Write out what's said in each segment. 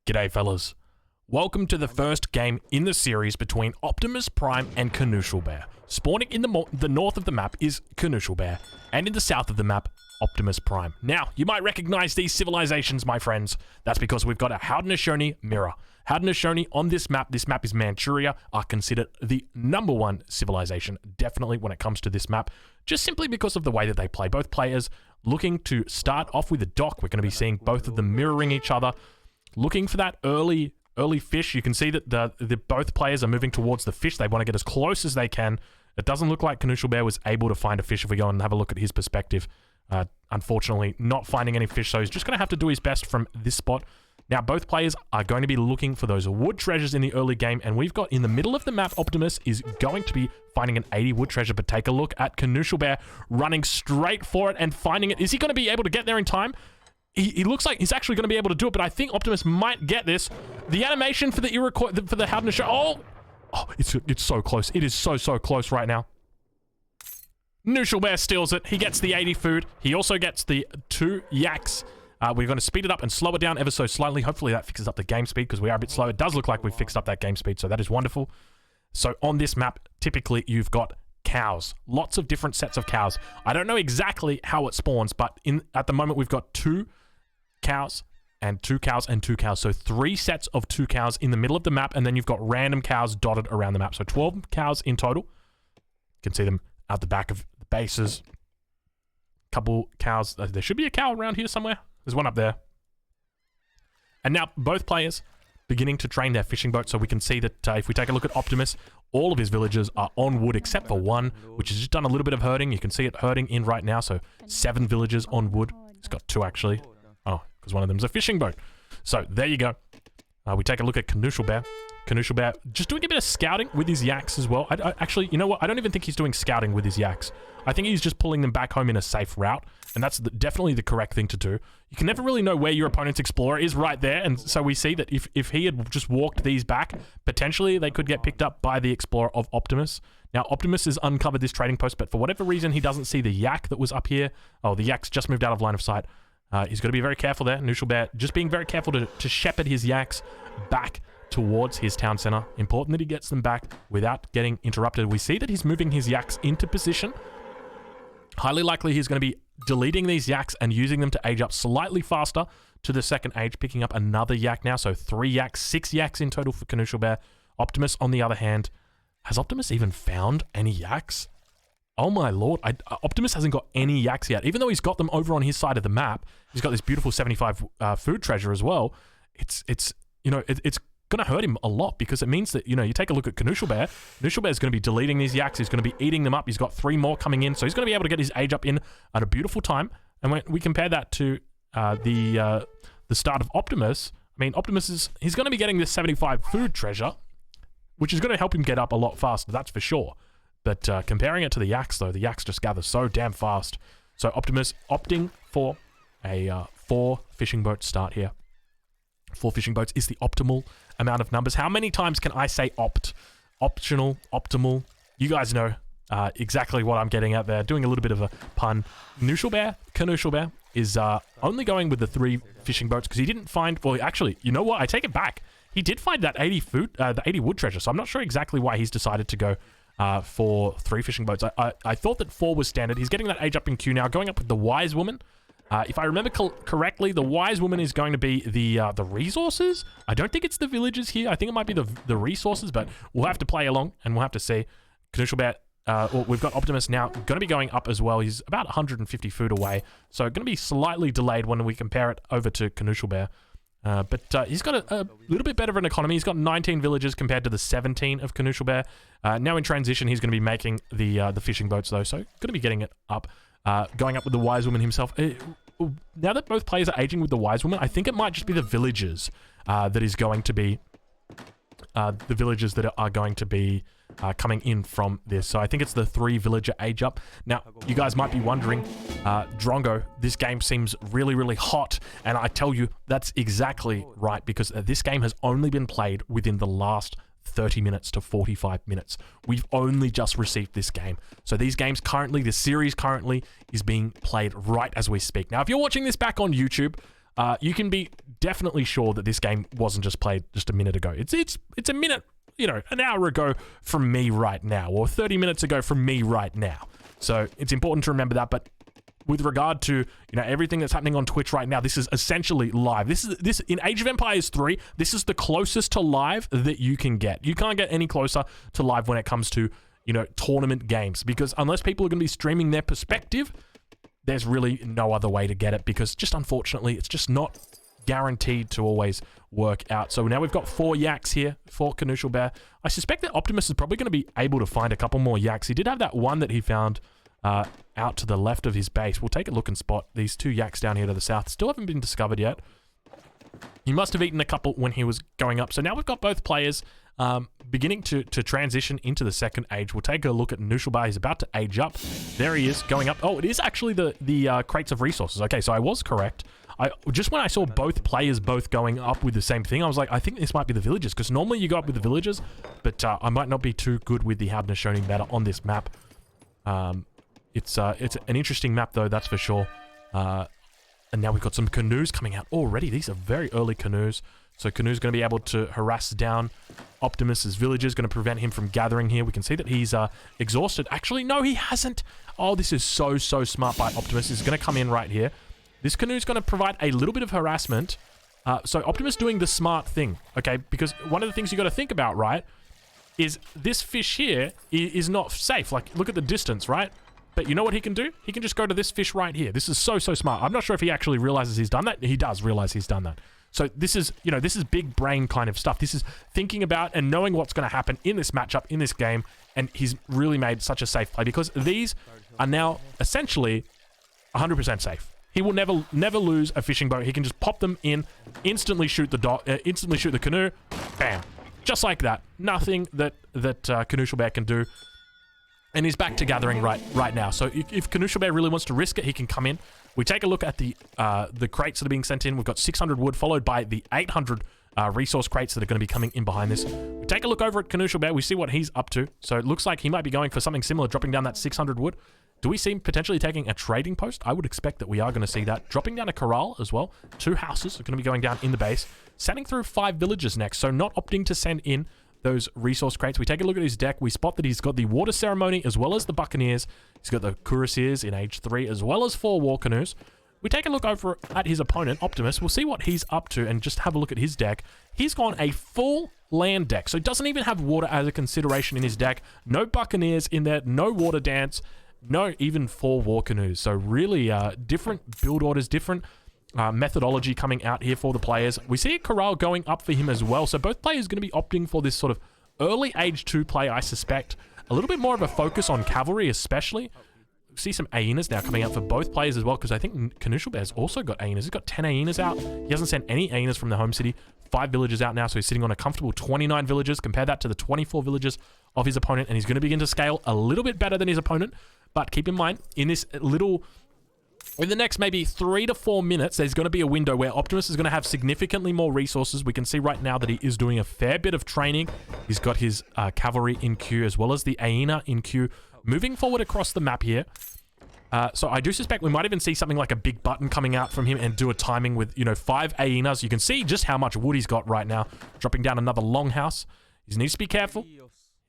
G'day fellas. Welcome to the first game in the series between Optimus Prime and Knuschelbär. Spawning in the north of the map is Knuschelbär, and in the south of the map, Optimus Prime. Now, you might recognize these civilizations, my friends. That's because we've got a Haudenosaunee mirror. Haudenosaunee on this map is Manchuria, are considered the #1 civilization, definitely when it comes to this map, just simply because of the way that they play. Both players looking to start off with a dock. We're going to be seeing both of them mirroring each other, looking for that early fish. You can see that the both players are moving towards the fish. They want to get as close as they can. It doesn't look like Knuschelbär was able to find a fish if we go and have a look at his perspective. Unfortunately, not finding any fish, so he's just going to have to do his best from this spot. Now, both players are going to be looking for those wood treasures in the early game, and we've got in the middle of the map, Optimus is going to be finding an 80 wood treasure, but take a look at Knuschelbär running straight for it and finding it. Is he going to be able to get there in time? He looks like he's actually going to be able to do it, but I think Optimus might get this. The animation for the Haudenosaunee. Oh, it's so close. It is so close right now. Knuschelbär steals it. He gets the 80 food. He also gets the 2 yaks. We're going to speed it up and slow it down ever so slightly. Hopefully that fixes up the game speed because we are a bit slow. It does look like we've fixed up that game speed, so that is wonderful. So on this map, typically you've got cows. Lots of different sets of cows. I don't know exactly how it spawns, but at the moment we've got 2 cows and 2 cows and 2 cows. So 3 sets of 2 cows in the middle of the map, and then you've got random cows dotted around the map. So 12 cows in total. You can see them out the back of the bases. Couple cows. There should be a cow around here somewhere. There's one up there. And now both players beginning to train their fishing boat. So we can see that if we take a look at Optimus, all of his villagers are on wood except for one, which has just done a little bit of herding. You can see it herding in right now. So 7 villagers on wood. He's got 2 actually. Oh, because one of them's a fishing boat. So there you go. We take a look at Knuschelbär. Knuschelbär just doing a bit of scouting with his yaks as well. Actually, you know what? I don't even think he's doing scouting with his yaks. I think he's just pulling them back home in a safe route, and that's definitely the correct thing to do. You can never really know where your opponent's explorer is right there, and so we see that if he had just walked these back, potentially they could get picked up by the explorer of Optimus. Now, Optimus has uncovered this trading post, but for whatever reason, he doesn't see the yak that was up here. Oh, the yak's just moved out of line of sight. He's got to be very careful there. Knuschelbär just being very careful to shepherd his yaks back towards his town center. Important that he gets them back without getting interrupted. We see that he's moving his yaks into position. Highly likely he's going to be deleting these yaks and using them to age up slightly faster to the second age, picking up another yak now. So 3 yaks, 6 yaks in total for Knuschelbär. Optimus, on the other hand, has Optimus even found any yaks? Oh my lord, Optimus hasn't got any yaks yet. Even though he's got them over on his side of the map, he's got this beautiful 75 food treasure as well. It's going to hurt him a lot because it means that, you take a look at Knuschelbär. Knuschelbär is going to be deleting these yaks. He's going to be eating them up. He's got 3 more coming in. So he's going to be able to get his age up in at a beautiful time. And when we compare that to the start of Optimus, I mean, he's going to be getting this 75 food treasure, which is going to help him get up a lot faster. That's for sure. But comparing it to the yaks, though, the yaks just gather so damn fast. So Optimus opting for a 4 fishing boat start here. 4 fishing boats is the optimal amount of numbers. How many times can I say optional, optimal? You guys know exactly what I'm getting at there. Doing a little bit of a pun. Knuschelbär is only going with the 3 fishing boats because he didn't find... Well, actually, you know what? I take it back. He did find that the 80 wood treasure, so I'm not sure exactly why he's decided to go for 3 fishing boats. I thought that 4 was standard. He's getting that age up in queue now, going up with the wise woman. If I remember correctly, the wise woman is going to be the resources. I don't think it's the villagers here. I think it might be the resources, but we'll have to play along and we'll have to see. Knuschelbär, we've got Optimus now going to be going up as well. He's about 150 food away, so going to be slightly delayed when we compare it over to Knuschelbär. But he's got a little bit better of an economy. He's got 19 villagers compared to the 17 of Knuschelbär. Now in transition, he's going to be making the fishing boats though, so going to be getting it up. Going up with the wise woman himself. Now that both players are aging with the wise woman, I think it might just be the villagers that is going to be coming in from this. So I think it's the 3 villager age up. Now, you guys might be wondering, Drongo, this game seems really hot, and I tell you, that's exactly right, because this game has only been played within the last 30 minutes to 45 minutes. We've only just received this game. So these games currently, this series currently is being played right as we speak. Now, if you're watching this back on YouTube, you can be definitely sure that this game wasn't just played just a minute ago. It's a minute, you know, an hour ago from me right now, or 30 minutes ago from me right now. So it's important to remember that. But with regard to, you know, everything that's happening on Twitch right now, this is essentially live. This in Age of Empires 3, this is the closest to live that you can get. You can't get any closer to live when it comes to, you know, tournament games, because unless people are going to be streaming their perspective, there's really no other way to get it, because just unfortunately, it's just not guaranteed to always work out. So now we've got 4 yaks here for Knuschelbär. I suspect that Optimus is probably going to be able to find a couple more yaks. He did have that one that he found out to the left of his base. We'll take a look and spot these 2 yaks down here to the south. Still haven't been discovered yet. He must have eaten a couple when he was going up. So now we've got both players beginning to transition into the second age. We'll take a look at Knuschelbär. He's about to age up. There he is, going up. Oh, it is actually the crates of resources. Okay, so I was correct. Just when I saw both players both going up with the same thing, I was like, I think this might be the villagers, because normally you go up with the villagers, but I might not be too good with the Knuschelbär meta on this map. It's an interesting map, though, that's for sure. And now we've got some canoes coming out already. These are very early canoes. So Canoe's going to be able to harass down Optimus's villagers, going to prevent him from gathering here. We can see that he's exhausted. Actually, no, he hasn't. Oh, this is so smart by Optimus. He's going to come in right here. This Canoe's going to provide a little bit of harassment. So Optimus doing the smart thing, okay? Because one of the things you got to think about, right, is this fish here is not safe. Like, look at the distance, right? But you know what he can do? He can just go to this fish right here. This is so smart. I'm not sure if he actually realizes he's done that. He does realize he's done that. So this is, you know, this is big brain kind of stuff. This is thinking about and knowing what's going to happen in this matchup, in this game. And he's really made such a safe play, because these are now essentially 100% safe. He will never lose a fishing boat. He can just pop them in, instantly shoot the canoe, bam, just like that. Nothing that Knuschelbär can do. And he's back to gathering right now. So if Knuschelbär really wants to risk it, he can come in. We take a look at the crates that are being sent in. We've got 600 wood, followed by the 800 resource crates that are going to be coming in behind this. We take a look over at Knuschelbär. We see what he's up to. So it looks like he might be going for something similar, dropping down that 600 wood. Do we see him potentially taking a trading post? I would expect that we are going to see that. Dropping down a corral as well. 2 houses are going to be going down in the base. Sending through 5 villages next. So not opting to send in those resource crates. We take a look at his deck. We spot that he's got the water ceremony as well as the buccaneers. He's got the cuirassiers in age 3 as well as 4 war canoes. We take a look over at his opponent, Optimus. We'll see what he's up to and just have a look at his deck. He's gone a full land deck, so doesn't even have water as a consideration in his deck. No buccaneers in there, no water dance, no even 4 war canoes. So really different build orders, different methodology coming out here for the players. We see a corral going up for him as well. So both players are going to be opting for this sort of early age 2 play, I suspect. A little bit more of a focus on cavalry especially. See some hyenas now coming out for both players as well, because I think Knuschelbär's also got hyenas. He's got 10 hyenas out. He hasn't sent any hyenas from the home city. 5 villages out now, so he's sitting on a comfortable 29 villages. Compare that to the 24 villages of his opponent, and he's going to begin to scale a little bit better than his opponent. But keep in mind, in the next maybe 3 to 4 minutes, there's going to be a window where Optimus is going to have significantly more resources. We can see right now that he is doing a fair bit of training. He's got his cavalry in queue as well as the hyena in queue. Moving forward across the map here. So I do suspect we might even see something like a big button coming out from him and do a timing with, you know, 5 hyenas. You can see just how much wood he's got right now. Dropping down another longhouse. He needs to be careful. He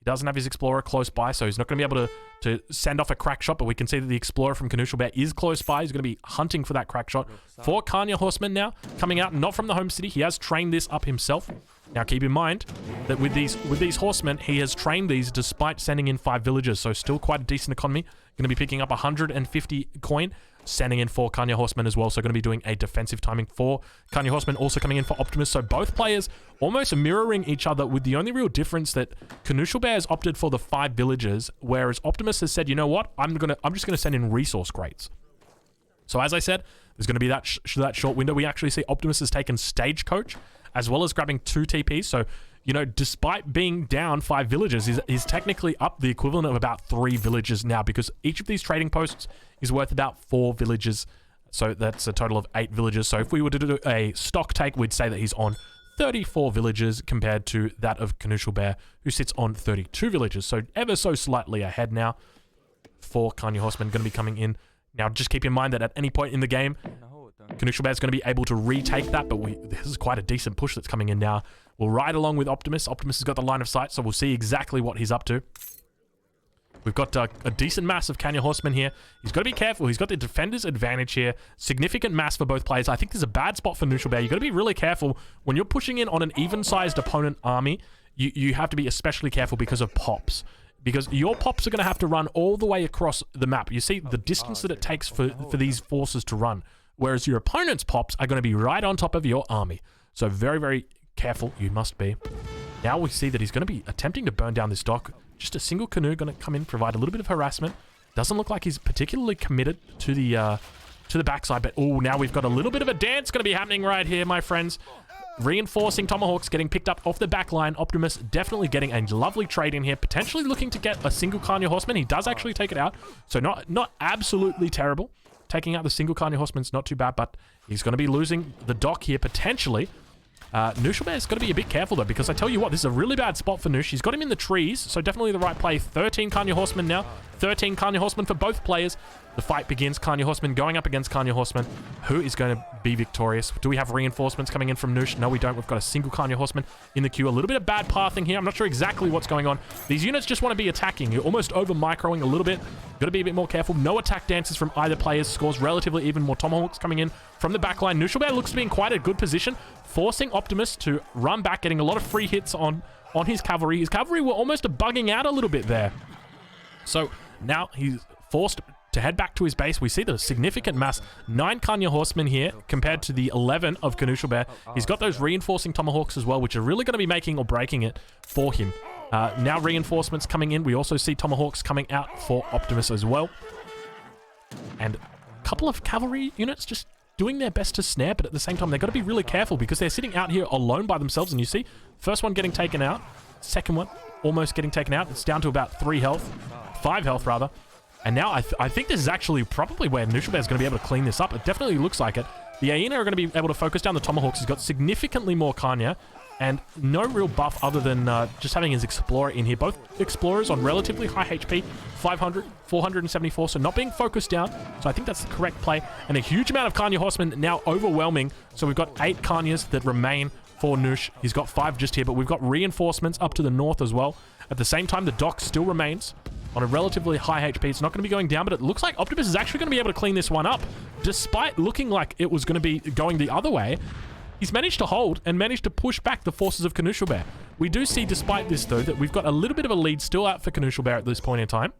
doesn't have his explorer close by, so he's not going to be able to send off a crack shot, but we can see that the explorer from Knuschelbär is close by. He's going to be hunting for that crack shot. 4 Kanya horsemen now coming out, not from the home city. He has trained this up himself. Now keep in mind that with these horsemen, he has trained these despite sending in 5 villagers, so still quite a decent economy. Going to be picking up 150 coin, sending in 4 Kanya horsemen as well, so going to be doing a defensive timing. 4 Kanya horsemen also coming in for Optimus, so both players almost mirroring each other, with the only real difference that Knuschelbär has opted for the 5 villagers, whereas Optimus has said, you know what, I'm just going to send in resource crates. So as I said, there's going to be that short window. We actually see Optimus has taken Stagecoach, as well as grabbing 2 TPs. So, you know, despite being down 5 villages, he's technically up the equivalent of about 3 villages now, because each of these trading posts is worth about 4 villages. So that's a total of 8 villages. So if we were to do a stock take, we'd say that he's on 34 villages compared to that of Knuschelbär, who sits on 32 villages. So ever so slightly ahead now. 4 Kanya horsemen going to be coming in. Now, just keep in mind that at any point in the game, Knuschelbär is going to be able to retake that, but this is quite a decent push that's coming in now. We'll ride along with Optimus. Optimus has got the line of sight, so we'll see exactly what he's up to. We've got a decent mass of Kanya Horsemen here. He's got to be careful. He's got the defender's advantage here. Significant mass for both players. I think there's a bad spot for Knuschelbär. You've got to be really careful. When you're pushing in on an even-sized opponent army, you have to be especially careful because of pops. Because your pops are going to have to run all the way across the map. You see the distance that it takes for these forces to run. Whereas your opponent's pops are going to be right on top of your army. So very, very careful you must be. Now we see that he's going to be attempting to burn down this dock. Just a single canoe going to come in, provide a little bit of harassment. Doesn't look like he's particularly committed to the backside, but oh, now we've got a little bit of a dance going to be happening right here, my friends. Reinforcing Tomahawks getting picked up off the back line. Optimus definitely getting a lovely trade in here, potentially looking to get a single Kanya Horseman. He does actually take it out, so not absolutely terrible. Taking out the single Kanya Horseman's not too bad, but he's going to be losing the dock here potentially. Knuschelbär's got to be a bit careful though, because I tell you what, this is a really bad spot for Knusch. He's got him in the trees, so definitely the right play. 13 Kanya Horsemen now. 13 Kanya Horsemen for both players. The fight begins. Kanya Horsemen going up against Kanya Horsemen. Who is going to be victorious? Do we have reinforcements coming in from Knusch? No, we don't. We've got a single Kanya Horseman in the queue. A little bit of bad pathing here. I'm not sure exactly what's going on. These units just want to be attacking. You're almost over-microing a little bit. Got to be a bit more careful. No attack dances from either players. Scores relatively even. More Tomahawks coming in from the back line. Knuschelbär looks to be in quite a good position, forcing Optimus to run back, getting a lot of free hits on his cavalry. His cavalry were almost bugging out a little bit there. So now he's forced to head back to his base. We see the significant mass. 9 Kanya Horsemen here compared to the 11 of Knuschelbär. He's got those reinforcing Tomahawks as well, which are really going to be making or breaking it for him. Now reinforcements coming in. We also see Tomahawks coming out for Optimus as well. And a couple of cavalry units just doing their best to snare, but at the same time, they've got to be really careful because they're sitting out here alone by themselves. And you see, first one getting taken out, second one almost getting taken out. It's down to about 3 health, 5 health rather. And now I think this is actually probably where Knuschelbär is going to be able to clean this up. It definitely looks like it. The Aina are going to be able to focus down the Tomahawks. He's got significantly more Kanya and no real buff other than just having his Explorer in here. Both Explorers on relatively high HP, 500, 474, so not being focused down. So I think that's the correct play. And a huge amount of Kanya Horsemen now overwhelming. So we've got 8 Kanyas that remain for Knusch. He's got 5 just here, but we've got reinforcements up to the north as well. At the same time, the dock still remains on a relatively high HP. It's not going to be going down, but it looks like Optimus is actually going to be able to clean this one up. Despite looking like it was going to be going the other way, he's managed to hold and managed to push back the forces of Knuschelbär. We do see, despite this though, that we've got a little bit of a lead still out for Knuschelbär at this point in time.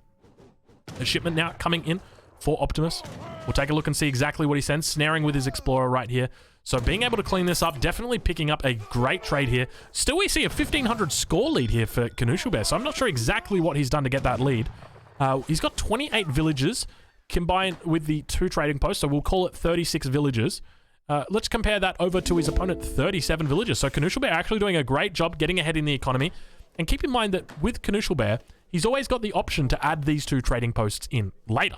A shipment now coming in for Optimus. We'll take a look and see exactly what he sends. Snaring with his Explorer right here. So being able to clean this up, definitely picking up a great trade here. Still, we see a 1,500 score lead here for Knuschelbär, so I'm not sure exactly what he's done to get that lead. He's got 28 villages combined with the 2 trading posts, so we'll call it 36 villages. Let's compare that over to his opponent, 37 villages. So Knuschelbär actually doing a great job getting ahead in the economy. And keep in mind that with Knuschelbär, he's always got the option to add these 2 trading posts in later.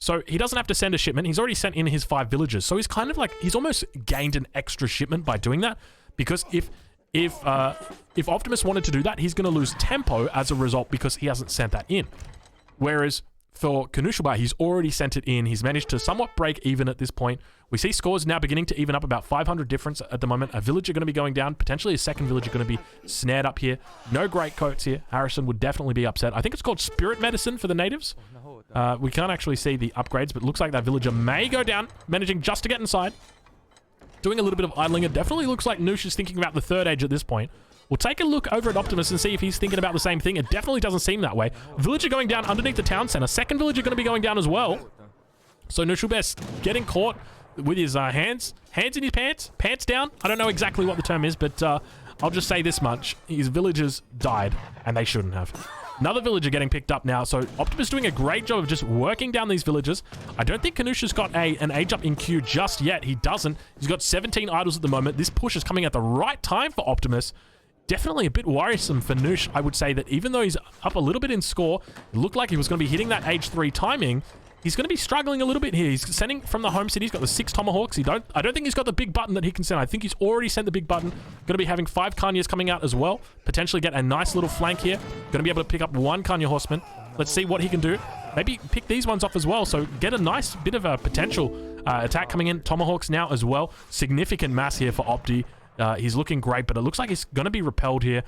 So he doesn't have to send a shipment. He's already sent in his 5 villages. So he's kind of like, he's almost gained an extra shipment by doing that. Because if Optimus wanted to do that, he's going to lose tempo as a result because he hasn't sent that in. Whereas for Knuschelbär, he's already sent it in. He's managed to somewhat break even at this point. We see scores now beginning to even up, about 500 difference at the moment. A villager going to be going down. Potentially a second villager going to be snared up here. No great coats here. Harrison would definitely be upset. I think it's called Spirit Medicine for the natives. We can't actually see the upgrades, but looks like that villager may go down, managing just to get inside. Doing a little bit of idling. It definitely looks like Knusch is thinking about the 3rd age at this point. We'll take a look over at Optimus and see if he's thinking about the same thing. It definitely doesn't seem that way. Villager going down underneath the town center. Second villager going to be going down as well. So Knuschelbär's getting caught with his hands in his pants down. I don't know exactly what the term is, but I'll just say this much. His villagers died, and they shouldn't have. Another villager getting picked up now. So Optimus doing a great job of just working down these villagers. I don't think Knusch has got an age up in queue just yet. He doesn't. He's got 17 idols at the moment. This push is coming at the right time for Optimus. Definitely a bit worrisome for Knusch. I would say that even though he's up a little bit in score, it looked like he was going to be hitting that age 3 timing. He's going to be struggling a little bit here. He's sending from the home city. He's got the 6 Tomahawks. I don't think he's got the big button that he can send. I think he's already sent the big button. Going to be having 5 Kanyas coming out as well. Potentially get a nice little flank here. Going to be able to pick up 1 Kanya Horseman. Let's see what he can do. Maybe pick these ones off as well. So get a nice bit of a potential attack coming in. Tomahawks now as well. Significant mass here for Opti. He's looking great, but it looks like he's going to be repelled here.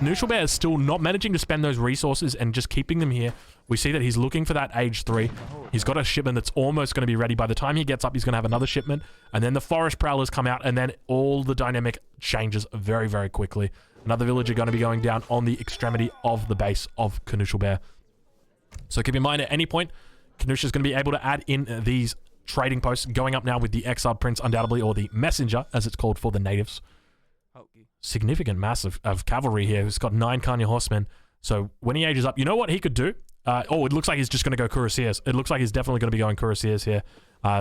Knuschelbär is still not managing to spend those resources and just keeping them here. We see that he's looking for that age 3. He's got a shipment that's almost going to be ready. By the time he gets up, he's going to have another shipment. And then the forest prowlers come out, and then all the dynamic changes very, very quickly. Another villager going to be going down on the extremity of the base of Knuschelbär. So keep in mind, at any point, Knusch is going to be able to add in these trading posts, going up now with the exiled prince, undoubtedly, or the messenger, as it's called for the natives. Significant mass of cavalry here. He's got 9 Kanya horsemen. So when he ages up, you know what he could do? Oh, it looks like he's just going to go cuirassiers. It looks like he's definitely going to be going cuirassiers here.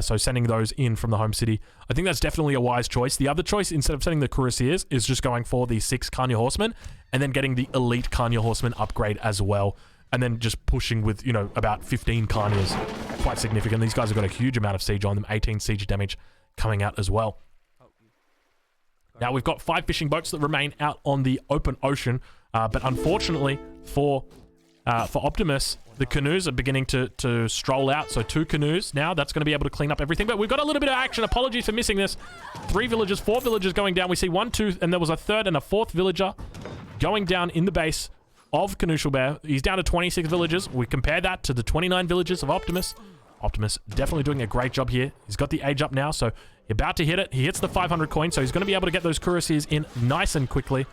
So sending those in from the home city. I think that's definitely a wise choice. The other choice, instead of sending the cuirassiers, is just going for the 6 Kanya horsemen and then getting the elite Kanya horsemen upgrade as well. And then just pushing with, you know, about 15 Kanyas. Quite significant. These guys have got a huge amount of siege on them. 18 siege damage coming out as well. Now we've got 5 fishing boats that remain out on the open ocean. But unfortunately for Optimus, the canoes are beginning to stroll out. So 2 canoes now. That's going to be able to clean up everything. But we've got a little bit of action. Apologies for missing this. 3 villagers, 4 villagers going down. We see 1, 2, and there was a 3rd and a 4th villager going down in the base of Knuschelbär. He's down to 26 villagers. We compare that to the 29 villagers of Optimus. Optimus definitely doing a great job here. He's got the age up now, so about to hit it. He hits the 500 coin, so he's going to be able to get those cuirassiers in nice and quickly.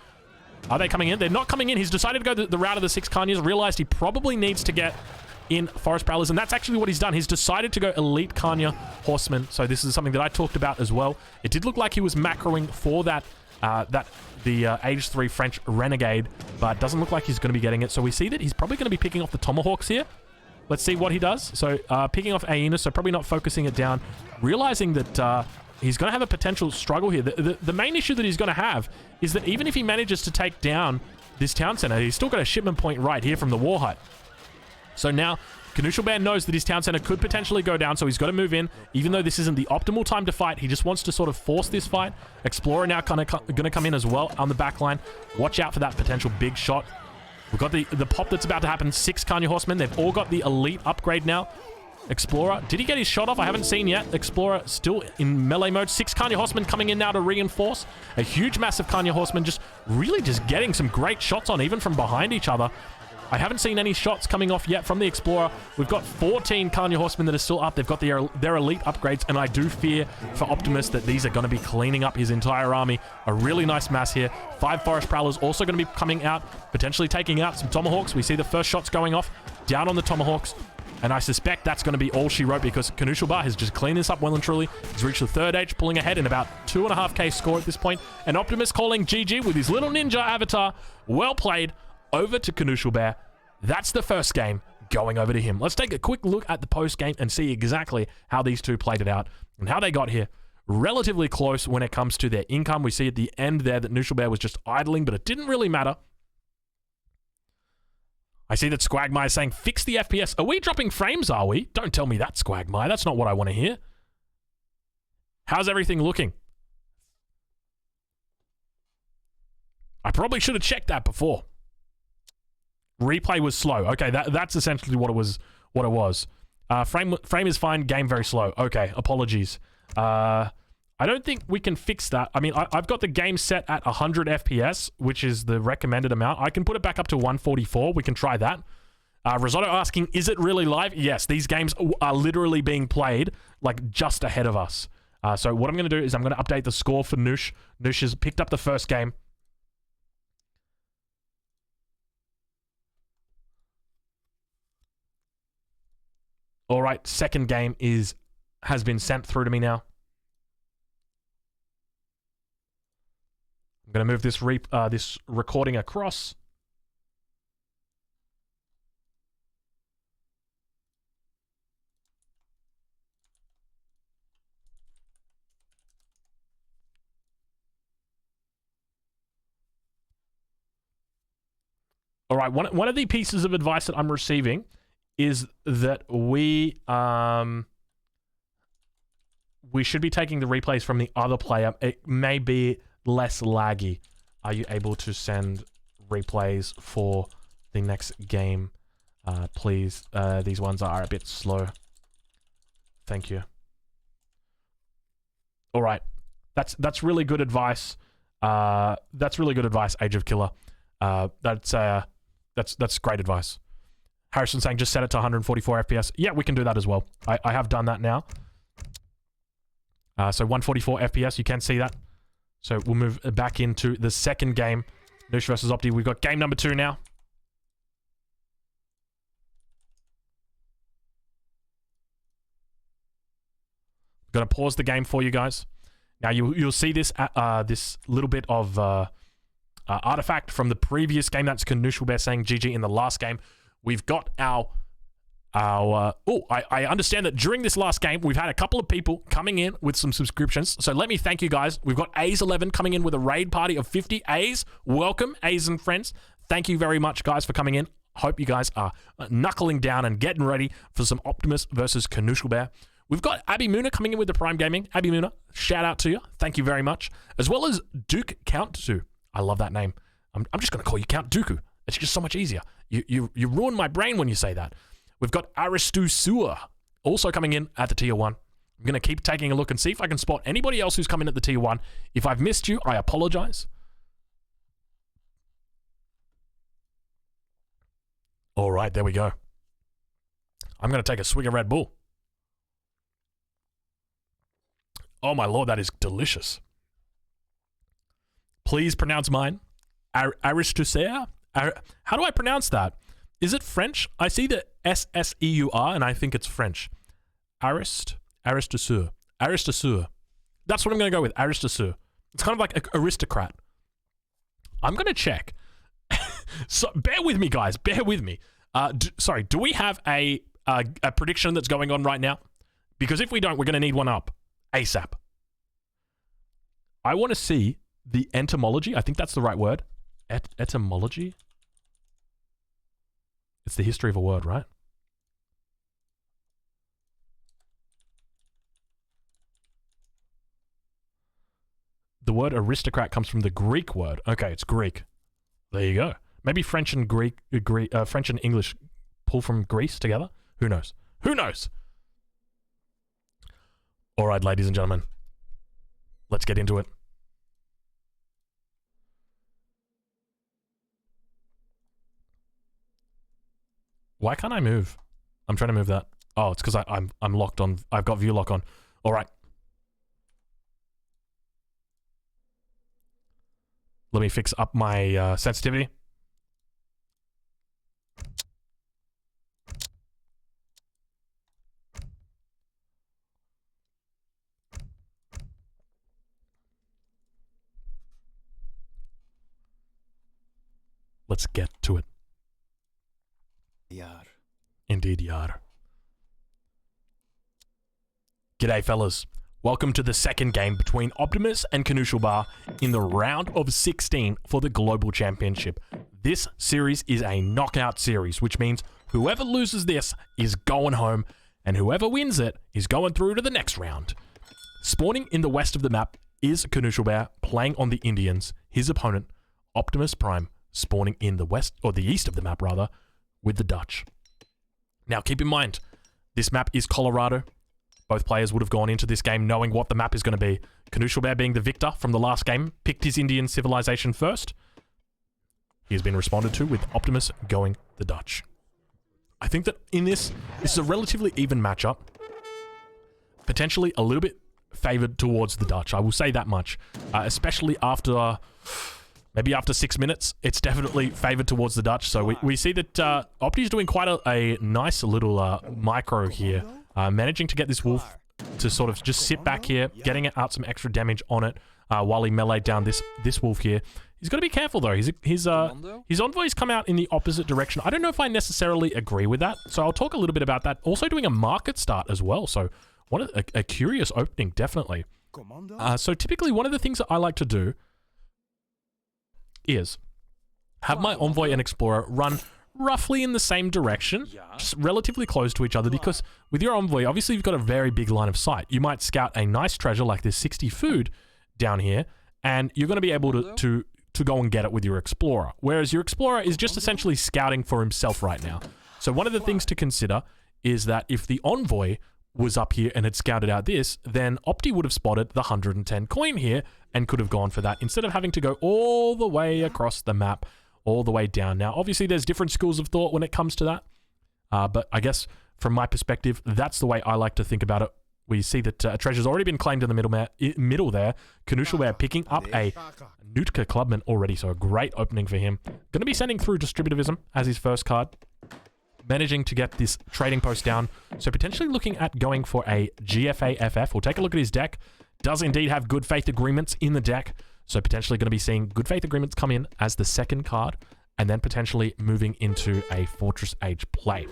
Are they coming in? They're not coming in. He's decided to go the route of the 6 Kanyas, realized he probably needs to get in forest prowlers, and that's actually what he's done. He's decided to go elite Kanya horsemen, so this is something that I talked about as well. It did look like he was macroing for that age 3 French renegade, but doesn't look like he's going to be getting it. So we see that he's probably going to be picking off the tomahawks here. Let's see what he does. So picking off Aina, so probably not focusing it down, realizing that he's going to have a potential struggle here. The main issue that he's going to have is that even if he manages to take down this town center, he's still got a shipment point right here from the war hut. So now Knuschelbär knows that his town center could potentially go down, so he's got to move in. Even though this isn't the optimal time to fight, he just wants to sort of force this fight. Explorer now kind of going to come in as well on the back line. Watch out for that potential big shot. We've got the pop that's about to happen. 6 Kanya horsemen. They've all got the elite upgrade now. Explorer, did he get his shot off? I haven't seen yet. Explorer still in melee mode. 6 Kanya horsemen coming in now to reinforce. A huge massive Kanya horsemen just really just getting some great shots on, even from behind each other. I haven't seen any shots coming off yet from the Explorer. We've got 14 Kanya horsemen that are still up. They've got their elite upgrades, and I do fear for Optimus that these are going to be cleaning up his entire army. A really nice mass here. 5 forest prowlers also going to be coming out, potentially taking out some tomahawks. We see the first shots going off down on the tomahawks, and I suspect that's going to be all she wrote, because Knuschelbär has just cleaned this up well and truly. He's reached the 3rd age, pulling ahead in about 2.5k score at this point, and Optimus calling GG with his little ninja avatar. Well played. Over to Knuschelbär. That's the first game going over to him. Let's take a quick look at the post game and see exactly how these two played it out and how they got here. Relatively close when it comes to their income. We see at the end there that Knuschelbär was just idling, but it didn't really matter. I see that Squagmire is saying, fix the FPS. Are we dropping frames, are we? Don't tell me that, Squagmire. That's not what I want to hear. How's everything looking? I probably should have checked that before. Replay was slow. Okay, that's essentially what it was. Frame is fine. Game very slow. Okay, apologies. I don't think we can fix that. I mean, I've got the game set at 100 FPS, which is the recommended amount. I can put it back up to 144. We can try that. Risotto asking, is it really live? Yes, these games are literally being played like just ahead of us. So what I'm going to do is I'm going to update the score for Knusch. Knusch has picked up the first game. All right, second game has been sent through to me now. I'm going to move this recording across. All right, one of the pieces of advice that I'm receiving is that we should be taking the replays from the other player. It may be less laggy. Are you able to send replays for the next game, please? These ones are a bit slow. Thank you. All right. That's really good advice. That's really good advice, Age of Killer. That's great advice. Harrison saying just set it to 144 FPS. Yeah, we can do that as well. I have done that now. So 144 FPS, you can see that. So we'll move back into the second game. Noosh versus Opti. We've got game number 2 now. Going to pause the game for you guys. Now you'll see this this little bit of artifact from the previous game. That's Knuschelbär saying GG in the last game. We've got our I understand that during this last game, we've had a couple of people coming in with some subscriptions. So let me thank you guys. We've got A's11 coming in with a raid party of 50 A's. Welcome, A's and friends. Thank you very much, guys, for coming in. Hope you guys are knuckling down and getting ready for some Optimus versus Knuschelbär. We've got Abby Muna coming in with the Prime Gaming. Abby Muna, shout out to you. Thank you very much. As well as Duke Count2. I love that name. I'm just going to call you Count Dooku. It's just so much easier. You ruin my brain when you say that. We've got Aristusua also coming in at the tier 1. I'm going to keep taking a look and see if I can spot anybody else who's coming at the tier 1. If I've missed you, I apologize. All right, there we go. I'm going to take a swig of Red Bull. Oh my lord, that is delicious. Please pronounce mine. Aristusea? How do I pronounce that? Is it French? I see the S-S-E-U-R and I think it's French. Aristuseur. Aristuseur. That's what I'm going to go with, Aristuseur. It's kind of like an aristocrat. I'm going to check. So bear with me, guys. Bear with me. Do we have a prediction that's going on right now? Because if we don't, we're going to need one up. ASAP. I want to see the etymology. I think that's the right word. Etymology? It's the history of a word, right? The word aristocrat comes from the Greek word. Okay, it's Greek. There you go. Maybe French and French and English pull from Greece together. Who knows? Who knows? All right, ladies and gentlemen, let's get into it. Why can't I move? I'm trying to move that. Oh, it's because I'm locked on. I've got view lock on. All right. Let me fix up my sensitivity. Let's get to it. Yar. Indeed, yar. G'day, fellas. Welcome to the second game between Optimus and Knuschelbär in the round of 16 for the Global Championship. This series is a knockout series, which means whoever loses this is going home, and whoever wins it is going through to the next round. Spawning in the west of the map is Knuschelbär playing on the Indians. His opponent, Optimus Prime, spawning in the west, or the east of the map rather, with the Dutch. Now keep in mind, this map is Colorado. Both players would have gone into this game knowing what the map is going to be. Knuschelbär, being the victor from the last game, picked his Indian civilization first. He has been responded to with Optimus going the Dutch. I think that in this is a relatively even matchup. Potentially a little bit favored towards the Dutch. I will say that much. Especially after... maybe after 6 minutes, it's definitely favored towards the Dutch. So we see that Opti's doing quite a nice little micro here. Managing to get this wolf to sort of just sit back here, getting out some extra damage on it while he meleeed down this wolf here. He's got to be careful though. His envoys come out in the opposite direction. I don't know if I necessarily agree with that. So I'll talk a little bit about that. Also doing a market start as well. So a curious opening, definitely. So typically one of the things that I like to do is have my envoy and explorer run roughly in the same direction, just relatively close to each other, because with your envoy, obviously you've got a very big line of sight. You might scout a nice treasure like this 60 food down here, and you're going to be able to go and get it with your explorer. Whereas your explorer is just essentially scouting for himself right now. So one of the things to consider is that if the envoy was up here and had scouted out this, then Opti would have spotted the 110 coin here and could have gone for that instead of having to go all the way across the map, all the way down. Now, obviously, there's different schools of thought when it comes to that, but I guess from my perspective, that's the way I like to think about it. We see that a treasure's already been claimed in the middle there. Knuschelbär picking up a Nutka Clubman already, so a great opening for him. Going to be sending through Distributivism as his first card. Managing to get this trading post down. So potentially looking at going for a GFA FF. We'll take a look at his deck. Does indeed have Good Faith Agreements in the deck. So potentially going to be seeing Good Faith Agreements come in as the second card. And then potentially moving into a Fortress Age play.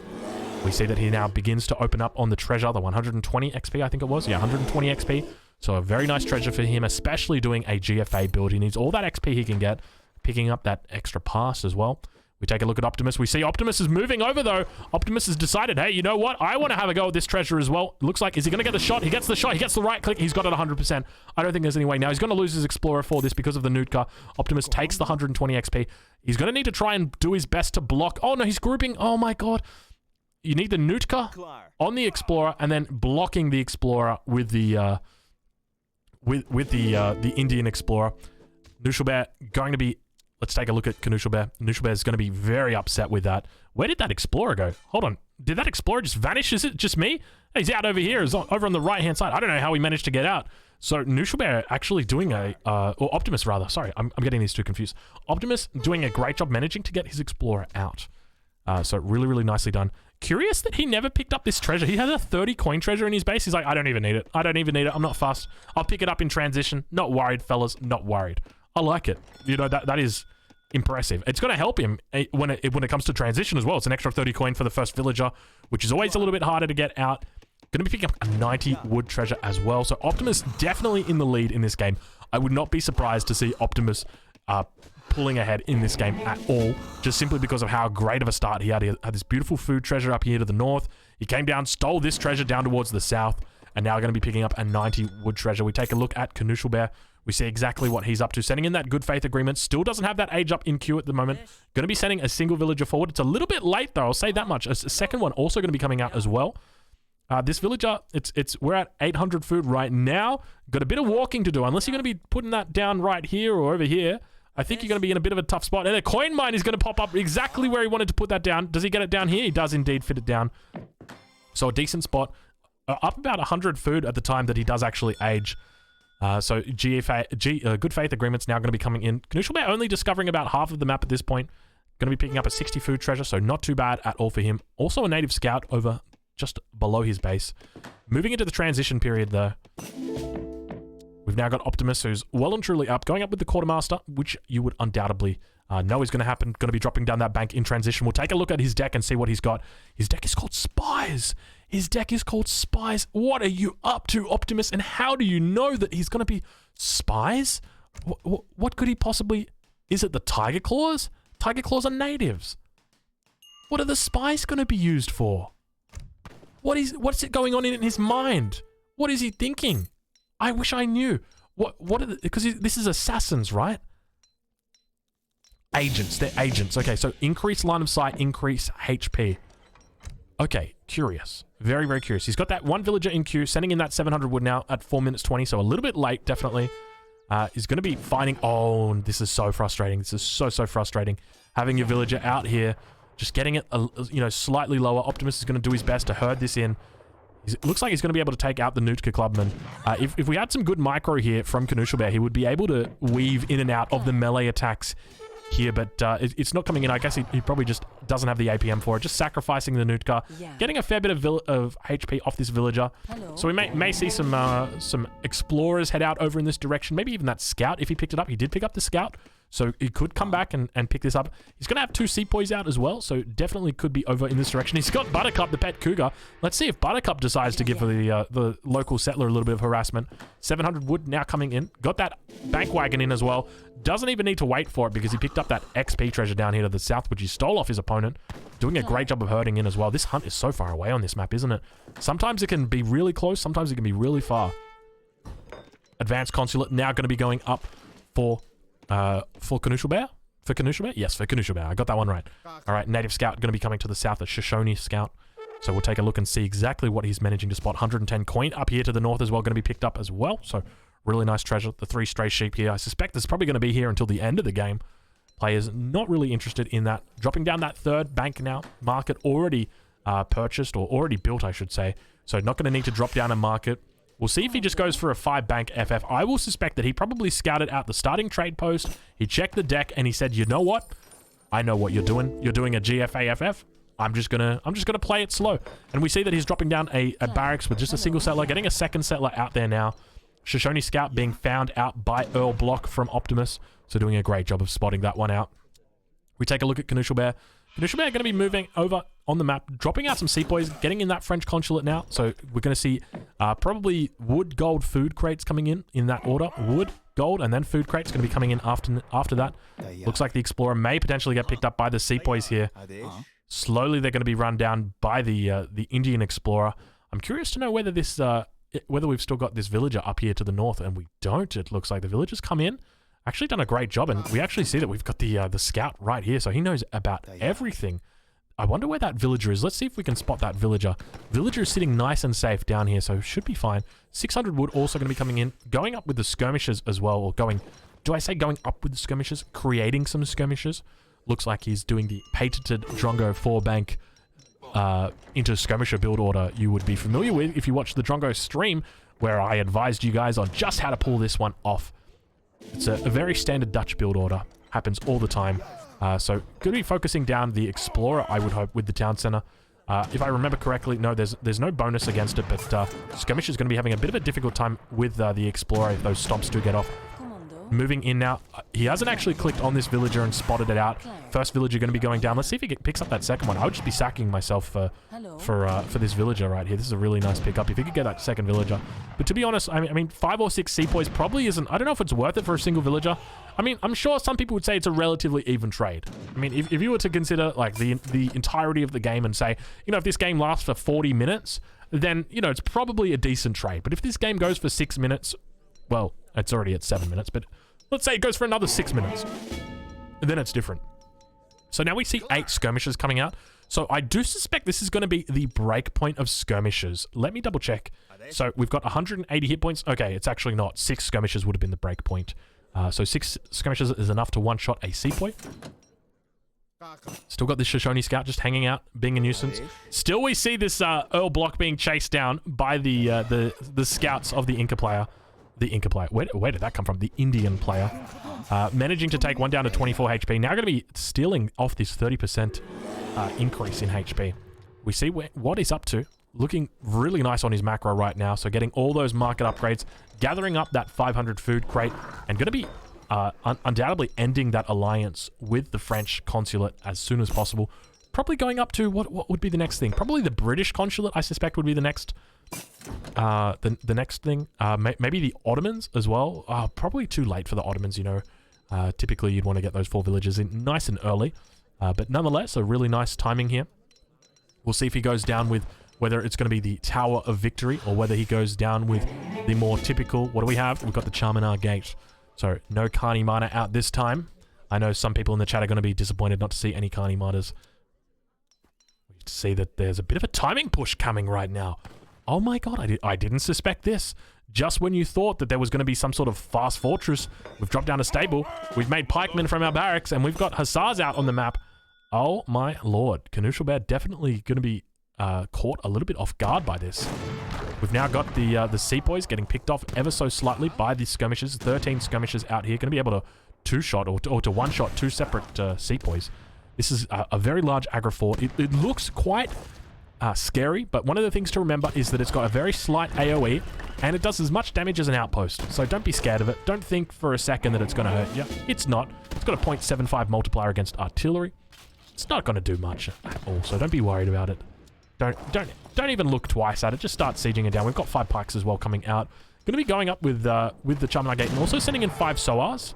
We see that he now begins to open up on the treasure, the 120 XP, I think it was. Yeah, 120 XP. So a very nice treasure for him, especially doing a GFA build. He needs all that XP he can get, picking up that extra pass as well. We take a look at Optimus. We see Optimus is moving over, though. Optimus has decided, hey, you know what? I want to have a go at this treasure as well. Looks like, is he going to get the shot? He gets the shot. He gets the right click. He's got it 100%. I don't think there's any way. Now, he's going to lose his Explorer for this because of the Nutka. Optimus takes the 120 XP. He's going to need to try and do his best to block. Oh, no, he's grouping. Oh, my God. You need the Nutka on the Explorer and then blocking the Explorer with the the Indian Explorer. Knuschelbär going to be... Let's take a look at Knuschelbär. Knuschelbär is going to be very upset with that. Where did that Explorer go? Hold on. Did that Explorer just vanish? Is it just me? Hey, he's out over here. He's over on the right-hand side. I don't know how he managed to get out. So Knuschelbär actually doing a... or Optimus, rather. Sorry, I'm getting these two confused. Optimus doing a great job managing to get his Explorer out. So really, really nicely done. Curious that he never picked up this treasure. He has a 30 coin treasure in his base. He's like, I don't even need it. I don't even need it. I'm not fussed. I'll pick it up in transition. Not worried, fellas. Not worried. I like it. You know, that is... impressive. It's going to help him when it comes to transition as well. It's an extra 30 coin for the first villager, which is always a little bit harder to get out. Going to be picking up a 90 wood treasure as well. So Optimus definitely in the lead in this game. I would not be surprised to see Optimus pulling ahead in this game at all, just simply because of how great of a start he had. He had this beautiful food treasure up here to the north. He came down, stole this treasure down towards the south, and now going to be picking up a 90 wood treasure. We take a look at Knuschelbär. We see exactly what he's up to. Sending in that Good Faith Agreement. Still doesn't have that age up in queue at the moment. Going to be sending a single villager forward. It's a little bit late, though. I'll say that much. A second one also going to be coming out as well. This villager, we're at 800 food right now. Got a bit of walking to do. Unless you're going to be putting that down right here or over here, I think you're going to be in a bit of a tough spot. And a coin mine is going to pop up exactly where he wanted to put that down. Does he get it down here? He does indeed fit it down. So a decent spot. Up about 100 food at the time that he does actually age. So Good Faith Agreement's now going to be coming in. Knuschelbär only discovering about half of the map at this point. Going to be picking up a 60 food treasure, so not too bad at all for him. Also a native scout over just below his base. Moving into the transition period though. We've now got Optimus, who's well and truly up. Going up with the Quartermaster, which you would undoubtedly know is going to happen. Going to be dropping down that bank in transition. We'll take a look at his deck and see what he's got. His deck is called Spies. His deck is called Spies. What are you up to, Optimus? And how do you know that he's going to be Spies? What could he possibly... Is it the Tiger Claws? Tiger Claws are natives. What are the Spies going to be used for? What's it going on in his mind? What is he thinking? I wish I knew. What are the... Because this is assassins, right? Agents. They're agents. Okay, so increase line of sight, increase HP. Okay, curious. Very, very curious. He's got that one villager in queue, sending in that 700 wood now at 4 minutes 20, so a little bit late, definitely. He's going to be finding... Oh, this is so frustrating. This is so, so frustrating. Having your villager out here, just getting it, slightly lower. Optimus is going to do his best to herd this in. It looks like he's going to be able to take out the Nutka Clubman. If we had some good micro here from Knuschelbär, he would be able to weave in and out of the melee attacks here, but it's not coming in. I guess he probably just doesn't have the APM for it. Just sacrificing the Nutka, getting a fair bit of HP off this villager. So we may see some explorers head out over in this direction. Maybe even that scout if he picked it up. He did pick up the scout, so he could come back and pick this up. He's going to have two sepoys out as well, so definitely could be over in this direction. He's got Buttercup, the pet cougar. Let's see if Buttercup decides to give the local settler a little bit of harassment. 700 wood now coming in. Got that bank wagon in as well. Doesn't even need to wait for it because he picked up that XP treasure down here to the south, which he stole off his opponent. Doing a great job of herding in as well. This hunt is so far away on this map, isn't it? Sometimes it can be really close. Sometimes it can be really far. Advanced Consulate now going to be going up for Knuschelbär? For Knuschelbär? Yes, for Knuschelbär. I got that one right. All right, Native Scout going to be coming to the south. A Shoshone Scout. So we'll take a look and see exactly what he's managing to spot. 110 coin up here to the north as well, going to be picked up as well. So really nice treasure. The 3 stray sheep here. I suspect this is probably going to be here until the end of the game. Players not really interested in that. Dropping down that third bank now. Market already purchased, or already built, I should say. So not going to need to drop down and market. We'll see if he just goes for a 5 bank FF. I will suspect that he probably scouted out the starting trade post. He checked the deck and he said, you know what? I know what you're doing. You're doing a GFA FF. I'm just gonna play it slow. And we see that he's dropping down a barracks with just a single settler, getting a second settler out there now. Shoshone Scout being found out by Earl Block from Optimus. So doing a great job of spotting that one out. We take a look at Knuschelbär. Knuschelbär going to be moving over on the map, dropping out some sepoys, getting in that French consulate now. So we're going to see probably wood, gold, food crates coming in that order. Wood, gold, and then food crates going to be coming in after that. Looks like the Explorer may potentially get picked up by the sepoys here. Slowly they're going to be run down by the Indian Explorer. I'm curious to know whether this whether we've still got this villager up here to the north, and we don't. It looks like the villagers come in. Actually done a great job, and we actually see that we've got the scout right here, so he knows about everything. I wonder where that villager is. Let's see if we can spot that villager. Villager is sitting nice and safe down here, so should be fine. 600 wood also going to be coming in. Going up with the skirmishers as well, or going... Do I say going up with the skirmishers? Creating some skirmishers. Looks like he's doing the patented Drongo 4-bank into skirmisher build order you would be familiar with if you watched the Drongo stream, where I advised you guys on just how to pull this one off. It's a very standard Dutch build order. Happens all the time. So going to be focusing down the Explorer, I would hope, with the town center. If I remember correctly, no, there's no bonus against it, but Skirmish is going to be having a bit of a difficult time with the Explorer if those stomps do get off. Moving in now. He hasn't actually clicked on this villager and spotted it out. First villager going to be going down. Let's see if he picks up that second one. I would just be sacking myself for this villager right here. This is a really nice pickup if he could get that second villager. But to be honest, I mean 5 or 6 sepoys probably isn't... I don't know if it's worth it for a single villager. I mean, I'm sure some people would say it's a relatively even trade. I mean, if you were to consider like the entirety of the game and say, you know, if this game lasts for 40 minutes, then, you know, it's probably a decent trade. But if this game goes for 6 minutes, well, it's already at 7 minutes, but let's say it goes for another 6 minutes, and then it's different. So now we see 8 skirmishers coming out. So I do suspect this is going to be the break point of skirmishers. Let me double check. So we've got 180 hit points. Okay, it's actually not. 6 skirmishers would have been the break point. So 6 skirmishers is enough to one-shot a sepoy. Still got this Shoshone Scout just hanging out, being a nuisance. Still we see this Earl Block being chased down by the scouts of the Inca player. The Inca player. Where did that come from? The Indian player. Managing to take one down to 24 HP. Now going to be stealing off this 30% increase in HP. We see what he's up to. Looking really nice on his macro right now. So getting all those market upgrades. Gathering up that 500 food crate. And going to be undoubtedly ending that alliance with the French consulate as soon as possible. Probably going up to... What would be the next thing? Probably the British consulate, I suspect, would be the next... the next thing, maybe the Ottomans as well. Probably too late for the Ottomans, you know. Typically, you'd want to get those 4 villages in nice and early. But nonetheless, a really nice timing here. We'll see if he goes down with whether it's going to be the Tower of Victory or whether he goes down with the more typical... What do we have? We've got the Charminar Gate. So, no Carni Mana out this time. I know some people in the chat are going to be disappointed not to see any Carni Manas. We see that there's a bit of a timing push coming right now. Oh my god, I didn't suspect this. Just when you thought that there was going to be some sort of fast fortress, we've dropped down a stable, we've made pikemen from our barracks, and we've got hussars out on the map. Oh my lord. Knuschelbär definitely going to be caught a little bit off guard by this. We've now got the sepoys getting picked off ever so slightly by the skirmishers. 13 skirmishers out here. Going to be able to two-shot or to one-shot 2 separate sepoys. This is a very large aggro fort. It looks quite... scary, but one of the things to remember is that it's got a very slight AOE, and it does as much damage as an outpost, so don't be scared of it. Don't think for a second that it's going to hurt you. It's not. It's got a 0.75 multiplier against artillery. It's not going to do much at all, so don't be worried about it. Don't even look twice at it. Just start sieging it down. We've got 5 pikes as well coming out. Going to be going up with the Charminar Gate and also sending in 5 Soars.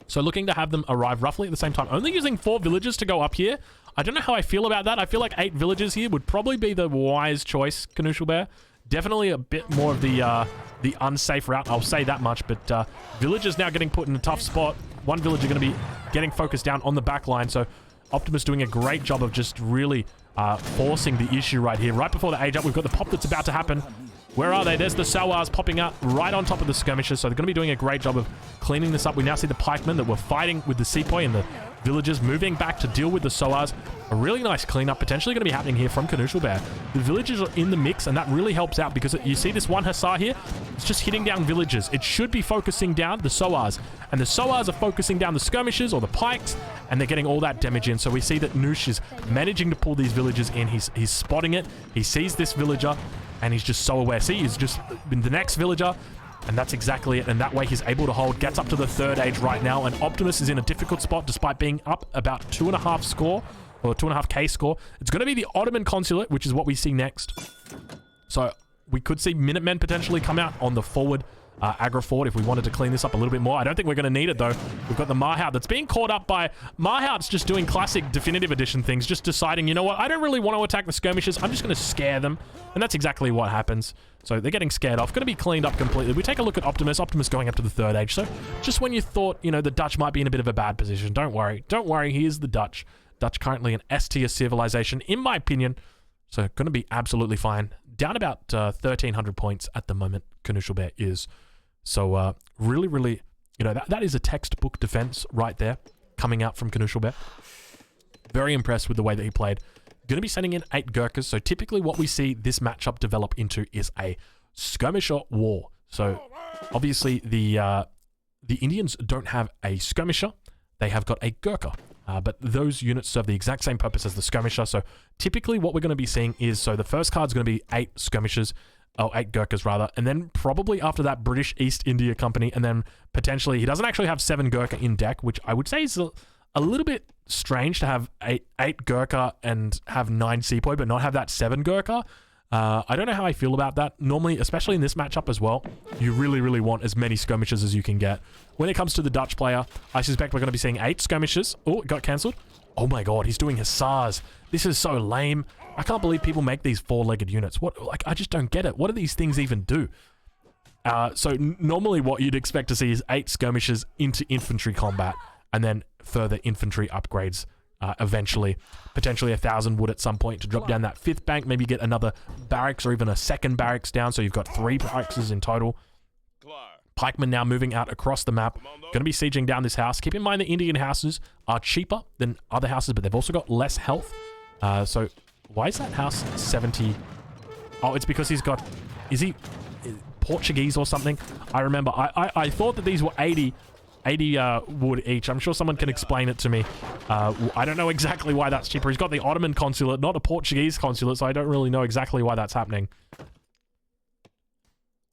So looking to have them arrive roughly at the same time. Only using 4 villages to go up here. I don't know how I feel about that. I feel like 8 villages here would probably be the wise choice, Knuschelbär. Definitely a bit more of the unsafe route, I'll say that much. But villagers now getting put in a tough spot. 1 villager going to be getting focused down on the back line. So Optimus doing a great job of just really forcing the issue right here. Right before the age up, we've got the pop that's about to happen. Where are they? There's the Sowars popping out right on top of the skirmishers, so they're going to be doing a great job of cleaning this up. We now see the pikemen that were fighting with the sepoy and the villagers moving back to deal with the Sowars. A really nice cleanup potentially going to be happening here from Knuschelbär. The villagers are in the mix, and that really helps out because you see this one Hussar here? It's just hitting down villagers. It should be focusing down the Sowars, and the Sowars are focusing down the skirmishers or the pikes, and they're getting all that damage in. So we see that Noosh is managing to pull these villagers in. He's spotting it. He sees this villager, and he's just so aware. See, he's just been the next villager, and that's exactly it. And that way he's able to hold, gets up to the 3rd age right now, and Optimus is in a difficult spot despite being up about 2.5 score, or 2.5k score. It's going to be the Ottoman Consulate, which is what we see next. So we could see Minutemen potentially come out on the forward aggro fort if we wanted to clean this up a little bit more. I don't think we're going to need it, though. We've got the Marhout that's being caught up by... Marhout's just doing classic Definitive Edition things, just deciding, you know what, I don't really want to attack the skirmishers. I'm just going to scare them. And that's exactly what happens. So they're getting scared off. Going to be cleaned up completely. We take a look at Optimus. Optimus going up to the 3rd age. So just when you thought, you know, the Dutch might be in a bit of a bad position, don't worry. Don't worry. Here's the Dutch. Dutch currently an S-tier civilization, in my opinion. So going to be absolutely fine. Down about 1,300 points at the moment, Knuschelbär is. So really, really, you know, that is a textbook defense right there coming out from Knuschelbär. Very impressed with the way that he played. Going to be sending in 8 Gurkhas. So typically what we see this matchup develop into is a skirmisher war. So obviously the Indians don't have a skirmisher. They have got a Gurkha. But those units serve the exact same purpose as the skirmisher. So typically what we're going to be seeing is, so the first card's going to be 8 skirmishers, or 8 Gurkhas rather, and then probably after that British East India Company, and then potentially, he doesn't actually have 7 Gurkha in deck, which I would say is a little bit strange to have 8 Gurkha and have 9 Sepoy, but not have that 7 Gurkha. I don't know how I feel about that. Normally, especially in this matchup as well, you really, really want as many skirmishers as you can get. When it comes to the Dutch player, I suspect we're going to be seeing 8 skirmishers. Oh, it got cancelled. Oh my god, he's doing Hussars. This is so lame. I can't believe people make these 4-legged units. What? Like, I just don't get it. What do these things even do? So normally what you'd expect to see is 8 skirmishers into infantry combat, and then further infantry upgrades eventually. Potentially 1,000 wood at some point to drop down that 5th bank, maybe get another barracks or even a 2nd barracks down, so you've got 3 barracks in total. Pikemen now moving out across the map. Going to be sieging down this house. Keep in mind the Indian houses are cheaper than other houses, but they've also got less health. So why is that house 70? Oh, it's because he's got... Is he Portuguese or something? I remember. I thought that these were 80 wood each. I'm sure someone can explain it to me. I don't know exactly why that's cheaper. He's got the Ottoman consulate, not a Portuguese consulate, so I don't really know exactly why that's happening.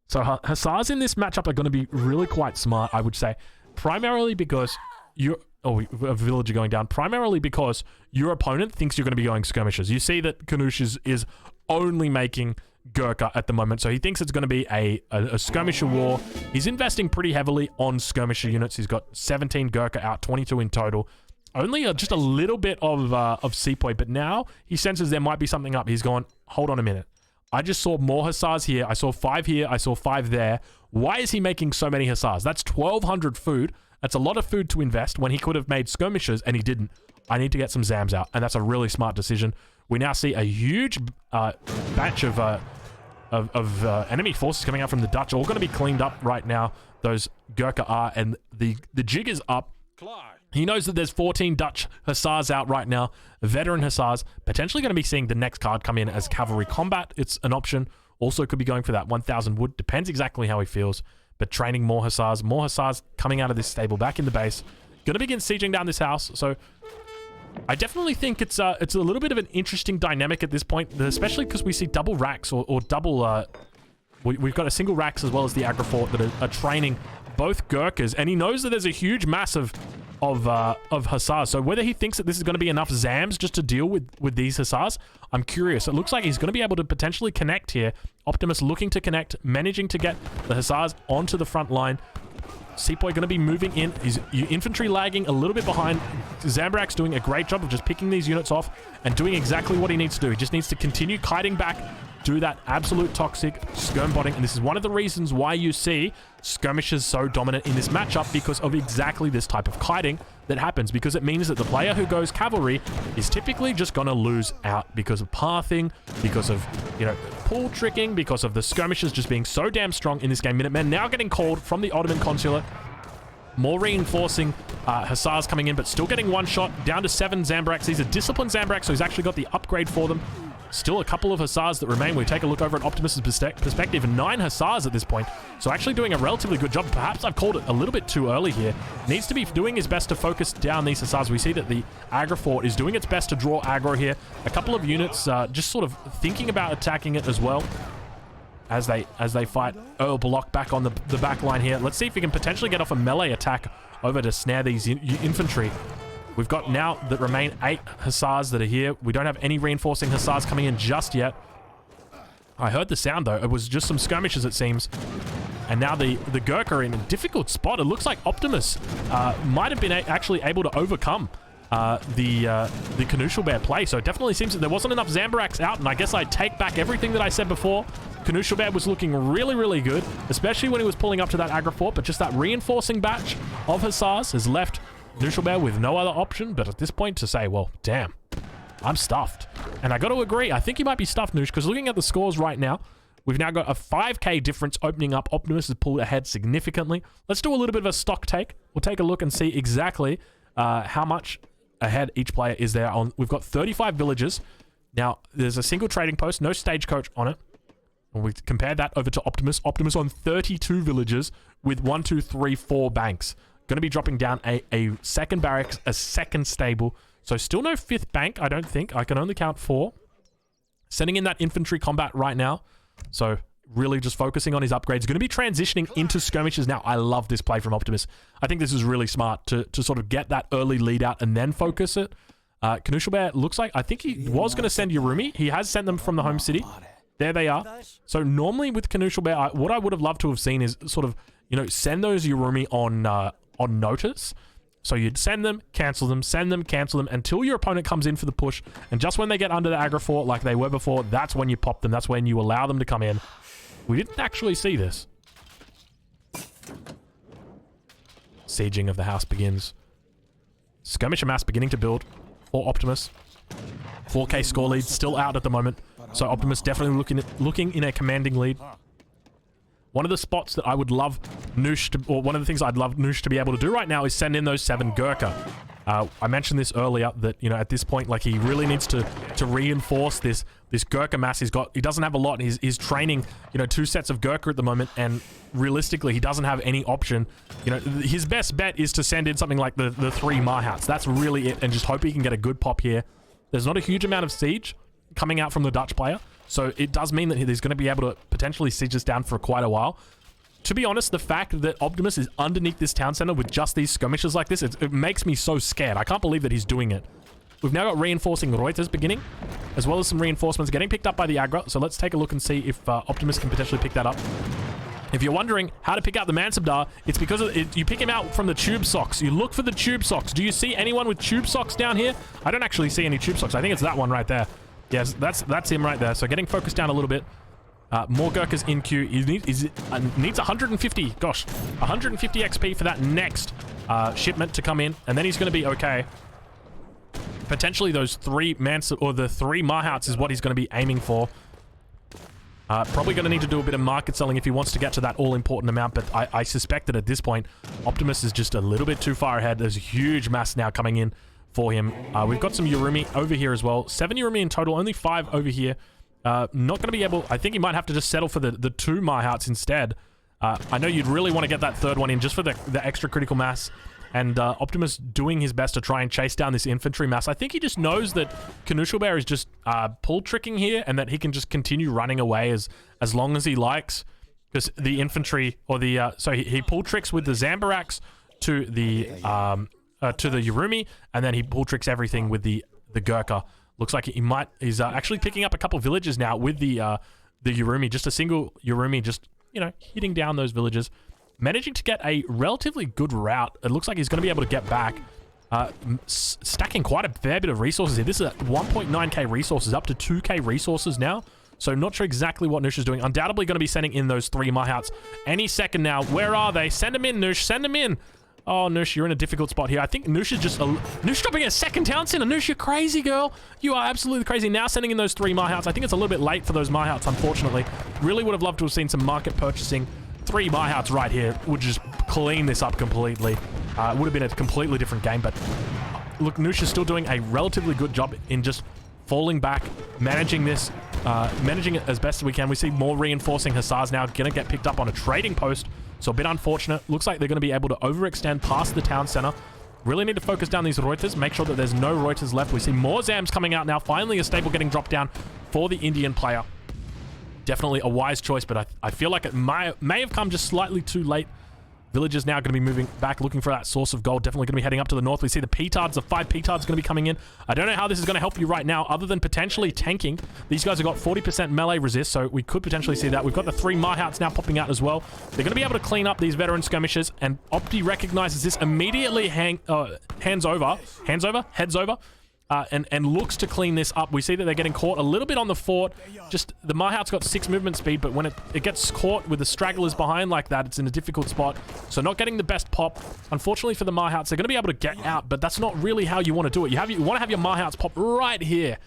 So Hussars in this matchup are going to be really quite smart, I would say. Primarily because you're... Oh, a villager going down. Primarily because your opponent thinks you're going to be going skirmishers. You see that Knusch is only making Gurkha at the moment, so he thinks it's going to be a skirmisher war. He's investing pretty heavily on skirmisher units. He's got 17 Gurkha out, 22 in total. Only just a little bit of Sepoy, but now he senses there might be something up. He's gone, hold on a minute. I just saw more Hussars here. I saw 5 here. I saw 5 there. Why is he making so many Hussars? That's 1,200 food. That's a lot of food to invest when he could have made skirmishers, and he didn't. I need to get some Zams out, and that's a really smart decision. We now see a huge batch of enemy forces coming out from the Dutch, all going to be cleaned up right now. Those Gurkha are, and the jig is up. He knows that there's 14 Dutch Hussars out right now, veteran Hussars. Potentially going to be seeing the next card come in as cavalry combat. It's an option. Also could be going for that 1,000 wood. Depends exactly how he feels. But training more Hussars coming out of this stable back in the base. Going to begin sieging down this house. So I definitely think it's a little bit of an interesting dynamic at this point, especially because we see double racks or double... We've got a single racks as well as the aggro fort that are training both Gurkhas, and he knows that there's a huge mass of Hussars. So whether he thinks that this is going to be enough Zams just to deal with these Hussars, I'm curious. It looks like he's going to be able to potentially connect here. Optimus looking to connect, managing to get the Hussars onto the front line. Sepoy going to be moving in. His infantry lagging a little bit behind. Zambrak's doing a great job of just picking these units off and doing exactly what he needs to do. He just needs to continue kiting back do that absolute toxic skirm botting, and this is one of the reasons why you see skirmishes so dominant in this matchup, because of exactly this type of kiting that happens, because it means that the player who goes cavalry is typically just going to lose out because of pathing, because of, you know, pull tricking, because of the skirmishes just being so damn strong in this game. Minutemen now getting called from the Ottoman consulate. More reinforcing Hussars coming in, but still getting one shot. Down to 7 Zambraks. These are disciplined Zambraks, so he's actually got the upgrade for them. Still a couple of Hussars that remain. We take a look over at Optimus's perspective. 9 Hussars at this point. So actually doing a relatively good job. Perhaps I've called it a little bit too early here. Needs to be doing his best to focus down these Hussars. We see that the aggro fort is doing its best to draw aggro here. A couple of units just sort of thinking about attacking it as well, as they fight Earl Block back on the back line here. Let's see if we can potentially get off a melee attack over to snare these infantry. We've got now that remain 8 Hussars that are here. We don't have any reinforcing Hussars coming in just yet. I heard the sound though. It was just some skirmishes, it seems. And now the Gurkha are in a difficult spot. It looks like Optimus might have been actually able to overcome the Knuschelbär play. So it definitely seems that there wasn't enough Zambaraks out, and I guess I take back everything that I said before. Knuschelbär was looking really, really good, especially when he was pulling up to that aggro fort, but just that reinforcing batch of Hussars has left Knuschelbär with no other option but at this point to say, well, damn, I'm stuffed. And I got to agree, I think he might be stuffed, Noosh, because looking at the scores right now, we've now got a 5k difference opening up. Optimus has pulled ahead significantly. Let's do a little bit of a stock take. We'll take a look and see exactly how much ahead each player is there on. We've got 35 villages. Now, there's a single trading post, no stagecoach on it. And we compare that over to Optimus. Optimus on 32 villages with 1, 2, 3, 4 banks. Going to be dropping down a second barracks, a second stable. So still no 5th bank, I don't think. I can only count 4. Sending in that infantry combat right now. So really just focusing on his upgrades. Going to be transitioning into skirmishes now. I love this play from Optimus. I think this is really smart to sort of get that early lead out and then focus it. Knuschelbär looks like, I think he was going to send Urumi. He has sent them from the home city. There they are. So normally with Knuschelbär, what I would have loved to have seen is sort of, you know, send those Urumi on notice. So you'd send them, cancel them, send them, cancel them until your opponent comes in for the push. And just when they get under the aggro fort like they were before, that's when you pop them. That's when you allow them to come in. We didn't actually see this. Sieging of the house begins. Skirmisher mass beginning to build for Optimus. 4k score lead still out at the moment. So Optimus definitely looking in a commanding lead. One of the spots that I would love Noosh to, or one of the things I'd love Noosh to be able to do right now is send in those 7 Gurkha. I mentioned this earlier that, you know, at this point, like, he really needs to reinforce this Gurkha mass. He doesn't have a lot. He's training, you know, 2 sets of Gurkha at the moment, and realistically, he doesn't have any option. You know, his best bet is to send in something like the 3 Mahouts. That's really it, and just hope he can get a good pop here. There's not a huge amount of siege coming out from the Dutch player, so it does mean that he's going to be able to potentially siege this down for quite a while. To be honest, the fact that Optimus is underneath this town center with just these skirmishes like this, it makes me so scared. I can't believe that he's doing it. We've now got reinforcing Reuters beginning, as well as some reinforcements getting picked up by the aggro. So let's take a look and see if Optimus can potentially pick that up. If you're wondering how to pick out the Mansabdar, it's because you pick him out from the tube socks. You look for the tube socks. Do you see anyone with tube socks down here? I don't actually see any tube socks. I think it's that one right there. Yes, that's him right there. So getting focused down a little bit. More Gurkhas in queue. He needs 150. Gosh, 150 XP for that next shipment to come in, and then he's going to be okay. Potentially those 3 the 3 Mahouts is what he's going to be aiming for. Probably going to need to do a bit of market selling if he wants to get to that all-important amount, but I suspect that at this point, Optimus is just a little bit too far ahead. There's a huge mass now coming in for him. We've got some Urumi over here as well. 7 Urumi in total, only 5 over here. Not going to be able... I think he might have to just settle for the 2 Mahouts instead. I know you'd really want to get that 3rd one in just for the extra critical mass. And Optimus doing his best to try and chase down this infantry mass. I think he just knows that Knuschelbär is just pull tricking here, and that he can just continue running away as long as he likes. Because the infantry, or the... so he pull tricks with the Zambaraks to the Urumi, and then he pull tricks everything with the Gurkha. Looks like he's actually picking up a couple villages now with the Urumi. Just a single Urumi, just, you know, hitting down those villages. Managing to get a relatively good route. It looks like he's going to be able to get back. Stacking quite a fair bit of resources here. This is at 1.9k resources, up to 2k resources now. So not sure exactly what Knusch is doing. Undoubtedly going to be sending in those 3 Mahouts any second now. Where are they? Send them in, Knusch. Send them in. Oh, Knusch, you're in a difficult spot here. I think Knusch is just... Knusch dropping a second town center. Knusch, you're crazy, girl. You are absolutely crazy. Now sending in those 3 Mahouts. I think it's a little bit late for those Mahouts, unfortunately. Really would have loved to have seen some market purchasing. 3 Mahouts right here would just clean this up completely. It would have been a completely different game, but look, Knusch is still doing a relatively good job in just falling back, managing this, managing it as best as we can. We see more reinforcing Hussars now going to get picked up on a trading post, so a bit unfortunate. Looks like they're going to be able to overextend past the town center. Really need to focus down these Reuters, make sure that there's no Reuters left. We see more Zams coming out now. Finally, a staple getting dropped down for the Indian player. Definitely a wise choice, but I feel like it may have come just slightly too late. Villagers now going to be moving back, looking for that source of gold. Definitely going to be heading up to the north. We see the Petards, the 5 Petards going to be coming in. I don't know how this is going to help you right now, other than potentially tanking. These guys have got 40% melee resist, so we could potentially see that. We've got the 3 Mahouts now popping out as well. They're going to be able to clean up these veteran skirmishers, and Opti recognizes this, immediately heads over, and looks to clean this up. We see that they're getting caught a little bit on the fort. Just the Mahout's got 6 movement speed, but when it gets caught with the stragglers behind like that, it's in a difficult spot. So not getting the best pop. Unfortunately for the Mahouts, they're going to be able to get out, but that's not really how you want to do it. You want to have your Mahouts pop right here.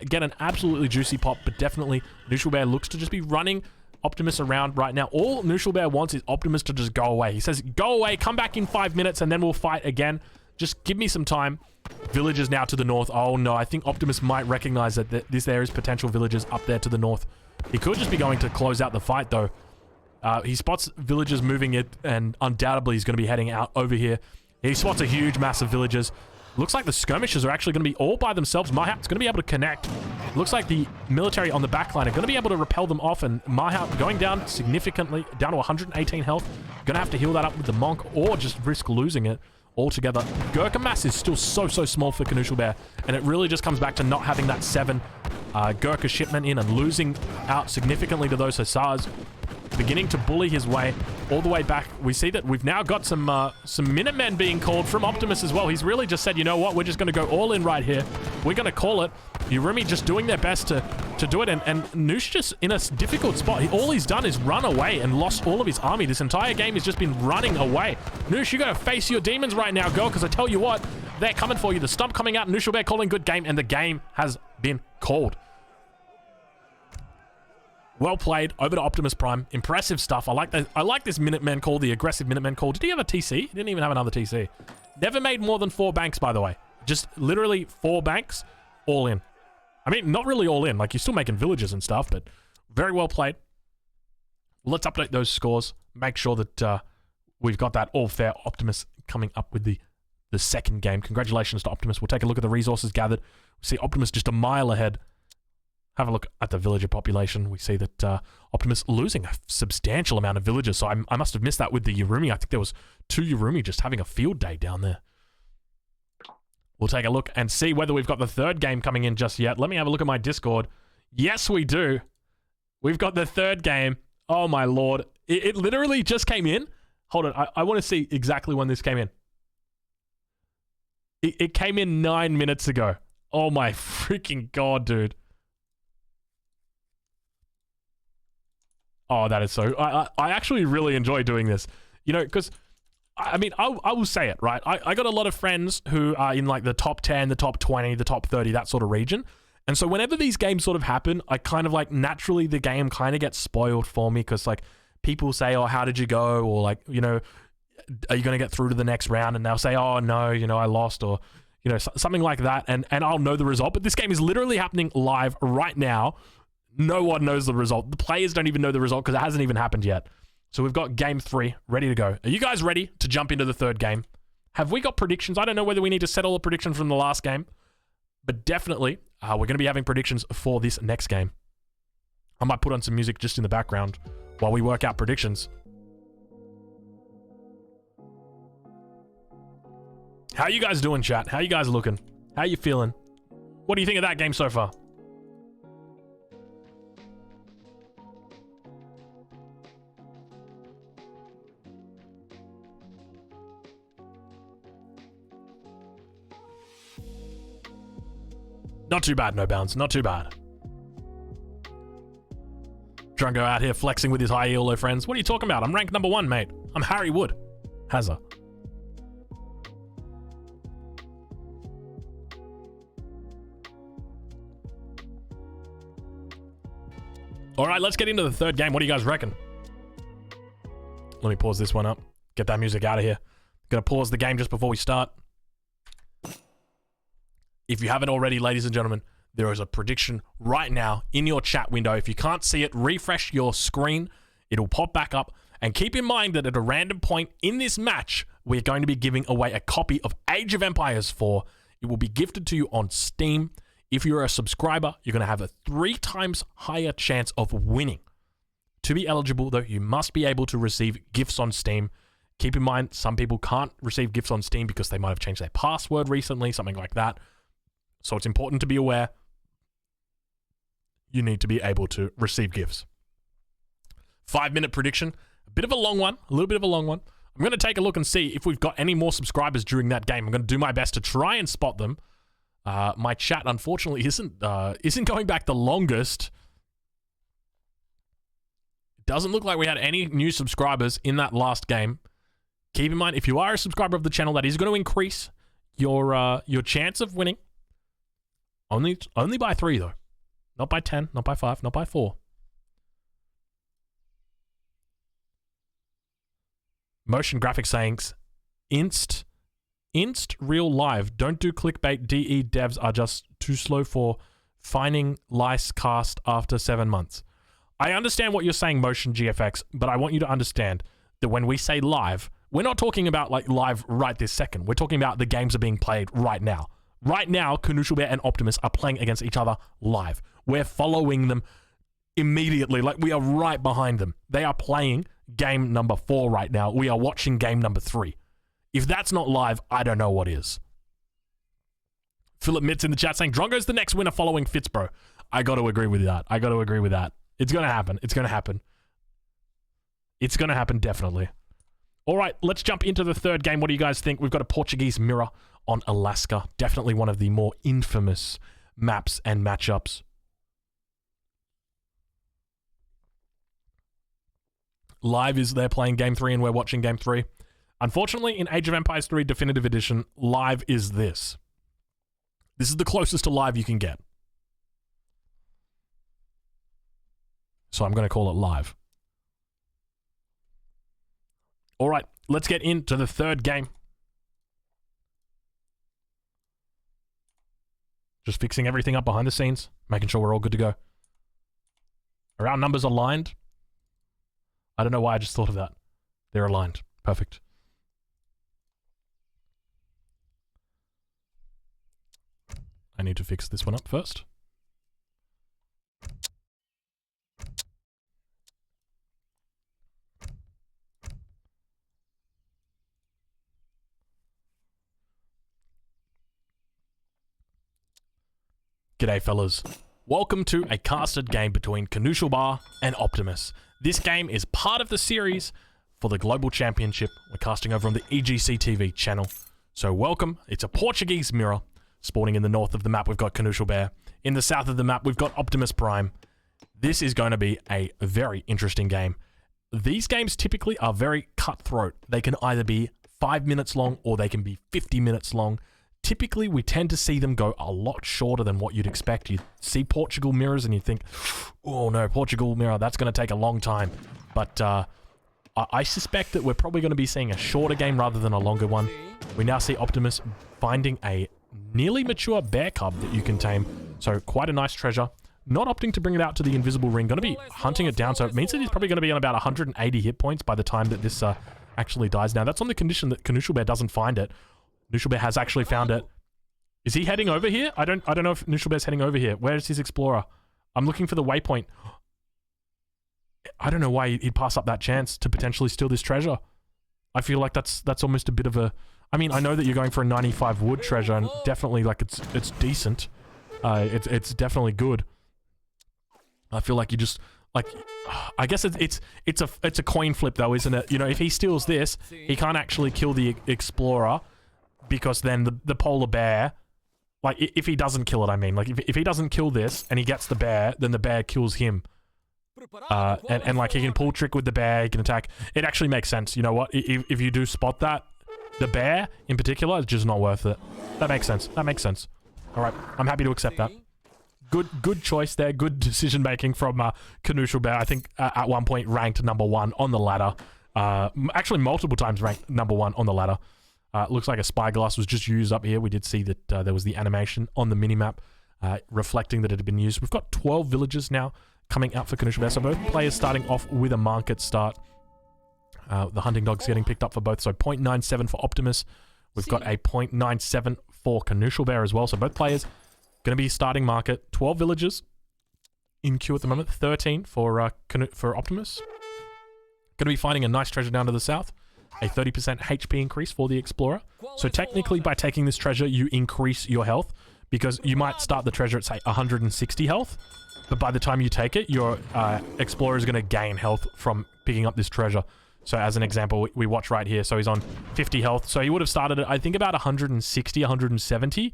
Get an absolutely juicy pop, but definitely Knuschelbär looks to just be running Optimus around right now. All Knuschelbär wants is Optimus to just go away. He says, go away, come back in 5 minutes, and then we'll fight again. Just give me some time. Villagers now to the north. Oh no, I think Optimus might recognize that there is potential villagers up there to the north. He could just be going to close out the fight though. He spots villagers moving it, and undoubtedly he's going to be heading out over here. He spots a huge mass of villagers. Looks like the skirmishers are actually going to be all by themselves. Mahout's going to be able to connect. Looks like the military on the backline are going to be able to repel them off, and Mahout going down significantly, down to 118 health. Going to have to heal that up with the Monk, or just risk losing it altogether. Gurkha mass is still so small for Knuschelbär, and it really just comes back to not having that 7 Gurkha shipment in and losing out significantly to those Hussars. Beginning to bully his way all the way back. We see that we've now got some Minutemen being called from Optimus as well. He's really just said, you know what, we're just going to go all in right here. We're going to call it. Yurumi just doing their best to do it, and Knusch just in a difficult spot. All he's done is run away and lost all of his army. This entire game has just been running away. Knusch, you got to face your demons right now, girl, because I tell you what, they're coming for you. The stump coming out, Knuschelbär calling good game, and the game has been called. Well played. Over to Optimus Prime. Impressive stuff. I like this Minutemen call, the aggressive Minutemen call. Did he have a TC? He didn't even have another TC. Never made more than 4 banks, by the way. Just literally 4 banks, all in. I mean, not really all in. Like, you're still making villages and stuff, but very well played. Let's update those scores. Make sure that we've got that all fair. Optimus coming up with the second game. Congratulations to Optimus. We'll take a look at the resources gathered. We see Optimus just a mile ahead. Have a look at the villager population. We see that Optimus losing a substantial amount of villagers. So I must have missed that with the Yurumi. I think there was 2 Yurumi just having a field day down there. We'll take a look and see whether we've got the third game coming in just yet. Let me have a look at my Discord. Yes, we do. We've got the third game. Oh, my Lord. It literally just came in. Hold on. I want to see exactly when this came in. It came in 9 minutes ago. Oh, my freaking God, dude. Oh, that is so... I actually really enjoy doing this. You know, because... I mean, I will say it, right? I got a lot of friends who are in, like, the top 10, the top 20, the top 30, that sort of region. And so whenever these games sort of happen, I kind of, like, naturally the game kind of gets spoiled for me because, like, people say, oh, how did you go? Or, like, you know, are you going to get through to the next round? And they'll say, oh, no, you know, I lost, or, you know, something like that. And I'll know the result. But this game is literally happening live right now. No one knows the result. The players don't even know the result because it hasn't even happened yet. So we've got game 3 ready to go. Are you guys ready to jump into the third game? Have we got predictions? I don't know whether we need to settle a prediction from the last game, but definitely we're going to be having predictions for this next game. I might put on some music just in the background while we work out predictions. How you guys doing, chat? How you guys looking? How you feeling? What do you think of that game so far? Not too bad, No Bounds. Not too bad. Drungo out here flexing with his high ELO friends. What are you talking about? I'm ranked number 1, mate. I'm Harry Wood. Hazza. All right, let's get into the third game. What do you guys reckon? Let me pause this one up. Get that music out of here. Gonna pause the game just before we start. If you haven't already, ladies and gentlemen, there is a prediction right now in your chat window. If you can't see it, refresh your screen. It'll pop back up. And keep in mind that at a random point in this match, we're going to be giving away a copy of Age of Empires 4. It will be gifted to you on Steam. If you're a subscriber, you're going to have a 3 times higher chance of winning. To be eligible, though, you must be able to receive gifts on Steam. Keep in mind, some people can't receive gifts on Steam because they might have changed their password recently, something like that. So it's important to be aware. You need to be able to receive gifts. 5-minute prediction. A bit of a long one. A little bit of a long one. I'm going to take a look and see if we've got any more subscribers during that game. I'm going to do my best to try and spot them. My chat, unfortunately, isn't going back the longest. It doesn't look like we had any new subscribers in that last game. Keep in mind, if you are a subscriber of the channel, that is going to increase your chance of winning. Only by 3, though. Not by 10, not by 5, not by 4. Motion graphics saying, inst real live. Don't do clickbait. DE devs are just too slow for finding lice cast after 7 months. I understand what you're saying, Motion GFX, but I want you to understand that when we say live, we're not talking about like live right this second. We're talking about the games are being played right now. Right now, Knuschelbär and Optimus are playing against each other live. We're following them immediately. Like, we are right behind them. They are playing game number 4 right now. We are watching game number 3. If that's not live, I don't know what is. Philip Mitz in the chat saying, Drongo's the next winner following Fitzbro. I got to agree with that. I got to agree with that. It's going to happen. It's going to happen. It's going to happen, definitely. All right, let's jump into the third game. What do you guys think? We've got a Portuguese mirror on Alaska. Definitely one of the more infamous maps and matchups. Live is they're playing game 3 and we're watching game 3. Unfortunately, in Age of Empires 3 Definitive Edition, live is this. This is the closest to live you can get. So I'm going to call it live. All right, let's get into the third game. Just fixing everything up behind the scenes, making sure we're all good to go. Are our numbers aligned? I don't know why I just thought of that. They're aligned. Perfect. I need to fix this one up first. G'day, fellas. Welcome to a casted game between Knuschelbär and Optimus. This game is part of the series for the Global Championship. We're casting over on the EGC TV channel. So welcome. It's a Portuguese mirror. Spawning in the north of the map, we've got Knuschelbär. In the south of the map, we've got Optimus Prime. This is going to be a very interesting game. These games typically are very cutthroat. They can either be 5 minutes long or they can be 50 minutes long. Typically, we tend to see them go a lot shorter than what you'd expect. You see Portugal mirrors and you think, oh no, Portugal mirror, that's going to take a long time. But I suspect that we're probably going to be seeing a shorter game rather than a longer one. We now see Optimus finding a nearly mature bear cub that you can tame. So quite a nice treasure. Not opting to bring it out to the invisible ring. Going to be hunting it down. So it means that he's probably going to be on about 180 hit points by the time that this actually dies. Now, that's on the condition that Knuschelbär doesn't find it. Knuschelbär has actually found it. Is he heading over here? I don't know if Knuschelbär's heading over here. Where's his explorer? I'm looking for the waypoint. I don't know why he'd pass up that chance to potentially steal this treasure. I feel like that's almost a bit of a... I mean, I know that you're going for a 95 wood treasure, and definitely, like, it's decent. It's definitely good. I feel like you just... Like, I guess it's a coin flip, though, isn't it? You know, if he steals this, he can't actually kill the explorer, because then the polar bear, like, if he doesn't kill it, I mean, like, if he doesn't kill this and he gets the bear, then the bear kills him. And like he can pull trick with the bear, he can attack. It actually makes sense. You know what? If you do spot that, the bear in particular is just not worth it. That makes sense. That makes sense. All right, I'm happy to accept that. Good choice there. Good decision making from Knuschelbär. I think at one point ranked #1 on the ladder. Actually, multiple times ranked #1 on the ladder. Looks like a spyglass was just used up here. We did see that there was the animation on the minimap reflecting that it had been used. We've got 12 villagers now coming out for Knuschelbär. So both players starting off with a market start. The hunting dog's getting picked up for both. So 0.97 for Optimus. We've got a 0.97 for Knuschelbär as well. So both players going to be starting market. 12 villagers in queue at the moment. 13 for Optimus. Going to be finding a nice treasure down to the south. A 30% HP increase for the Explorer. So technically by taking this treasure, you increase your health. Because you might start the treasure at, say, 160 health. But by the time you take it, your Explorer is going to gain health from picking up this treasure. So as an example, we watch right here. So he's on 50 health. So he would have started at, I think, about 160, 170.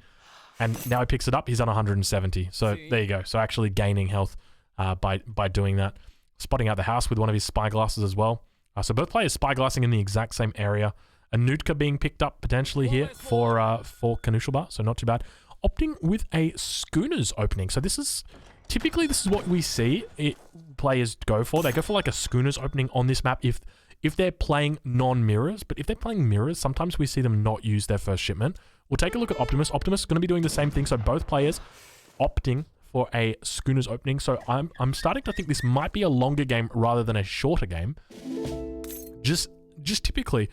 And now he picks it up, he's on 170. So there you go. So actually gaining health by doing that. Spotting out the house with one of his spyglasses as well. So both players spyglassing in the exact same area. A Nutka being picked up potentially here for Knuschelbär. So not too bad. Opting with a Schooners opening. So this is... Typically, this is what we see players go for. They go for like a Schooners opening on this map if they're playing non-mirrors. But if they're playing mirrors, sometimes we see them not use their first shipment. We'll take a look at Optimus. Optimus is going to be doing the same thing. So both players opting for a Schooners opening. So I'm starting to think this might be a longer game rather than a shorter game. Just typically,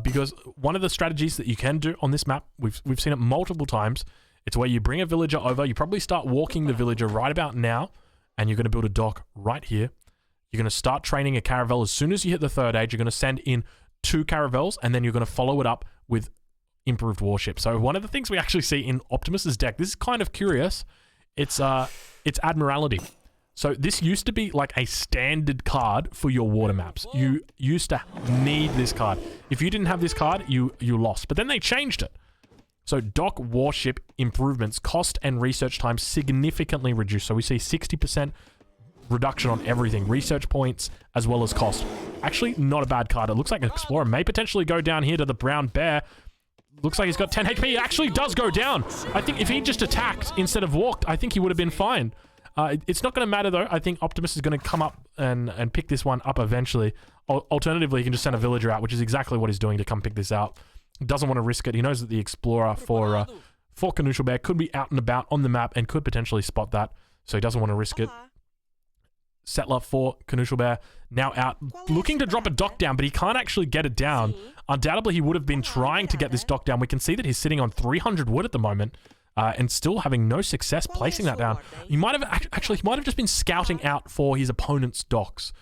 because one of the strategies that you can do on this map, we've seen it multiple times. It's where you bring a villager over. You probably start walking the villager right about now, and you're going to build a dock right here. You're going to start training a caravel. As soon as you hit the 3rd age, you're going to send in 2 caravels, and then you're going to follow it up with improved warship. So one of the things we actually see in Optimus's deck, this is kind of curious. It's Admiralty. So this used to be like a standard card for your water maps. You used to need this card. If you didn't have this card, you lost. But then they changed it. So dock warship improvements, cost and research time significantly reduced. So we see 60% reduction on everything, research points as well as cost. Actually, not a bad card. It looks like Explorer may potentially go down here to the brown bear. Looks like he's got 10 HP. It actually does go down. I think if he just attacked instead of walked, I think he would have been fine. It's not going to matter though. I think Optimus is going to come up and pick this one up eventually. Alternatively, he can just send a villager out, which is exactly what he's doing to come pick this out. Doesn't want to risk it. He knows that the Explorer for Knuschelbär could be out and about on the map and could potentially spot that. So he doesn't want to risk it. Settler for Knuschelbär now out, looking to drop a dock down, but he can't actually get it down. Undoubtedly, he would have been trying to get this dock down. We can see that he's sitting on 300 wood at the moment and still having no success placing that down. He might have just been scouting out for his opponent's docks.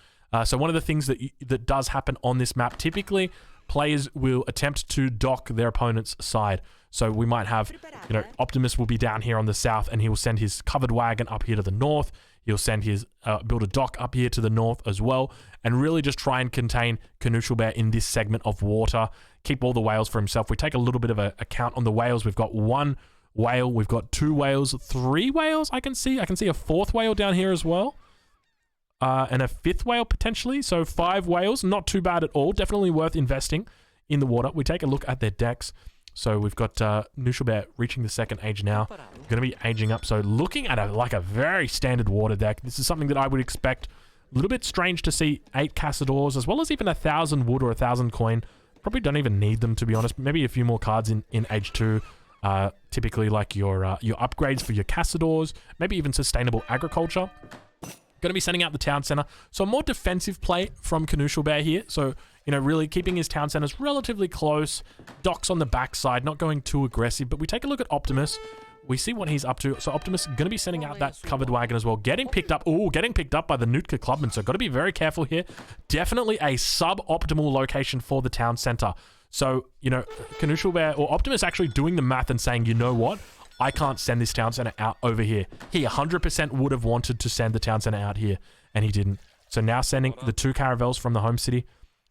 So one of the things that does happen on this map, typically players will attempt to dock their opponent's side. So we might have, Optimus will be down here on the south and he will send his covered wagon up here to the north. He'll send his, build a dock up here to the north as well, and really just try and contain Knuschelbär in this segment of water. Keep all the whales for himself. We take a little bit of a count on the whales. We've got 1 whale, we've got 2 whales, 3 whales I can see. I can see a 4th whale down here as well. And a 5th whale potentially. So 5 whales, not too bad at all. Definitely worth investing in the water. We take a look at their decks. So we've got Knuschelbär reaching the 2nd age now. Going to be aging up. So looking at a very standard water deck. This is something that I would expect. A little bit strange to see 8 Cassadors as well as even 1,000 wood or 1,000 coin. Probably don't even need them, to be honest. Maybe a few more cards in age 2. Typically like your upgrades for your Cassadors. Maybe even sustainable agriculture. Going to be sending out the town center. So a more defensive play from Knuschelbär here. So, really keeping his town centers relatively close. Docks on the backside, not going too aggressive. But we take a look at Optimus. We see what he's up to. So Optimus is going to be sending out that covered wagon as well. Getting picked up. Oh, getting picked up by the Nutka Clubman. So got to be very careful here. Definitely a suboptimal location for the town center. So, Knuschelbär or Optimus actually doing the math and saying, you know what? I can't send this town center out over here. He 100% would have wanted to send the town center out here, and he didn't. So now sending the 2 caravels from the home city.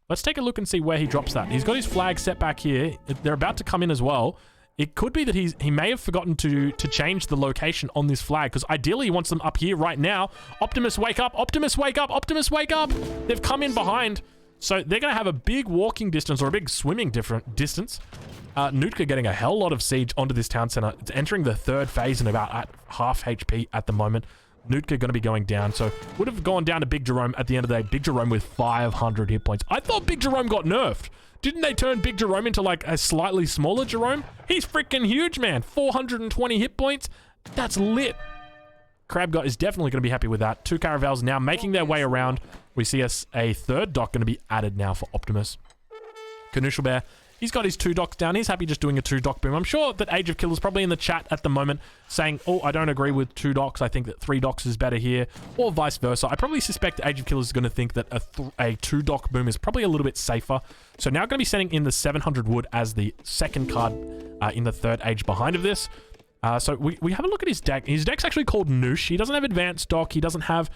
Let's take a look and see where he drops that. He's got his flag set back here. They're about to come in as well. It could be that he may have forgotten to change the location on this flag, because ideally he wants them up here right now. Optimus, wake up! Optimus, wake up! Optimus, wake up! They've come in behind, so they're going to have a big walking distance or a big swimming distance. Knuschelbär getting a hell lot of siege onto this town center. It's entering the third phase and about at half HP at the moment. Knuschelbär going to be going down, so would have gone down to Big Jerome at the end of the day. Big Jerome with 500 hit points. I thought Big Jerome got nerfed. Didn't they turn Big Jerome into like a slightly smaller Jerome? He's freaking huge, man. 420 hit points. That's lit. Crabgot is definitely going to be happy with that. 2 caravels now making their way around. We see a third dock going to be added now for Optimus. Knuschelbär, he's got his 2 docks down. He's happy just doing a 2 dock boom. I'm sure that Age of Killers probably in the chat at the moment saying, oh, I don't agree with 2 docks. I think that 3 docks is better here, or vice versa. I probably suspect Age of Killers is going to think that a 2 dock boom is probably a little bit safer. So now going to be sending in the 700 wood as the second card in the third age behind of this. So we have a look at his deck. His deck's actually called Noosh. He doesn't have advanced dock. He doesn't have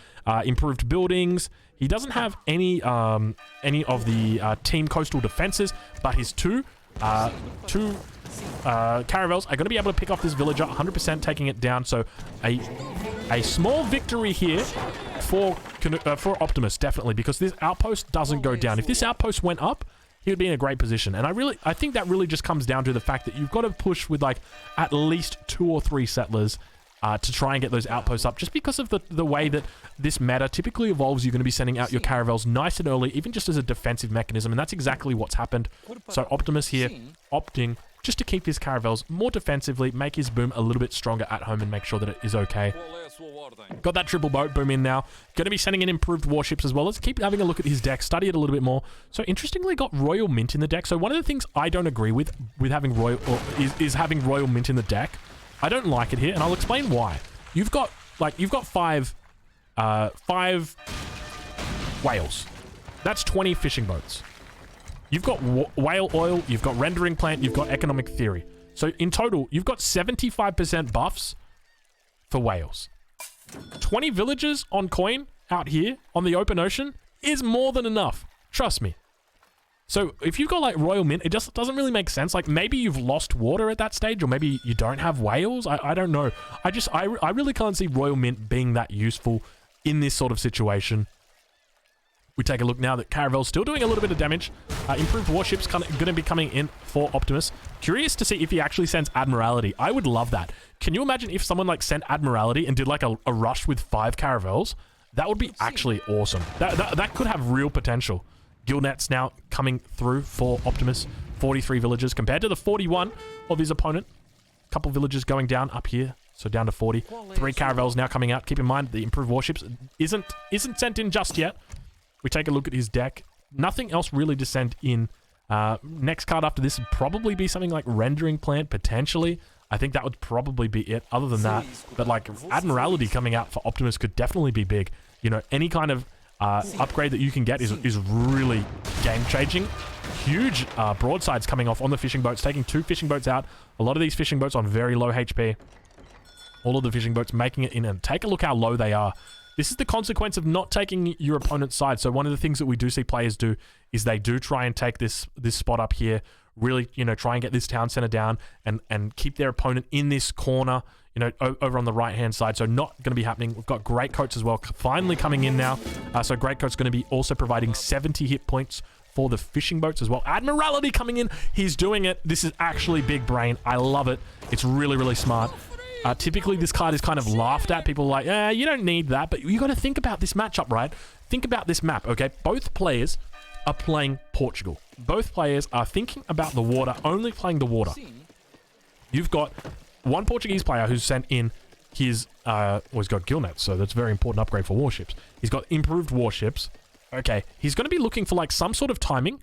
improved buildings. He doesn't have any of the team coastal defenses, but his two caravels are going to be able to pick off this villager, 100% taking it down. So a small victory here for Optimus, definitely, because this outpost doesn't go down. If this outpost went up, he would be in a great position. And I think that really just comes down to the fact that you've got to push with like at least 2 or 3 settlers to try and get those outposts up, just because of the way that this meta typically evolves. You're going to be sending out your caravels nice and early, even just as a defensive mechanism, and that's exactly what's happened. So Optimus here opting just to keep his caravels more defensively, make his boom a little bit stronger at home, and make sure that it is okay. Got that triple boat boom in now. Going to be sending in improved warships as well. Let's keep having a look at his deck, study it a little bit more. So interestingly, got Royal Mint in the deck. So one of the things I don't agree with having is having Royal Mint in the deck. I don't like it here, and I'll explain why. You've got 5 whales. That's 20 fishing boats. You've got whale oil, you've got rendering plant, you've got economic theory. So in total, you've got 75% buffs for whales. 20 villages on coin out here on the open ocean is more than enough. Trust me. So if you've got like Royal Mint, it just doesn't really make sense. Like maybe you've lost water at that stage, or maybe you don't have whales. I don't know. I really can't see Royal Mint being that useful in this sort of situation. We take a look now that Caravel's still doing a little bit of damage. Improved warships going to be coming in for Optimus. Curious to see if he actually sends Admiralty. I would love that. Can you imagine if someone like sent Admiralty and did like a rush with 5 Caravels? That would be actually awesome. That could have real potential. Gillnet's now coming through for Optimus. 43 villagers compared to the 41 of his opponent. A couple villages going down up here. So down to 40. 3 Caravels now coming out. Keep in mind the improved warships isn't sent in just yet. We take a look at his deck. Nothing else really to send in. Next card after this would probably be something like Rendering Plant, potentially. I think that would probably be it. Other than that, but like Admiralty coming out for Optimus could definitely be big. You know, any kind of upgrade that you can get is really game-changing. Huge broadsides coming off on the fishing boats, taking 2 fishing boats out. A lot of these fishing boats on very low HP. All of the fishing boats making it in, and take a look how low they are. This is the consequence of not taking your opponent's side. So one of the things that we do see players do is they do try and take this spot up here, really, you know, try and get this town center down and keep their opponent in this corner, you know, over on the right-hand side. So not going to be happening. We've got Great Coats as well finally coming in now. So Great Coat's going to be also providing 70 hit points for the fishing boats as well. Admiralty coming in. He's doing it. This is actually big brain. I love it. It's really, really smart. Typically, this card is kind of laughed at. People are like, you don't need that. But you got to think about this matchup, right? Think about this map, okay? Both players are playing Portugal. Both players are thinking about the water, only playing the water. You've got one Portuguese player who's sent in his... well, he's got Gillnet, so that's a very important upgrade for warships. He's got improved warships. Okay, he's going to be looking for, like, some sort of timing.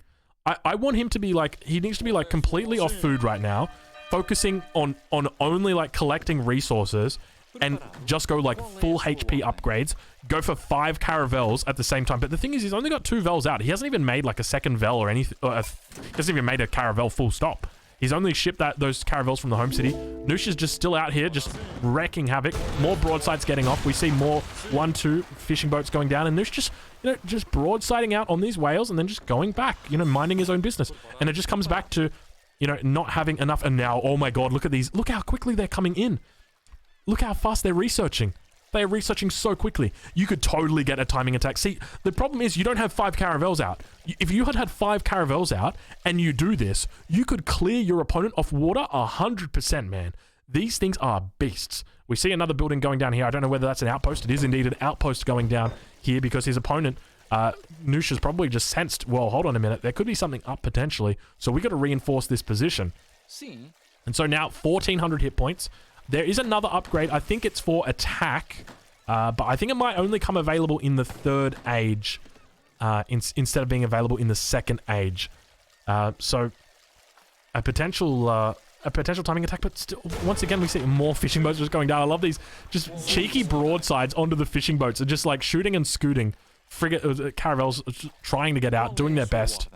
I want him to be, like... He needs to be, like, completely off food right now. Focusing on only like collecting resources and just go like full HP upgrades. Go for 5 caravels at the same time. But the thing is, he's only got 2 vels out. He hasn't even made like a second vel or anything. He hasn't even made a caravel full stop. He's only shipped those caravels from the home city. Noosh is just still out here, just wrecking havoc. More broadsides getting off. We see more 1-2 fishing boats going down, and Noosh just, you know, just broadsiding out on these whales and then just going back, you know, minding his own business. And it just comes back to you know, not having enough. And now, oh my god, look at these. Look how quickly they're coming in. Look how fast they're researching. They are researching so quickly. You could totally get a timing attack. See, the problem is you don't have 5 caravels out. If you had 5 caravels out and you do this, you could clear your opponent off water 100%, man. These things are beasts. We see another building going down here. I don't know whether that's an outpost. It is indeed an outpost going down here because his opponent, Knusch, has probably just sensed, well, hold on a minute. There could be something up potentially. So we got to reinforce this position. And so now 1,400 hit points. There is another upgrade. I think it's for attack, but I think it might only come available in the 3rd age instead of being available in the 2nd age. So a potential timing attack, but still, once again, we see more fishing boats just going down. I love these just cheeky broadsides onto the fishing boats and just like shooting and scooting. Frigate caravels trying to get out, doing their best.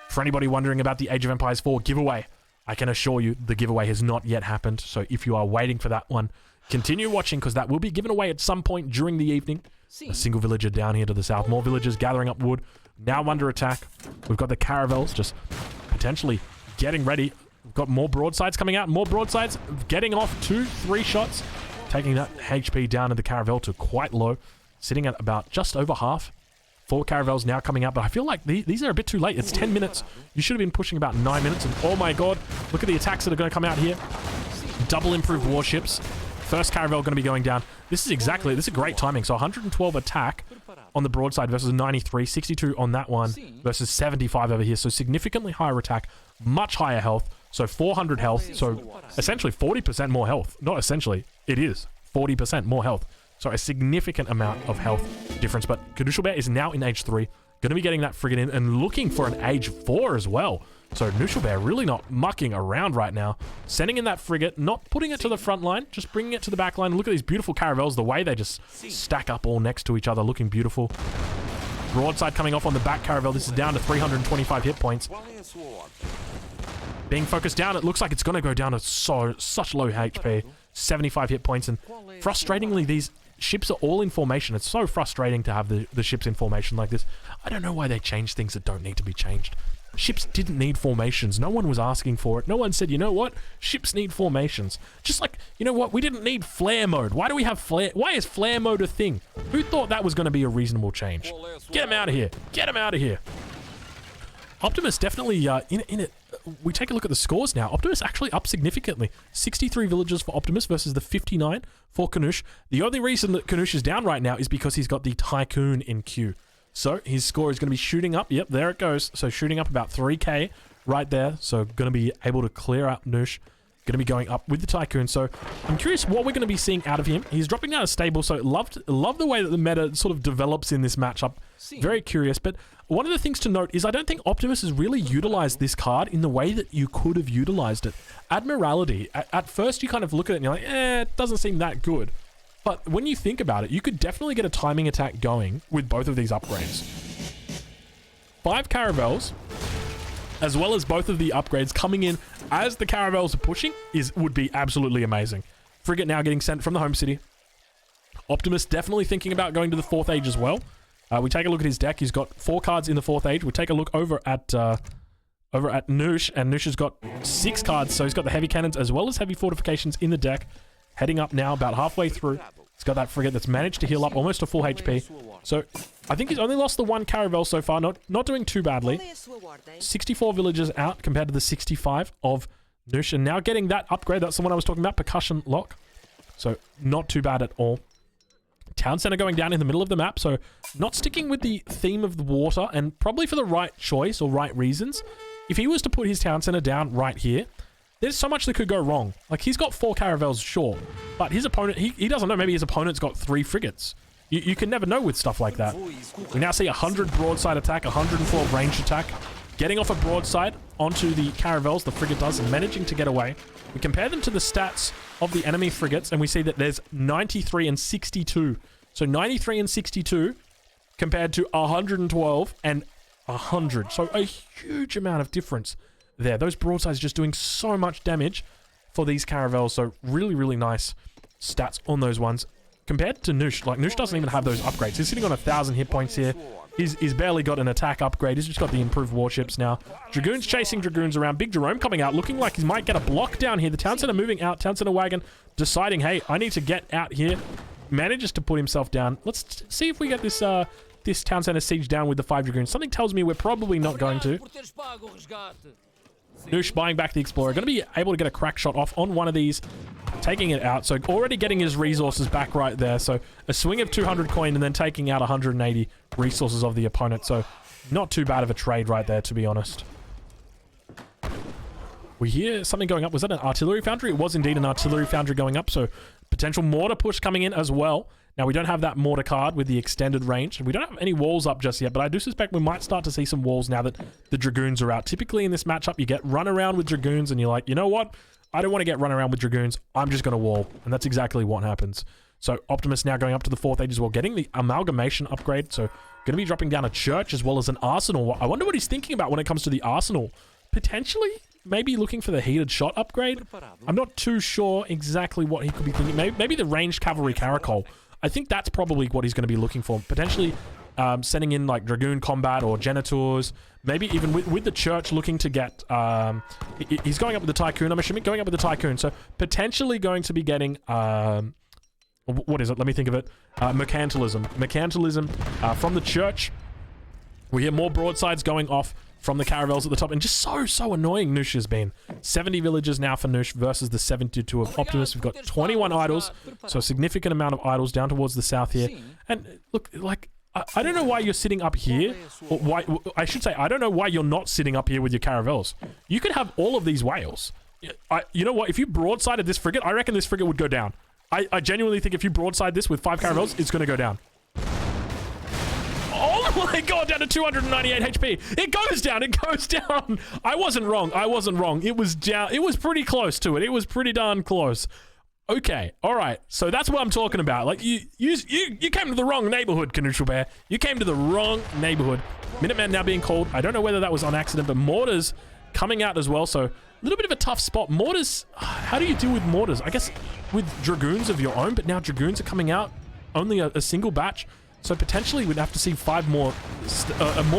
For anybody wondering about the Age of Empires 4 giveaway, I can assure you the giveaway has not yet happened. So if you are waiting for that one, continue watching because that will be given away at some point during the evening. A single villager down here to the south. More villagers gathering up wood. Now under attack. We've got the caravels just potentially getting ready. We've got more broadsides coming out. More broadsides getting off 2-3 shots. Taking that HP down in the caravel to quite low. Sitting at about just over half. 4 caravels now coming out, but I feel like these are a bit too late. It's 10 minutes. You should have been pushing about 9 minutes. And oh my god, look at the attacks that are going to come out here. Double improved warships. First caravel going to be going down. This is great timing. So 112 attack on the broadside versus 93, 62 on that one versus 75 over here. So significantly higher attack, much higher health. So 400 health. So essentially 40% more health. Not essentially, it is 40% more health. So a significant amount of health difference. But Knuschelbär is now in age 3. Going to be getting that frigate in and looking for an age 4 as well. So Knuschelbär really not mucking around right now. Sending in that frigate, not putting it to the front line, just bringing it to the back line. Look at these beautiful caravels, the way they just stack up all next to each other, looking beautiful. Broadside coming off on the back caravel. This is down to 325 hit points. Being focused down, it looks like it's going to go down to such low HP. 75 hit points. And frustratingly, these ships are all in formation. It's so frustrating to have the ships in formation like this. I don't know why they change things that don't need to be changed. Ships didn't need formations. No one was asking for it. No one said, you know what? Ships need formations. Just like, you know what? We didn't need flare mode. Why do we have flare? Why is flare mode a thing? Who thought that was going to be a reasonable change? Get him out of here. Get him out of here. Optimus definitely in it. We take a look at the scores now. Optimus actually up significantly. 63 villagers for Optimus versus the 59 for Knusch. The only reason that Knusch is down right now is because he's got the Tycoon in queue. So his score is going to be shooting up. Yep, there it goes. So shooting up about 3k right there. So going to be able to clear out Knusch. Going to be going up with the Tycoon. So I'm curious what we're going to be seeing out of him. He's dropping down a stable. So love the way that the meta sort of develops in this matchup. Very curious. But one of the things to note is I don't think Optimus has really utilized this card in the way that you could have utilized it. Admiralty, at first you kind of look at it and you're like, it doesn't seem that good. But when you think about it, you could definitely get a timing attack going with both of these upgrades. 5 caravels, as well as both of the upgrades coming in as the caravels are pushing, would be absolutely amazing. Frigate now getting sent from the home city. Optimus definitely thinking about going to the 4th age as well. We take a look at his deck. He's got 4 cards in the 4th age. We take a look over at Knusch, and Knusch has got 6 cards. So he's got the heavy cannons as well as heavy fortifications in the deck. Heading up now, about halfway through. He's got that frigate that's managed to heal up almost to full HP. So I think he's only lost the 1 caravel so far. Not doing too badly. 64 villagers out compared to the 65 of Knusch. And now getting that upgrade. That's the one I was talking about, percussion lock. So not too bad at all. Town center going down in the middle of the map. So not sticking with the theme of the water, and probably for the right choice or right reasons. If he was to put his town center down right here, there's so much that could go wrong. Like, he's got 4 caravels, sure. But his opponent, he doesn't know. Maybe his opponent's got 3 frigates. You can never know with stuff like that. We now see 100 broadside attack, 112 range attack. Getting off a broadside onto the caravels, the frigate does, and managing to get away. We compare them to the stats of the enemy frigates, and we see that there's 93 and 62. So 93 and 62 compared to 112 and 100. So a huge amount of difference there. Those broadsides just doing so much damage for these caravels. So really, really nice stats on those ones. Compared to Knusch, like Knusch doesn't even have those upgrades. He's sitting on 1,000 hit points here. He's barely got an attack upgrade. He's just got the improved warships now. Dragoons chasing Dragoons around. Big Jerome coming out, looking like he might get a block down here. The Town Center moving out. Town Center wagon deciding, hey, I need to get out here. Manages to put himself down. Let's see if we get this this Town Center siege down with the 5 Dragoons. Something tells me we're probably not going to. Knusch buying back the Explorer. Going to be able to get a crack shot off on one of these, taking it out. So already getting his resources back right there. So a swing of 200 coin and then taking out 180 resources of the opponent. So not too bad of a trade right there, to be honest. We hear something going up. Was that an artillery foundry? It was indeed an artillery foundry going up. So potential mortar push coming in as well. Now, we don't have that mortar card with the extended range. We don't have any walls up just yet, but I do suspect we might start to see some walls now that the Dragoons are out. Typically in this matchup, you get run around with Dragoons and you're like, you know what? I don't want to get run around with Dragoons. I'm just going to wall. And that's exactly what happens. So Optimus now going up to the 4th age as well, getting the amalgamation upgrade. So going to be dropping down a church as well as an arsenal. I wonder what he's thinking about when it comes to the arsenal. Potentially, maybe looking for the heated shot upgrade. I'm not too sure exactly what he could be thinking. Maybe the ranged cavalry caracol. I think that's probably what he's going to be looking for. Potentially sending in like Dragoon combat or Genitors. Maybe even with the church looking to get... he's going up with the Tycoon. I'm assuming going up with the Tycoon. So potentially going to be getting... what is it? Let me think of it. Mercantilism. Mercantilism from the church. We hear more broadsides going off from the caravels at the top. And just so annoying Knusch has been. 70 villagers now for Knusch versus the 72 of Optimus. We've got 21 idols. So a significant amount of idols down towards the south here. And look, like, I don't know why you're sitting up here. Or why, I should say, I don't know why you're not sitting up here with your caravels. You could have all of these whales. You know what? If you broadsided this frigate, I reckon this frigate would go down. I genuinely think if you broadside this with 5 caravels, it's going to go down. Oh my god, down to 298 HP. It goes down, it goes down. I wasn't wrong, I wasn't wrong. It was down, it was pretty close to it. It was pretty darn close. Okay, all right. So that's what I'm talking about. Like, you came to the wrong neighborhood, Knuschelbär. You came to the wrong neighborhood. Minuteman now being called. I don't know whether that was on accident, but mortars coming out as well. So a little bit of a tough spot. Mortars, how do you deal with mortars? I guess with Dragoons of your own, but now Dragoons are coming out. Only a single batch. So potentially we'd have to see 5 more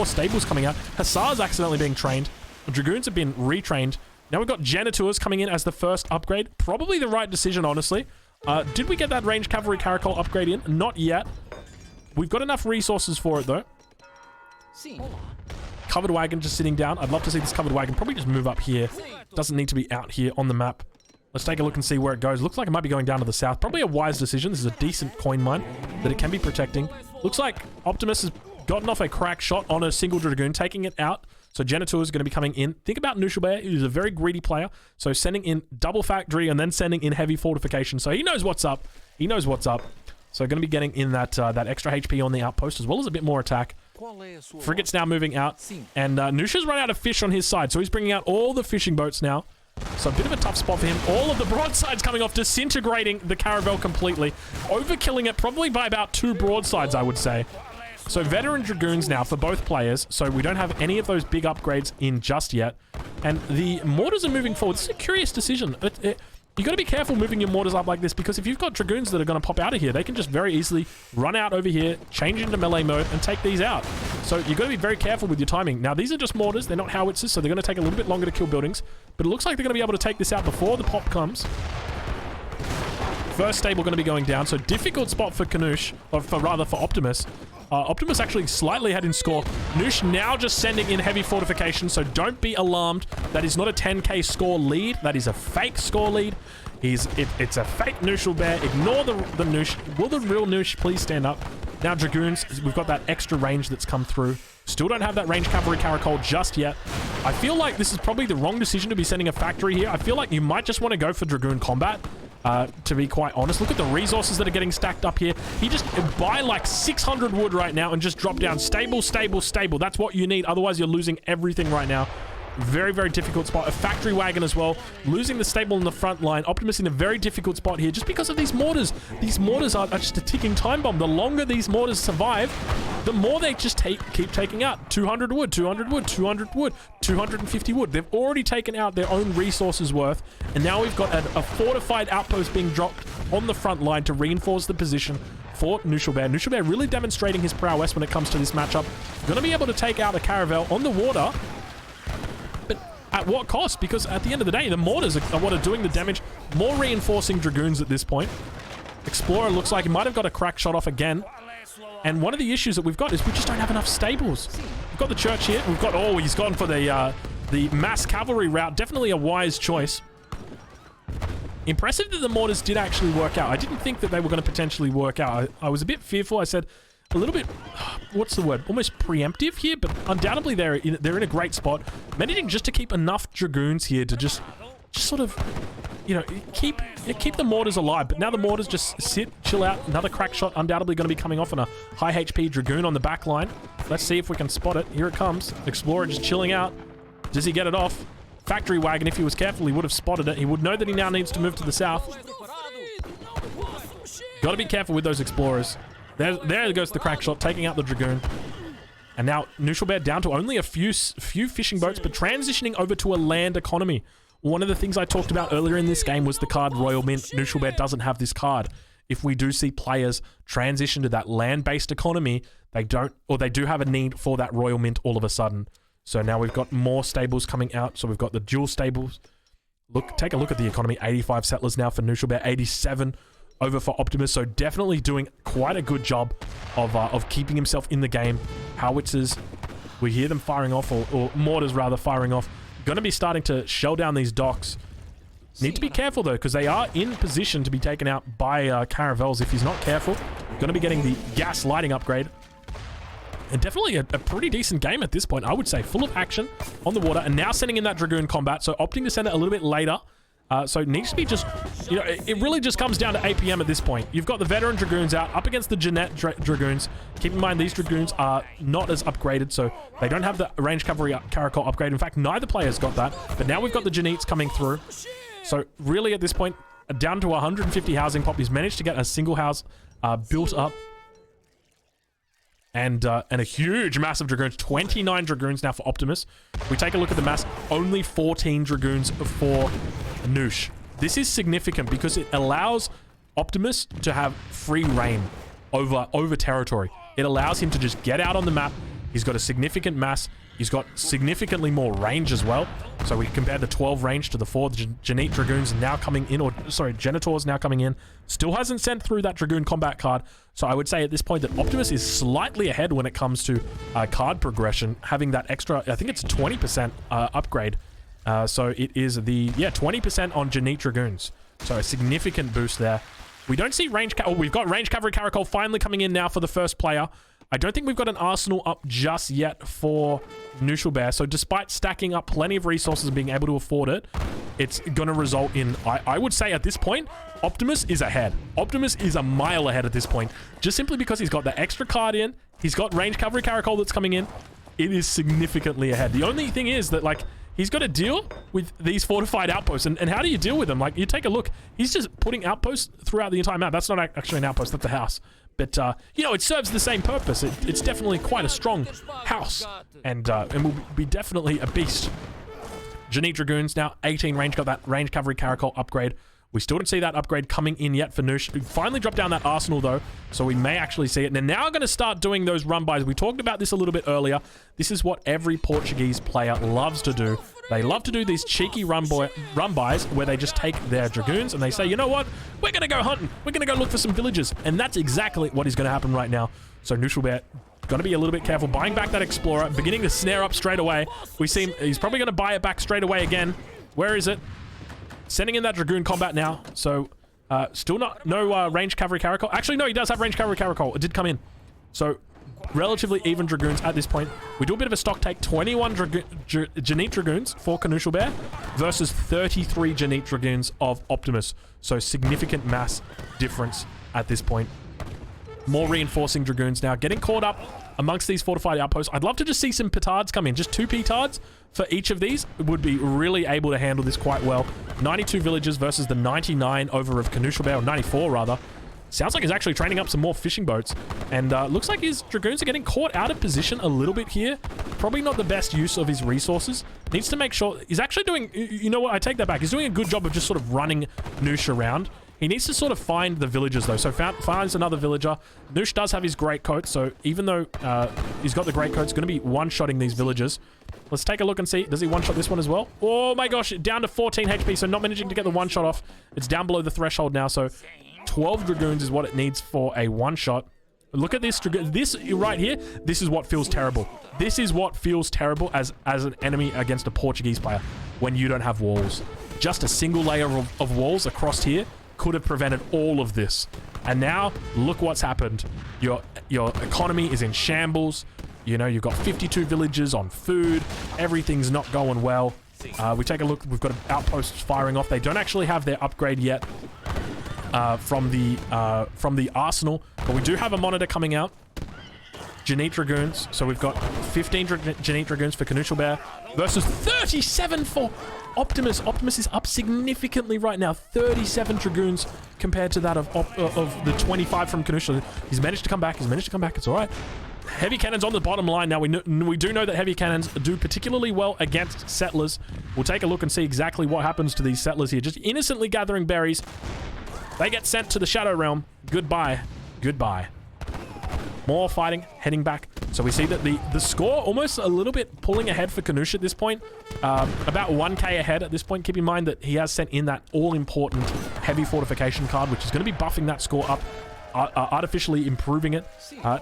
stables coming out. Hussars accidentally being trained. Dragoons have been retrained. Now we've got Genitors coming in as the first upgrade. Probably the right decision, honestly. Did we get that ranged cavalry caracol upgrade in? Not yet. We've got enough resources for it, though. Covered wagon just sitting down. I'd love to see this covered wagon probably just move up here. Doesn't need to be out here on the map. Let's take a look and see where it goes. Looks like it might be going down to the south. Probably a wise decision. This is a decent coin mine that it can be protecting. Looks like Optimus has gotten off a crack shot on a single Dragoon, taking it out. So Genitor is going to be coming in. Think about Knuschelbär, who's a very greedy player. So sending in double factory and then sending in heavy fortification. So he knows what's up. He knows what's up. So going to be getting in that extra HP on the outpost as well as a bit more attack. Frigate's now moving out. And Knusch has run out of fish on his side. So he's bringing out all the fishing boats now. So a bit of a tough spot for him. All of the broadsides coming off, disintegrating the caravel completely. Overkilling it probably by about 2 broadsides, I would say. So veteran Dragoons now for both players. So we don't have any of those big upgrades in just yet. And the mortars are moving forward. This is a curious decision. You got to be careful moving your mortars up like this, because if you've got Dragoons that are going to pop out of here, they can just very easily run out over here, change into melee mode, and take these out. So you've got to be very careful with your timing. Now, these are just mortars. They're not howitzers, so they're going to take a little bit longer to kill buildings. But it looks like they're going to be able to take this out before the pop comes. First stable going to be going down, so difficult spot for Knusch, or rather for Optimus. Optimus actually slightly ahead in score. Knusch now just sending in heavy fortification, so don't be alarmed. That is not a 10k score lead. That is a fake score lead. It's a fake Knuschelbär. Ignore the Knusch. Will the real Knusch please stand up? Now Dragoons, we've got that extra range that's come through. Still don't have that ranged cavalry caracol just yet. I feel like this is probably the wrong decision to be sending a factory here. I feel like you might just want to go for Dragoon combat. To be quite honest, look at the resources that are getting stacked up here. He just buy like 600 wood right now and just drop down. Stable, stable, stable. That's what you need. Otherwise, you're losing everything right now. Very, very difficult spot. A factory wagon as well. Losing the stable in the front line. Optimus in a very difficult spot here just because of these mortars. These mortars are just a ticking time bomb. The longer these mortars survive, the more they just keep taking out 200 wood, 200 wood, 200 wood, 250 wood. They've already taken out their own resources worth, and now we've got a fortified outpost being dropped on the front line to reinforce the position for Knuschelbär. Knuschelbär really demonstrating his prowess when it comes to this matchup. Going to be able to take out a caravel on the water, but at what cost? Because at the end of the day, the mortars are what are doing the damage. More reinforcing dragoons at this point. Explorer looks like he might have got a crack shot off again. And one of the issues that we've got is we just don't have enough stables. We've got the church here. We've got, oh, he's gone for the mass cavalry route. Definitely a wise choice. Impressive that the mortars did actually work out. I didn't think that they were going to potentially work out. I was a bit fearful. I said a little bit, what's the word? Almost preemptive here, but undoubtedly they're in a great spot. Managing just to keep enough dragoons here to just sort of, you know, keep the mortars alive. But now the mortars just sit, chill out. Another crack shot undoubtedly going to be coming off on a high HP dragoon on the back line. Let's see if we can spot it. Here it comes. Explorer just chilling out. Does he get it off? Factory wagon, if he was careful, he would have spotted it. He would know that he now needs to move to the south. Got to be careful with those explorers. There goes the crack shot, taking out the dragoon. And now Knuschelbär down to only a few fishing boats, but transitioning over to a land economy. One of the things I talked about earlier in this game was the card Royal Mint. Knuschelbär doesn't have this card. If we do see players transition to that land-based economy, they do have a need for that Royal Mint all of a sudden. So now we've got more stables coming out. So we've got the dual stables. Take a look at the economy. 85 settlers now for Knuschelbär, 87 over for Optimus. So definitely doing quite a good job of keeping himself in the game. Howitzers, we hear them firing off, or mortars rather firing off. Going to be starting to shell down these docks. Need to be careful though, because they are in position to be taken out by caravels. If he's not careful, going to be getting the gas lighting upgrade. And definitely a pretty decent game at this point, I would say. Full of action on the water, and now sending in that dragoon combat. So opting to send it a little bit later. So it needs to be just, you know, it really just comes down to APM at this point. You've got the veteran dragoons out up against the Jeanette dragoons. Keep in mind these dragoons are not as upgraded, so they don't have the range cavalry caracol upgrade. In fact, neither player's got that. But now we've got the Jeanettes coming through. So really at this point, down to 150 housing pop. He's managed to get a single house built up. And a huge massive dragoons. 29 dragoons now for Optimus. We take a look at the mass. Only 14 dragoons for Noosh. This is significant because it allows Optimus to have free reign over territory. It allows him to just get out on the map. He's got a significant mass. He's got significantly more range as well. So we compare the 12 range to the 4. The Jeanette dragoons now coming in, or sorry, Genitors now coming in. Still hasn't sent through that dragoon combat card. So I would say at this point that Optimus is slightly ahead when it comes to card progression, having that extra, I think it's 20% upgrade. So it is the, 20% on Jeanette dragoons. So a significant boost there. We don't see range, we've got range cavalry caracol finally coming in now for the first player. I don't think we've got an arsenal up just yet for Knuschelbär. So despite stacking up plenty of resources and being able to afford it, it's going to result in, I would say at this point, Optimus is ahead. Optimus is a mile ahead at this point. Just simply because he's got the extra card in, he's got range cavalry caracol that's coming in. It is significantly ahead. The only thing is that, like, he's got to deal with these fortified outposts. And how do you deal with them? Like, you take a look. He's just putting outposts throughout the entire map. That's not actually an outpost. That's a house. But, you know, it serves the same purpose. It's definitely quite a strong house. And will be definitely a beast. Jeanette dragoons now 18 range. Got that range cavalry caracol upgrade. We still don't see that upgrade coming in yet for Noosh. We finally dropped down that arsenal, though, so we may actually see it. And they're now going to start doing those run-bys. We talked about this a little bit earlier. This is what every Portuguese player loves to do. They love to do these cheeky run-bys where they just take their dragoons and they say, you know what? We're going to go hunting. We're going to go look for some villages. And that's exactly what is going to happen right now. So Knuschelbär got to be a little bit careful. Buying back that Explorer, beginning to snare up straight away. We see him, he's probably going to buy it back straight away again. Where is it? Sending in that dragoon combat now. So still no range cavalry caracol. Actually, no, he does have range cavalry caracol. It did come in. So relatively even dragoons at this point. We do a bit of a stock take. 21 Jeanette dragoons for Knuschelbär versus 33 Jeanette dragoons of Optimus. So significant mass difference at this point. More reinforcing dragoons now. Getting caught up amongst these fortified outposts. I'd love to just see some petards come in. Just 2 petards for each of these would be really able to handle this quite well. 92 villages versus the 99 over of Knuschelbär, or 94 rather. Sounds like he's actually training up some more fishing boats. And looks like his Dragoons are getting caught out of position a little bit here. Probably not the best use of his resources. Needs to make sure... He's actually doing... You know what? I take that back. He's doing a good job of just sort of running Knusch around. He needs to sort of find the villagers, though. So finds another villager. Knusch does have his great coat, so even though he's got the great coat, it's going to be one-shotting these villagers. Let's take a look and see. Does he one-shot this one as well? Oh my gosh, down to 14 HP, so not managing to get the one-shot off. It's down below the threshold now, so 12 Dragoons is what it needs for a one-shot. Look at this Dragoon. This right here, this is what feels terrible. This is what feels terrible as an enemy against a Portuguese player when you don't have walls. Just a single layer of walls across here could have prevented all of this. And now, look what's happened. Your economy is in shambles. You know, you've got 52 villagers on food. Everything's not going well. We take a look. We've got outposts firing off. They don't actually have their upgrade yet from the arsenal, but we do have a monitor coming out. Janite Dragoons. So we've got 15 Janite Dragoons for Knuschelbär versus 37 for Optimus. Optimus is up significantly right now. 37 Dragoons compared to that of the 25 from Knuschel. He's managed to come back. He's managed to come back. It's all right. Heavy cannons on the bottom line. Now, we do know that heavy cannons do particularly well against settlers. We'll take a look and see exactly what happens to these settlers here. Just innocently gathering berries. They get sent to the Shadow Realm. Goodbye. Goodbye. More fighting, heading back. So we see that the score almost a little bit pulling ahead for Knusch at this point. About 1k ahead at this point. Keep in mind that he has sent in that all-important heavy fortification card, which is going to be buffing that score up. Artificially improving it.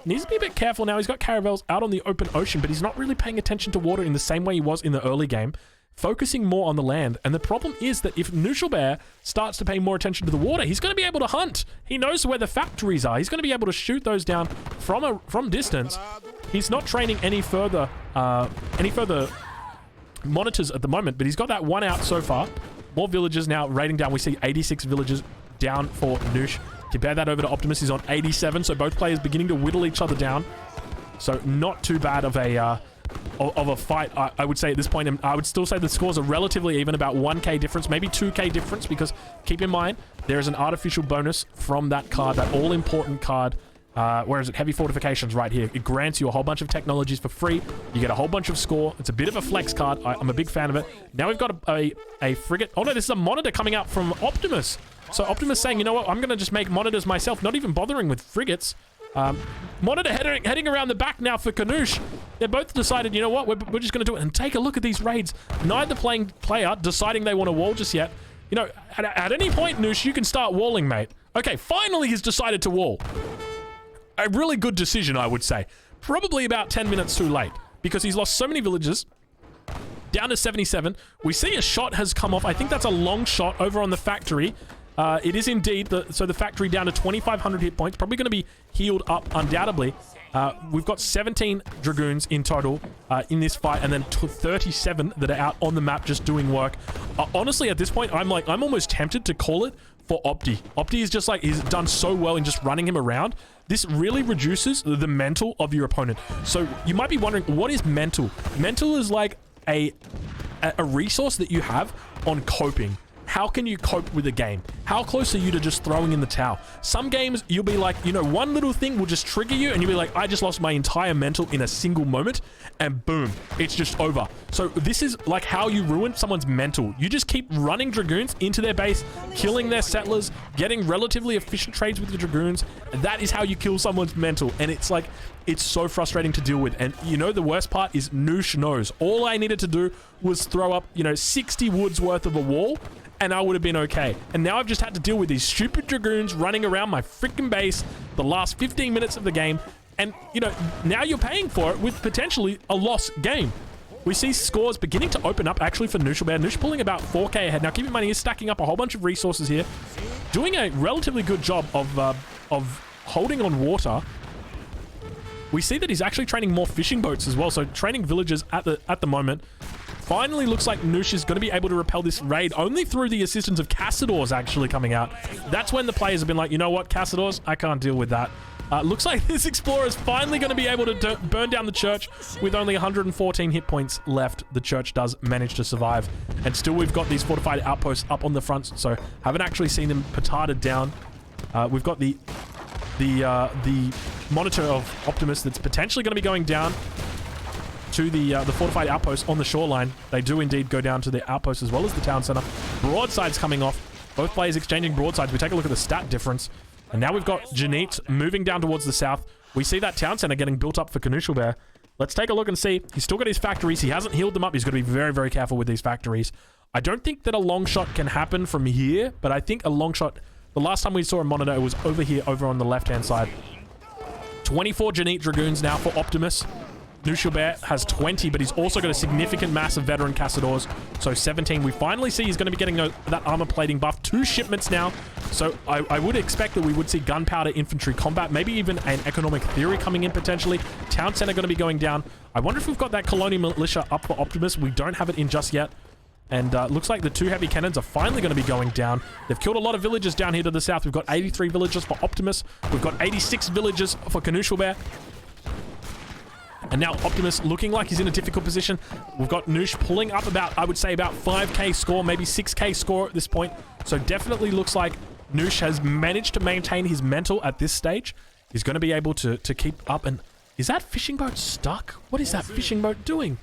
Needs to be a bit careful now. He's got caravels out on the open ocean, but he's not really paying attention to water in the same way he was in the early game, focusing more on the land. And the problem is that if Knuschelbär starts to pay more attention to the water, he's going to be able to hunt. He knows where the factories are. He's going to be able to shoot those down from distance. He's not training any further monitors at the moment, but he's got that one out so far. More villagers now raiding down. We see 86 villagers down for Knusch. Compare that over to Optimus. He's on 87, so both players beginning to whittle each other down. So not too bad of a fight, I would say at this point. And I would still say the scores are relatively even, about 1k difference, maybe 2k difference, because keep in mind, there is an artificial bonus from that card, that all-important card. Where is it? Heavy fortifications right here. It grants you a whole bunch of technologies for free. You get a whole bunch of score. It's a bit of a flex card. I'm a big fan of it. Now we've got a frigate. Oh no, this is a monitor coming out from Optimus. So Optimus saying, you know what, I'm going to just make monitors myself, not even bothering with frigates. Monitor heading around the back now for Knusch. They both decided, you know what, we're just going to do it. And take a look at these raids. Neither player deciding they want to wall just yet. You know, at any point, Knusch, you can start walling, mate. Okay, finally he's decided to wall. A really good decision, I would say. Probably about 10 minutes too late, because he's lost so many villagers. Down to 77. We see a shot has come off. I think that's a long shot over on the factory. It is indeed. So the factory down to 2,500 hit points. Probably going to be healed up, undoubtedly. We've got 17 Dragoons in total in this fight, and then 37 that are out on the map just doing work. Honestly, at this point, I'm almost tempted to call it for Opti. Opti is just like, he's done so well in just running him around. This really reduces the mental of your opponent. So you might be wondering, what is mental? Mental is like a resource that you have on coping. How can you cope with a game? How close are you to just throwing in the towel? Some games, you'll be like, you know, one little thing will just trigger you, and you'll be like, I just lost my entire mental in a single moment, and boom, it's just over. So this is like how you ruin someone's mental. You just keep running Dragoons into their base, killing their settlers, getting relatively efficient trades with your Dragoons. That is how you kill someone's mental, and it's like, it's so frustrating to deal with. And you know, the worst part is Knusch knows. All I needed to do was throw up, you know, 60 woods worth of a wall, and I would have been okay. And now I've just had to deal with these stupid Dragoons running around my freaking base the last 15 minutes of the game. And, you know, now you're paying for it with potentially a lost game. We see scores beginning to open up actually for Knuschelbär. Knusch pulling about 4k ahead. Now keep in mind, he's stacking up a whole bunch of resources here. Doing a relatively good job of holding on water. We see that he's actually training more fishing boats as well. So training villagers at the moment. Finally looks like Knusch is going to be able to repel this raid only through the assistance of Cassadors actually coming out. That's when the players have been like, you know what, Cassadors, I can't deal with that. Looks like this Explorer is finally going to be able to burn down the church with only 114 hit points left. The church does manage to survive. And still we've got these fortified outposts up on the front, so haven't actually seen them petarded down. We've got the monitor of Optimus that's potentially going to be going down to the fortified outpost on the shoreline. They do indeed go down to the outpost as well as the town center. Broadsides coming off. Both players exchanging broadsides. We take a look at the stat difference. And now we've got Janit moving down towards the south. We see that town center getting built up for Knuschelbär. Let's take a look and see. He's still got his factories. He hasn't healed them up. He's got to be very, very careful with these factories. I don't think that a long shot can happen from here, but I think a long shot... The last time we saw a monitor, it was over here, over on the left-hand side. 24 Janit Dragoons now for Optimus. Knuschelbär has 20, but he's also got a significant mass of veteran Cazadors. So 17. We finally see he's going to be getting that armor plating buff. 2 shipments now. So I would expect that we would see gunpowder infantry combat. Maybe even an economic theory coming in potentially. Town center going to be going down. I wonder if we've got that colonial militia up for Optimus. We don't have it in just yet. And looks like the 2 heavy cannons are finally going to be going down. They've killed a lot of villagers down here to the south. We've got 83 villagers for Optimus. We've got 86 villagers for Knuschelbär. And now Optimus looking like he's in a difficult position. We've got Noosh pulling up about, I would say, about 5k score, maybe 6k score at this point. So definitely looks like Noosh has managed to maintain his mental at this stage. He's going to be able to keep up. And is that fishing boat stuck? What is that fishing boat doing?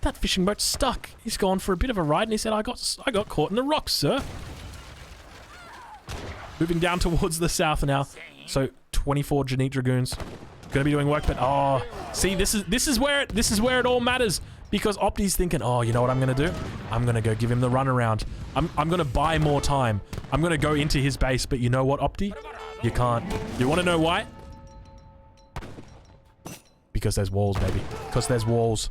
That fishing boat's stuck. He's gone for a bit of a ride and he said, I got caught in the rocks, sir. Moving down towards the south now. So 24 Janit Dragoons gonna be doing work, but oh, see, this is where it all matters, because Opti's thinking, oh, you know what I'm gonna do? I'm gonna go give him the runaround. I'm gonna buy more time. I'm gonna go into his base, but you know what, Opti? You can't. You want to know why? Because there's walls, baby. Because there's walls.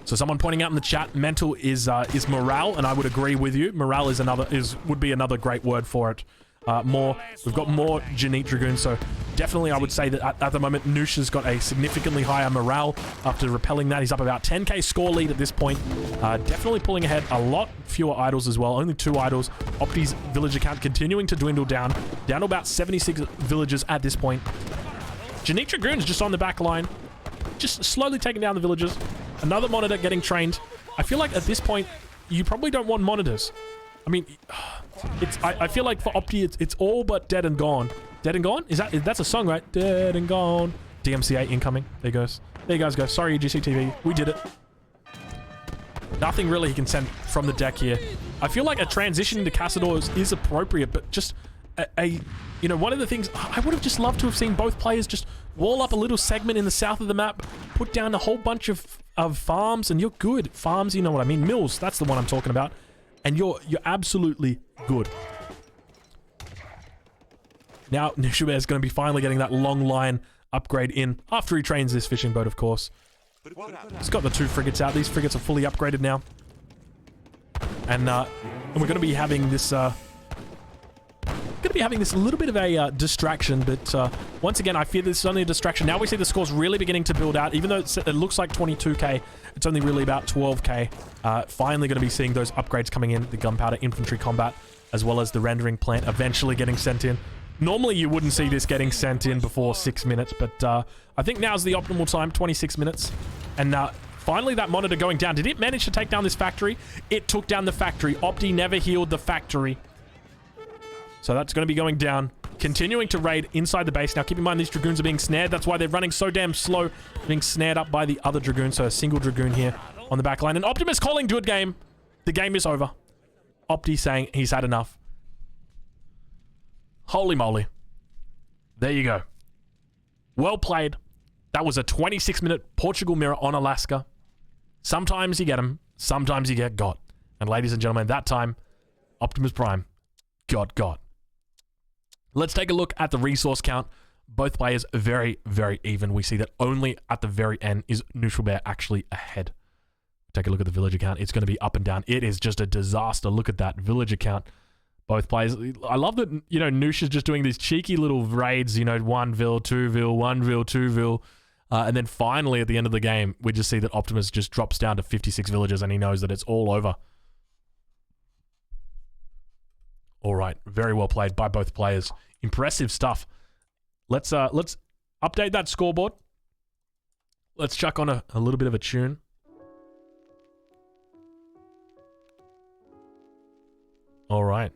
So someone pointing out in the chat, mental is morale, and I would agree with you. Morale would be another great word for it. We've got more Janit Dragoons, so definitely I would say that at the moment Noosh has got a significantly higher morale after repelling that. He's up about 10k score lead at this point. Definitely pulling ahead. A lot fewer idols as well, only 2 idols. Opti's villager count continuing to dwindle down to about 76 villagers at this point. Janit Dragoons just on the back line, just slowly taking down the villagers. Another monitor getting trained. I feel like at this point you probably don't want monitors. I mean, I feel like for Opti, it's all but dead and gone. Dead and gone? That's a song, right? Dead and gone. DMCA incoming. There goes. There you guys go. Sorry, EGC TV. We did it. Nothing really he can send from the deck here. I feel like a transition into Cazadors is appropriate, but just you know, one of the things I would have just loved to have seen both players just wall up a little segment in the south of the map, put down a whole bunch of farms, and you're good. Farms, you know what I mean. Mills, that's the one I'm talking about. And you're absolutely good. Now, Knuschelbär is going to be finally getting that long line upgrade in after he trains this fishing boat, of course. He's got the 2 frigates out. These frigates are fully upgraded now. And we're going to be having this... a little bit of a distraction, but once again, I fear this is only a distraction. Now we see the scores really beginning to build out. Even though it looks like 22k, it's only really about 12k. Finally going to be seeing those upgrades coming in, the gunpowder infantry combat, as well as the rendering plant eventually getting sent in. Normally, you wouldn't see this getting sent in before 6 minutes, but I think now's the optimal time, 26 minutes. And finally, that monitor going down. Did it manage to take down this factory? It took down the factory. Opti never healed the factory. So that's going to be going down. Continuing to raid inside the base. Now, keep in mind, these Dragoons are being snared. That's why they're running so damn slow. Being snared up by the other Dragoon. So a single Dragoon here on the back line. And Optimus calling good game. The game is over. Opti saying he's had enough. Holy moly. There you go. Well played. That was a 26-minute Portugal mirror on Alaska. Sometimes you get them. Sometimes you get got. And ladies and gentlemen, that time, Optimus Prime got. Let's take a look at the resource count. Both players very, very even. We see that only at the very end is Knuschelbär actually ahead. Take a look at the villager count. It's going to be up and down. It is just a disaster. Look at that villager count. Both players. I love that, you know, Noosh is just doing these cheeky little raids, you know, 1 vil, 2 vil, 1 vil, 2 vil. And then finally at the end of the game, we just see that Optimus just drops down to 56 villagers and he knows that it's all over. All right, very well played by both players. Impressive stuff. Let's update that scoreboard. Let's chuck on a little bit of a tune. All right.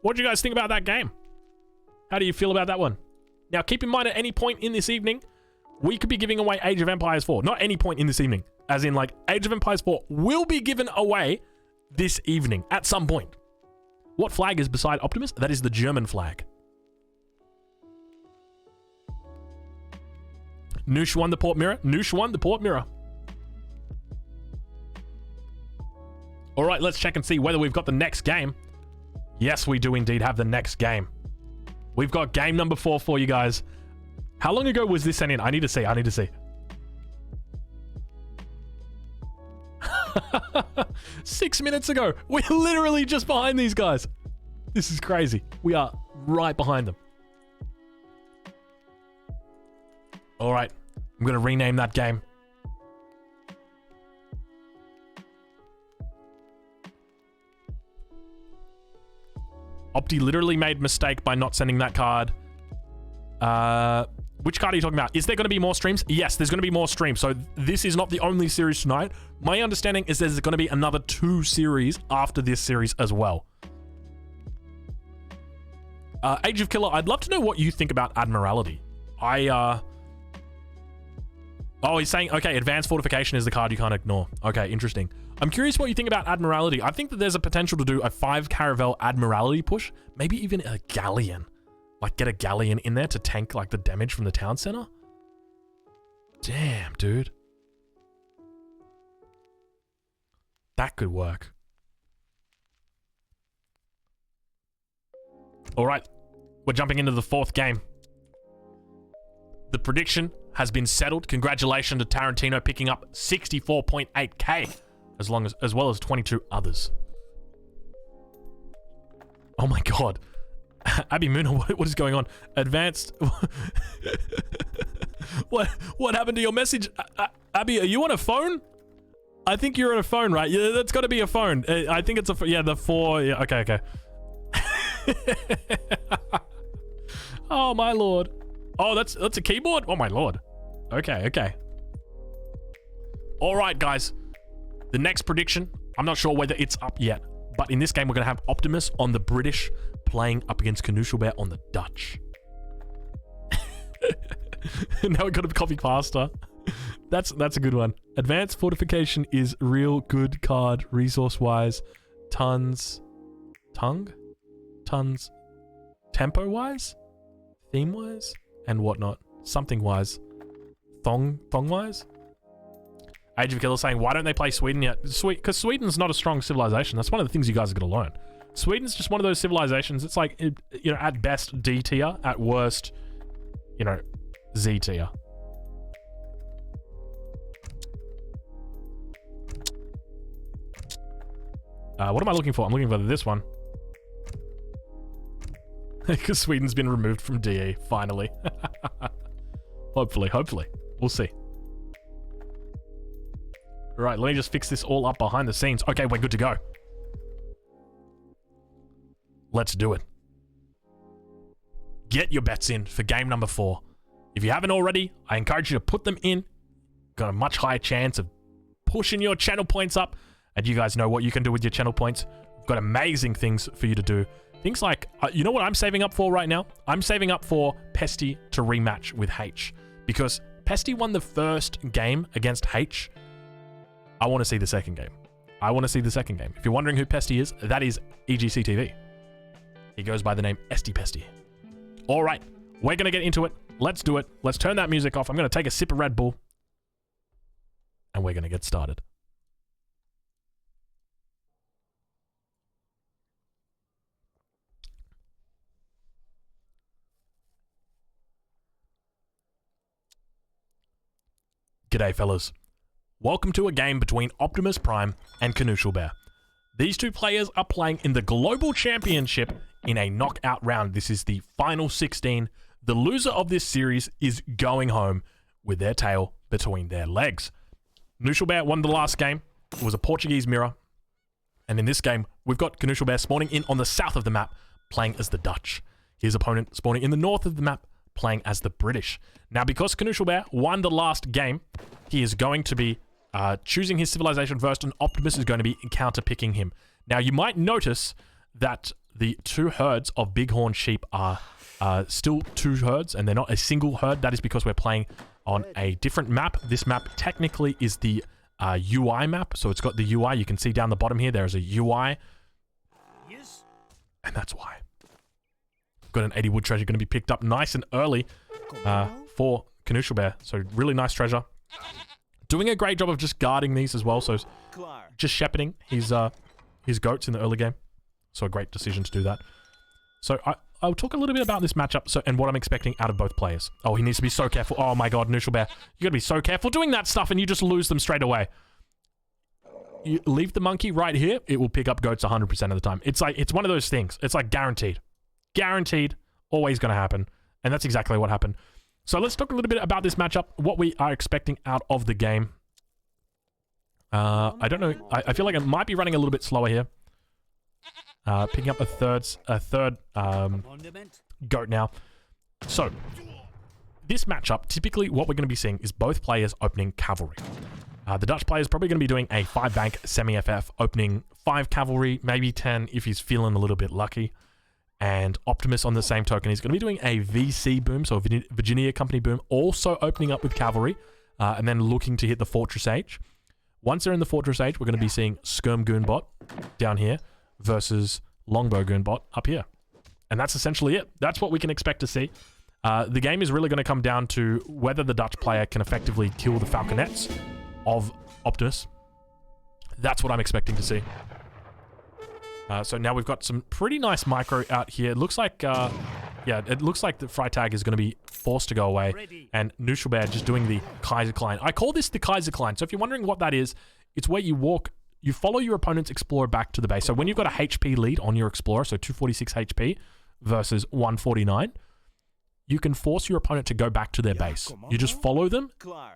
What do you guys think about that game? How do you feel about that one? Now, keep in mind at any point in this evening, we could be giving away Age of Empires 4. Not any point in this evening. As in, like, Age of Empires 4 will be given away this evening at some point. What flag is beside Optimus? That is the German flag. Noosh won the port mirror. Noosh won the port mirror. All right, let's check and see whether we've got the next game. Yes, we do indeed have the next game. We've got game number 4 for you guys. How long ago was this sent in? I need to see. 6 minutes ago. We're literally just behind these guys. This is crazy. We are right behind them. All right. I'm going to rename that game. Opti literally made a mistake by not sending that card. Which card are you talking about? Is there going to be more streams? Yes, there's going to be more streams. So this is not the only series tonight. My understanding is there's going to be another 2 series after this series as well. Age of Killer, I'd love to know what you think about Admiralty. Oh, he's saying, okay, Advanced Fortification is the card you can't ignore. Okay, interesting. I'm curious what you think about Admiralty. I think that there's a potential to do a 5 Caravel Admiralty push. Maybe even a Galleon. Like, get a Galleon in there to tank, like, the damage from the town center. Damn, dude. That could work. All right. We're jumping into the 4th game. The prediction has been settled. Congratulations to Tarantino picking up 64.8k, as well as 22 others. Oh my god. Abby Moon, what is going on? Advanced. What happened to your message? Abby, are you on a phone? I think you're on a phone, right? Yeah, that's got to be a phone. I think it's a, yeah, the 4. Yeah, okay. Oh my lord. Oh, that's a keyboard? Oh my lord. Okay. All right, guys. The next prediction, I'm not sure whether it's up yet, but in this game, we're going to have Optimus on the British playing up against Knuschelbär on the Dutch. Now we got to copy faster. That's a good one. Advanced Fortification is real good card, resource-wise, tons, tempo-wise, theme-wise, and whatnot. Something-wise. Thong-wise? Age of Killer saying, why don't they play Sweden yet? Because Sweden's not a strong civilization. That's one of the things you guys are going to learn. Sweden's just one of those civilizations. It's like, you know, at best D tier, at worst, you know, Z tier. What am I looking for? I'm looking for this one. Because Sweden's been removed from DE, finally. Hopefully. We'll see. Right, let me just fix this all up behind the scenes. Okay, we're good to go. Let's do it. Get your bets in for game number 4. If you haven't already, I encourage you to put them in. Got a much higher chance of pushing your channel points up. And you guys know what you can do with your channel points. We've got amazing things for you to do. Things like, you know what I'm saving up for right now? I'm saving up for Pesty to rematch with H. Because Pesty won the first game against H. I want to see the second game. If you're wondering who Pesty is, that is EGC TV. He goes by the name Esty Pesty. All right, we're going to get into it. Let's do it. Let's turn that music off. I'm going to take a sip of Red Bull. And we're going to get started. G'day, fellas. Welcome to a game between Optimus Prime and Knuschelbär. These two players are playing in the Global Championship in a knockout round. This is the final 16. The loser of this series is going home with their tail between their legs. Knuschelbär won the last game. It was a Portuguese mirror. And in this game, we've got Knuschelbär spawning in on the south of the map, playing as the Dutch. His opponent spawning in the north of the map, playing as the British. Now, because Knuschelbär won the last game, he is going to be choosing his civilization first, and Optimus is going to be counter-picking him. Now, you might notice that the two herds of bighorn sheep are still two herds, and they're not a single herd. That is because we're playing on a different map. This map technically is the UI map, so it's got the UI. You can see down the bottom here, there is a UI. Yes. And that's why. Got an 80 wood treasure going to be picked up nice and early for Knuschelbär. So really nice treasure. Doing a great job of just guarding these as well. So just shepherding his goats in the early game. So a great decision to do that. So I'll talk a little bit about this matchup and what I'm expecting out of both players. Oh, he needs to be so careful. Oh my god, Knuschelbär. You got to be so careful doing that stuff and you just lose them straight away. You leave the monkey right here, it will pick up goats 100% of the time. It's like, it's one of those things. It's like guaranteed. Guaranteed. Always going to happen. And that's exactly what happened. So let's talk a little bit about this matchup, what we are expecting out of the game. I don't know. I feel like it might be running a little bit slower here. Picking up a third goat now. So this matchup, typically what we're going to be seeing is both players opening cavalry. The Dutch player is probably going to be doing a 5-bank semi-FF, opening 5 cavalry, maybe 10 if he's feeling a little bit lucky. And Optimus on the same token is going to be doing a VC boom, so a Virginia Company boom, also opening up with cavalry, and then looking to hit the Fortress Age. Once they're in the Fortress Age, we're going to be seeing Skirm Goonbot down here versus Longbow Goonbot up here. And that's essentially it. That's what we can expect to see. The game is really going to come down to whether the Dutch player can effectively kill the Falconets of Optimus. That's what I'm expecting to see. So now we've got some pretty nice micro out here. It looks like, yeah, it looks like the Freitag is going to be forced to go away. And Knuschelbär just doing the Kaiser Klein. I call this the Kaiser Klein. So if you're wondering what that is, it's where you follow your opponent's explorer back to the base. So when you've got a HP lead on your explorer, so 246 HP versus 149, you can force your opponent to go back to their base. You just follow them,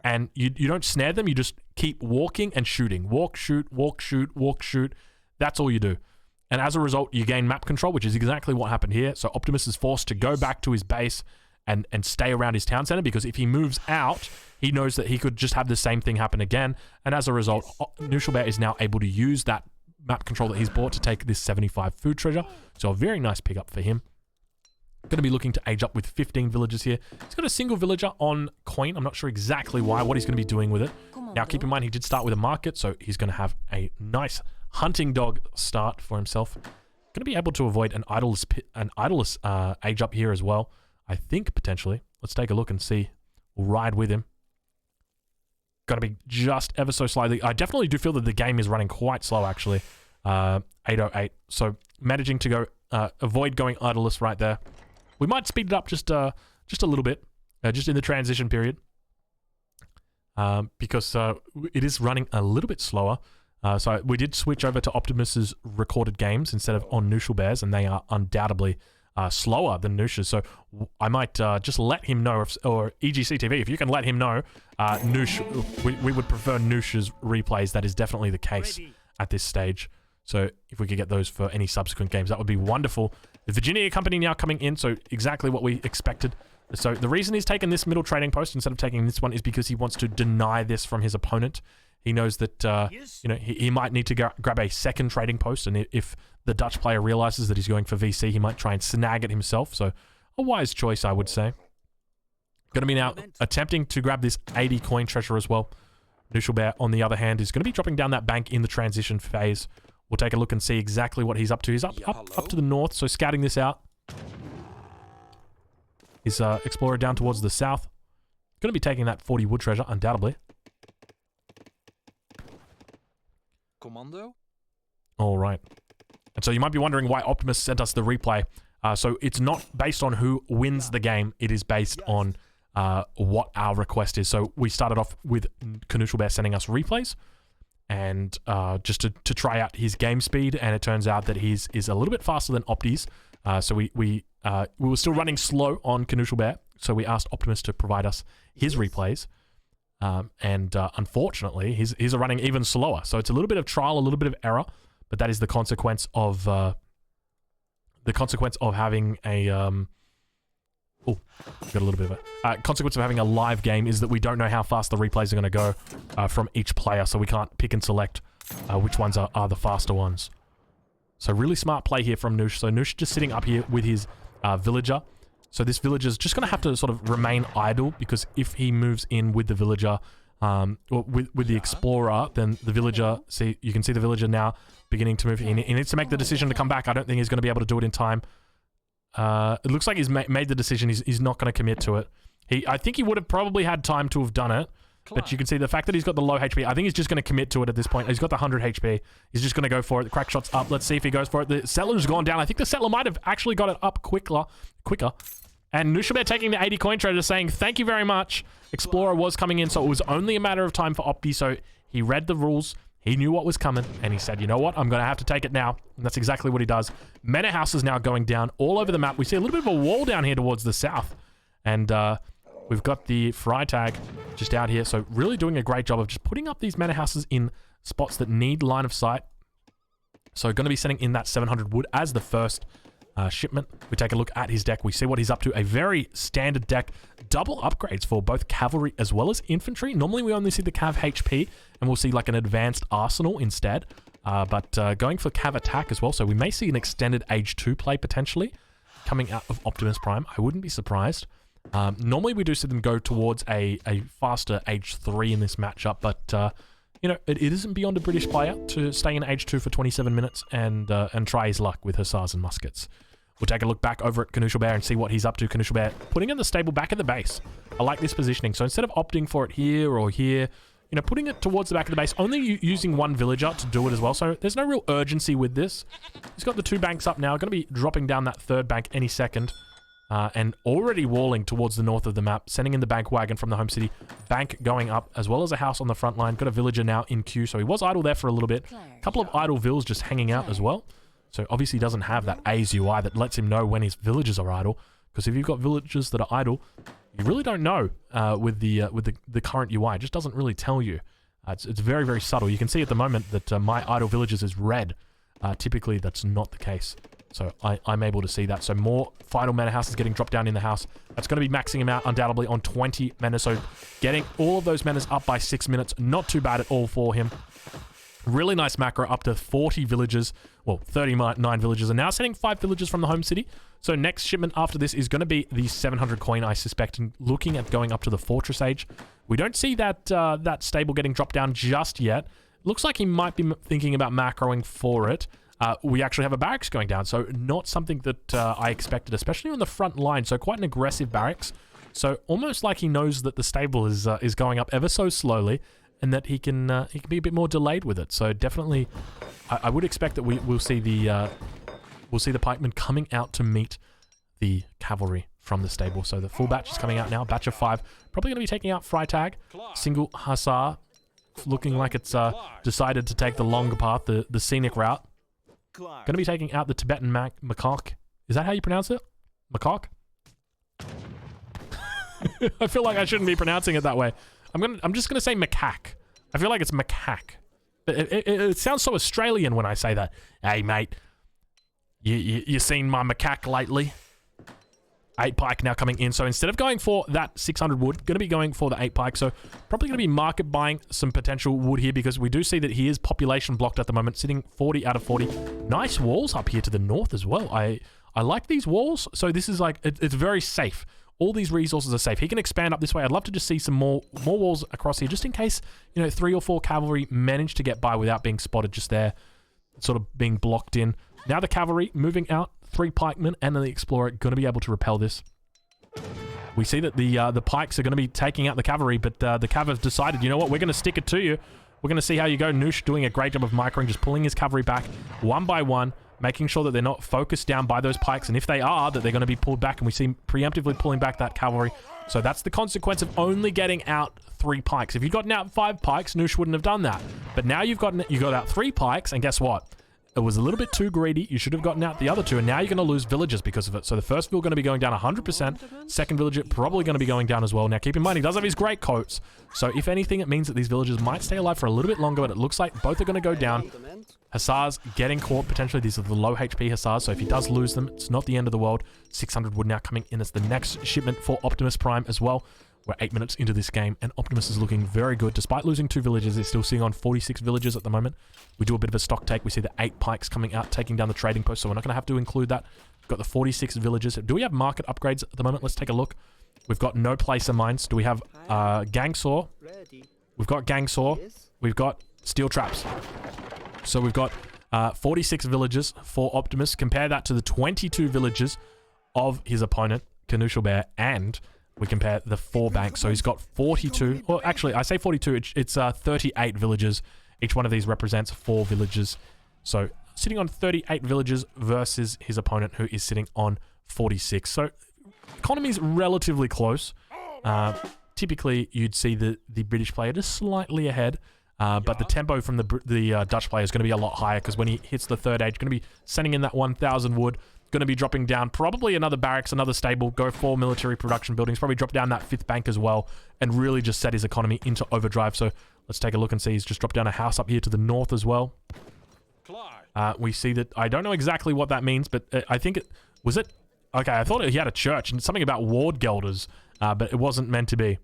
and you don't snare them. You just keep walking and shooting. Walk, shoot, walk, shoot, walk, shoot. That's all you do. And as a result, you gain map control, which is exactly what happened here. So Optimus is forced to go back to his base and stay around his town center, because if he moves out, he knows that he could just have the same thing happen again. And as a result, Knuschelbär is now able to use that map control that he's bought to take this 75 food treasure. So a very nice pickup for him. Going to be looking to age up with 15 villagers here. He's got a single villager on coin. I'm not sure exactly what he's going to be doing with it. Now, keep in mind, he did start with a market, so he's going to have a nice hunting dog start for himself. Going to be able to avoid an idleless age up here as well, I think, potentially. Let's take a look and see. We'll ride with him. Going to be just ever so slightly. I definitely do feel that the game is running quite slow, actually. 808. So managing to go avoid going idleless right there. We might speed it up just a little bit, just in the transition period, because it is running a little bit slower. So we did switch over to Optimus's recorded games instead of on Knuschelbär's, and they are undoubtedly slower than Knusch's. So I might just let him know, or EGC TV, if you can let him know, we would prefer Knusch's replays. That is definitely the case at this stage. So if we could get those for any subsequent games, that would be wonderful. The Virginia Company now coming in, so exactly what we expected. So the reason he's taken this middle trading post instead of taking this one is because he wants to deny this from his opponent. He knows that you know, he might need to grab a second trading post, and if the Dutch player realizes that he's going for VC, he might try and snag it himself. So a wise choice, I would say. Going to be now attempting to grab this 80 coin treasure as well. Knuschelbär, on the other hand, is going to be dropping down that bank in the transition phase. We'll take a look and see exactly what he's up to. He's up to the north, so scouting this out. His explorer down towards the south. Going to be taking that 40 wood treasure, undoubtedly. Commando? All right. And so you might be wondering why Optimus sent us the replay. So it's not based on who wins the game. It is based on what our request is. So we started off with Knuschelbär sending us replays, and just to try out his game speed, and it turns out that his is a little bit faster than Opti's. So we were still running slow on Knuschelbär, so we asked Optimus to provide us his replays. And unfortunately, his are running even slower. So it's a little bit of trial, a little bit of error, but that is the consequence of having a got a little bit of a consequence of having a live game is that we don't know how fast the replays are going to go from each player, so we can't pick and select which ones are the faster ones. So really smart play here from Knusch. So Knusch just sitting up here with his villager. So this villager's just going to have to sort of remain idle, because if he moves in with the villager, or with the explorer, then the villager, see, you can see the villager now beginning to move. He needs to make the decision to come back. I don't think he's going to be able to do it in time. It looks like he's made the decision. He's not going to commit to it. I think he would have probably had time to have done it. But you can see the fact that he's got the low HP, I think he's just going to commit to it at this point. He's got the 100 HP. He's just going to go for it. The crack shot's up. Let's see if he goes for it. The settler's gone down. I think the settler might have actually got it up quicker. And Knuschelbär taking the 80 coin trader, saying, thank you very much. Explorer was coming in, so it was only a matter of time for Opti. So he read the rules. He knew what was coming, and he said, you know what? I'm going to have to take it now. And that's exactly what he does. Manor House is now going down all over the map. We see a little bit of a wall down here towards the south. And we've got the Freitag just out here. So really doing a great job of just putting up these Manor Houses in spots that need line of sight. So going to be sending in that 700 wood as the first shipment. We take a look at his deck. We see what he's up to. A very standard deck. Double upgrades for both cavalry as well as infantry. Normally we only see the cav HP, and we'll see like an advanced arsenal instead. But going for cav attack as well. So we may see an extended age 2 play potentially coming out of Optimus Prime. I wouldn't be surprised. Normally we do see them go towards a faster age 3 in this matchup, but you know, it isn't beyond a British player to stay in age 2 for 27 minutes and try his luck with hussars and muskets. We'll take a look back over at Knuschelbär and see what he's up to. Knuschelbär putting in the stable back at the base. I like this positioning. So instead of opting for it here or here, you know, putting it towards the back of the base, only using one villager to do it as well. So there's no real urgency with this. He's got the 2 banks up now. Going to be dropping down that 3rd bank any second. And already walling towards the north of the map, sending in the bank wagon from the home city. Bank going up, as well as a house on the front line. Got a villager now in queue, so he was idle there for a little bit. A couple of idle vills just hanging out as well. So obviously he doesn't have that A's UI that lets him know when his villagers are idle. Because if you've got villagers that are idle, you really don't know with the current UI. It just doesn't really tell you. It's very, very subtle. You can see at the moment that my idle villagers is red. Typically that's not the case. So I'm able to see that. So more final mana houses getting dropped down in the house. That's going to be maxing him out undoubtedly on 20 mana. So getting all of those manas up by 6 minutes. Not too bad at all for him. Really nice macro up to 40 villagers. Well, 39 villagers. And now sending 5 villagers from the home city. So next shipment after this is going to be the 700 coin, I suspect. And looking at going up to the fortress age. We don't see that, that stable getting dropped down just yet. Looks like he might be thinking about macroing for it. We actually have a barracks going down, so not something that I expected, especially on the front line. So quite an aggressive barracks. So almost like he knows that the stable is going up ever so slowly, and that he can be a bit more delayed with it. So definitely, I would expect that we'll see the pikemen coming out to meet the cavalry from the stable. So the full batch is coming out now. Batch of 5, probably going to be taking out Freitag, single hussar, looking like it's decided to take the longer path, the scenic route. Going to be taking out the Tibetan macaque. Is that how you pronounce it? Macaque? I feel like I shouldn't be pronouncing it that way. I'm just going to say macaque. I feel like it's macaque. It sounds so Australian when I say that. Hey, mate. You seen my macaque lately? 8 pike now coming in. So instead of going for that 600 wood, going to be going for the 8 pike. So probably going to be market buying some potential wood here, because we do see that he is population blocked at the moment, sitting 40 out of 40. Nice walls up here to the north as well. I like these walls. So this is like, it's very safe. All these resources are safe. He can expand up this way. I'd love to just see some more walls across here, just in case, you know, 3 or 4 cavalry manage to get by without being spotted just there, sort of being blocked in. Now the cavalry moving out. 3 pikemen and the explorer going to be able to repel this. We see that the pikes are going to be taking out the cavalry, but the cav have decided, you know what, we're going to stick it to you. We're going to see how you go. Knusch doing a great job of microing, just pulling his cavalry back one by one, making sure that they're not focused down by those pikes, and if they are, that they're going to be pulled back, and we see him preemptively pulling back that cavalry. So that's the consequence of only getting out 3 pikes. If you'd gotten out 5 pikes, Knusch wouldn't have done that. But now you got out 3 pikes, and guess what? It was a little bit too greedy. You should have gotten out the other 2, and now you're going to lose villagers because of it. So the first vill going to be going down 100%. Second villager probably going to be going down as well. Now keep in mind, he does have his great coats. So if anything, it means that these villagers might stay alive for a little bit longer, but it looks like both are going to go down. Hussars getting caught potentially. These are the low HP hussars, so if he does lose them, it's not the end of the world. 600 wood now coming in as the next shipment for Optimus Prime as well. We're 8 minutes into this game, and Optimus is looking very good. Despite losing 2 villagers, he's still sitting on 46 villagers at the moment. We do a bit of a stock take. We see the 8 pikes coming out, taking down the trading post, so we're not going to have to include that. We've got the 46 villagers. Do we have market upgrades at the moment? Let's take a look. We've got no placer mines. Do we have gang saw? We've got gang saw. We've got steel traps. So we've got 46 villagers for Optimus. Compare that to the 22 villagers of his opponent, Knuschelbär, and we compare the 4 banks. So he's got 42. Well, actually, I say 42. It's 38 villagers. Each one of these represents 4 villagers. So sitting on 38 villagers versus his opponent, who is sitting on 46. So economy is relatively close. Typically, you'd see the British player just slightly ahead. But the tempo from the Dutch player is going to be a lot higher, because when he hits the 3rd age, going to be sending in that 1,000 wood, going to be dropping down probably another barracks, another stable, go 4 military production buildings, probably drop down that 5th bank as well, and really just set his economy into overdrive. So let's take a look and see. He's just dropped down a house up here to the north as well. We see that, I don't know exactly what that means, but I think it, was it? Okay, I thought he had a church and something about ward gelders, but it wasn't meant to be.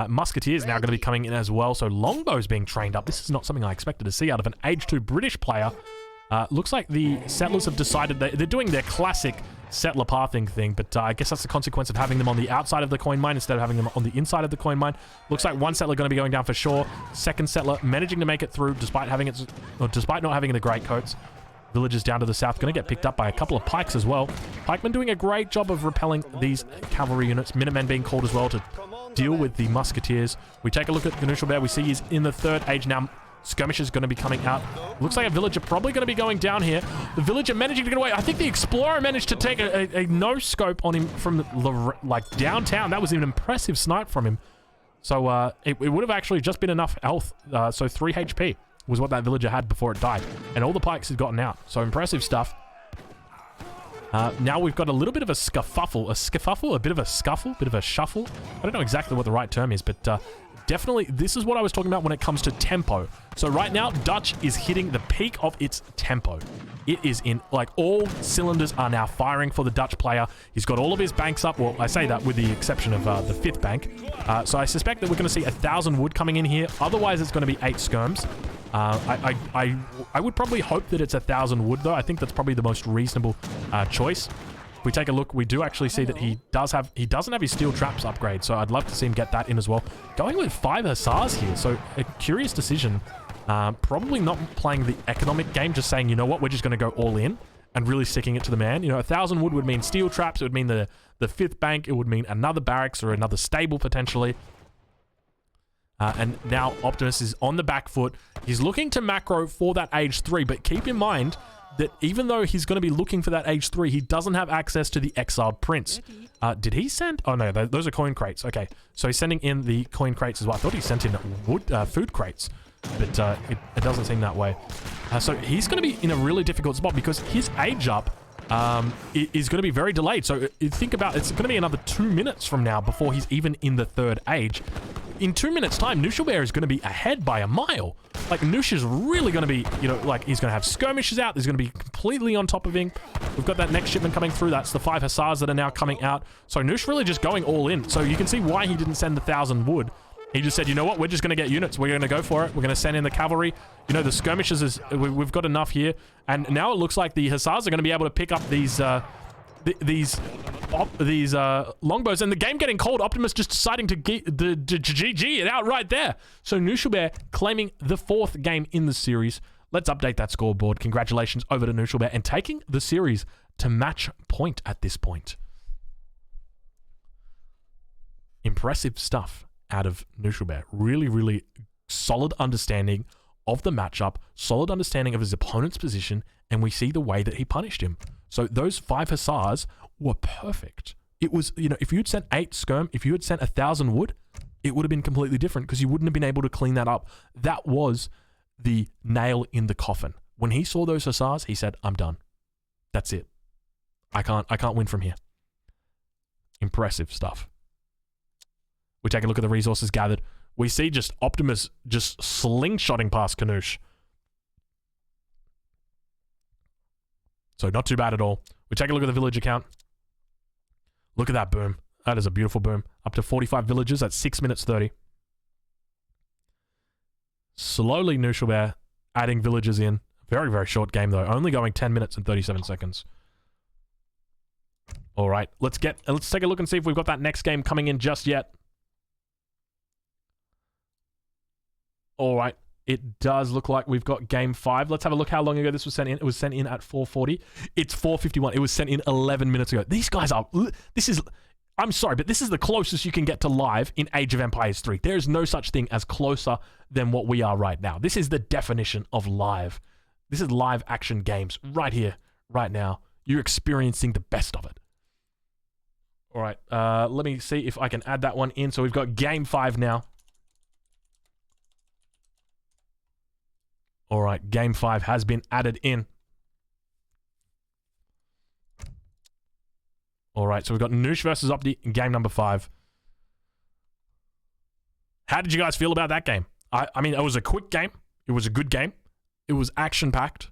Musketeers now going to be coming in as well, so longbows being trained up. This is not something I expected to see out of an age 2 British player. Looks like the settlers have decided they're doing their classic settler pathing thing, but I guess that's the consequence of having them on the outside of the coin mine instead of having them on the inside of the coin mine. Looks like one settler going to be going down for sure. Second settler managing to make it through despite not having the great coats. Villagers down to the south going to get picked up by a couple of pikes as well. Pikemen doing a great job of repelling these cavalry units. Minutemen being called as well to deal with the musketeers. We take a look at Knuschelbär. We see he's in the 3rd age now. Skirmish is going to be coming out. Looks like a villager probably going to be going down here. The villager managing to get away. I think the explorer managed to take a no-scope on him from like downtown. That was an impressive snipe from him. So it would have actually just been enough health. So 3 HP was what that villager had before it died. And all the pikes had gotten out. So impressive stuff. Now we've got a little bit of a scuffle, a bit of a scuffle, a bit of a shuffle. I don't know exactly what the right term is, but definitely this is what I was talking about when it comes to tempo. So right now, Dutch is hitting the peak of its tempo. It is in, like, all cylinders are now firing for the Dutch player. He's got all of his banks up. Well, I say that with the exception of the 5th bank. So I suspect that we're going to see 1,000 wood coming in here. Otherwise, it's going to be 8 skirms. I would probably hope that it's 1,000 wood, though. I think that's probably the most reasonable choice. If we take a look, we do actually see that he doesn't have his steel traps upgrade, so I'd love to see him get that in as well. Going with 5 hussars here, so a curious decision. Probably not playing the economic game, just saying, you know what, we're just going to go all in and really sticking it to the man. You know, 1,000 wood would mean steel traps, it would mean the 5th bank, it would mean another barracks or another stable potentially. And now Optimus is on the back foot. He's looking to macro for that age 3, but keep in mind that even though he's going to be looking for that age 3, he doesn't have access to the exiled prince. Did he send? Oh no, those are coin crates. Okay, so he's sending in the coin crates as well. I thought he sent in wood, food crates, but it doesn't seem that way. So he's going to be in a really difficult spot because his age up is going to be very delayed. So think about, it's going to be another 2 minutes from now before he's even in the 3rd age. In 2 minutes time, Knuschelbär is going to be ahead by a mile. Like, Knusch is really going to be, you know, like, he's going to have skirmishes out. He's going to be completely on top of him. We've got that next shipment coming through. That's the 5 hussars that are now coming out. So Knusch really just going all in. So you can see why he didn't send the 1,000 wood. He just said, you know what, we're just going to get units. We're going to go for it. We're going to send in the cavalry. You know, the skirmishes, we've got enough here. And now it looks like the hussars are going to be able to pick up these longbows, and the game getting cold. Optimus just deciding to GG it out right there. So Knuschelbär claiming the 4th game in the series. Let's update that scoreboard. Congratulations over to Knuschelbär and taking the series to match point at this point. Impressive stuff out of Knuschelbär. Really, really solid understanding of the matchup, solid understanding of his opponent's position, and we see the way that he punished him. So those 5 hussars were perfect. It was, you know, if you had sent 8 skirm, if you had sent 1,000 wood, it would have been completely different because you wouldn't have been able to clean that up. That was the nail in the coffin. When he saw those hussars, he said, I'm done. That's it. I can't win from here. Impressive stuff. We take a look at the resources gathered. We see just Optimus just slingshotting past Knusch. So not too bad at all. We take a look at the village account. Look at that boom. That is a beautiful boom. Up to 45 villagers at 6 minutes 30. Slowly, Knuschelbär adding villagers in. Very, very short game, though. Only going 10 minutes and 37 seconds. All right, let's take a look and see if we've got that next game coming in just yet. All right, it does look like we've got game 5. Let's have a look how long ago this was sent in. It was sent in at 4:40. It's 4:51. It was sent in 11 minutes ago. These guys are... I'm sorry, but this is the closest you can get to live in Age of Empires 3. There is no such thing as closer than what we are right now. This is the definition of live. This is live action games right here, right now. You're experiencing the best of it. All right, let me see if I can add that one in. So we've got game 5 now. All right, game 5 has been added in. All right, so we've got Noosh versus Opti in game number 5. How did you guys feel about that game? I mean, it was a quick game. It was a good game. It was action-packed.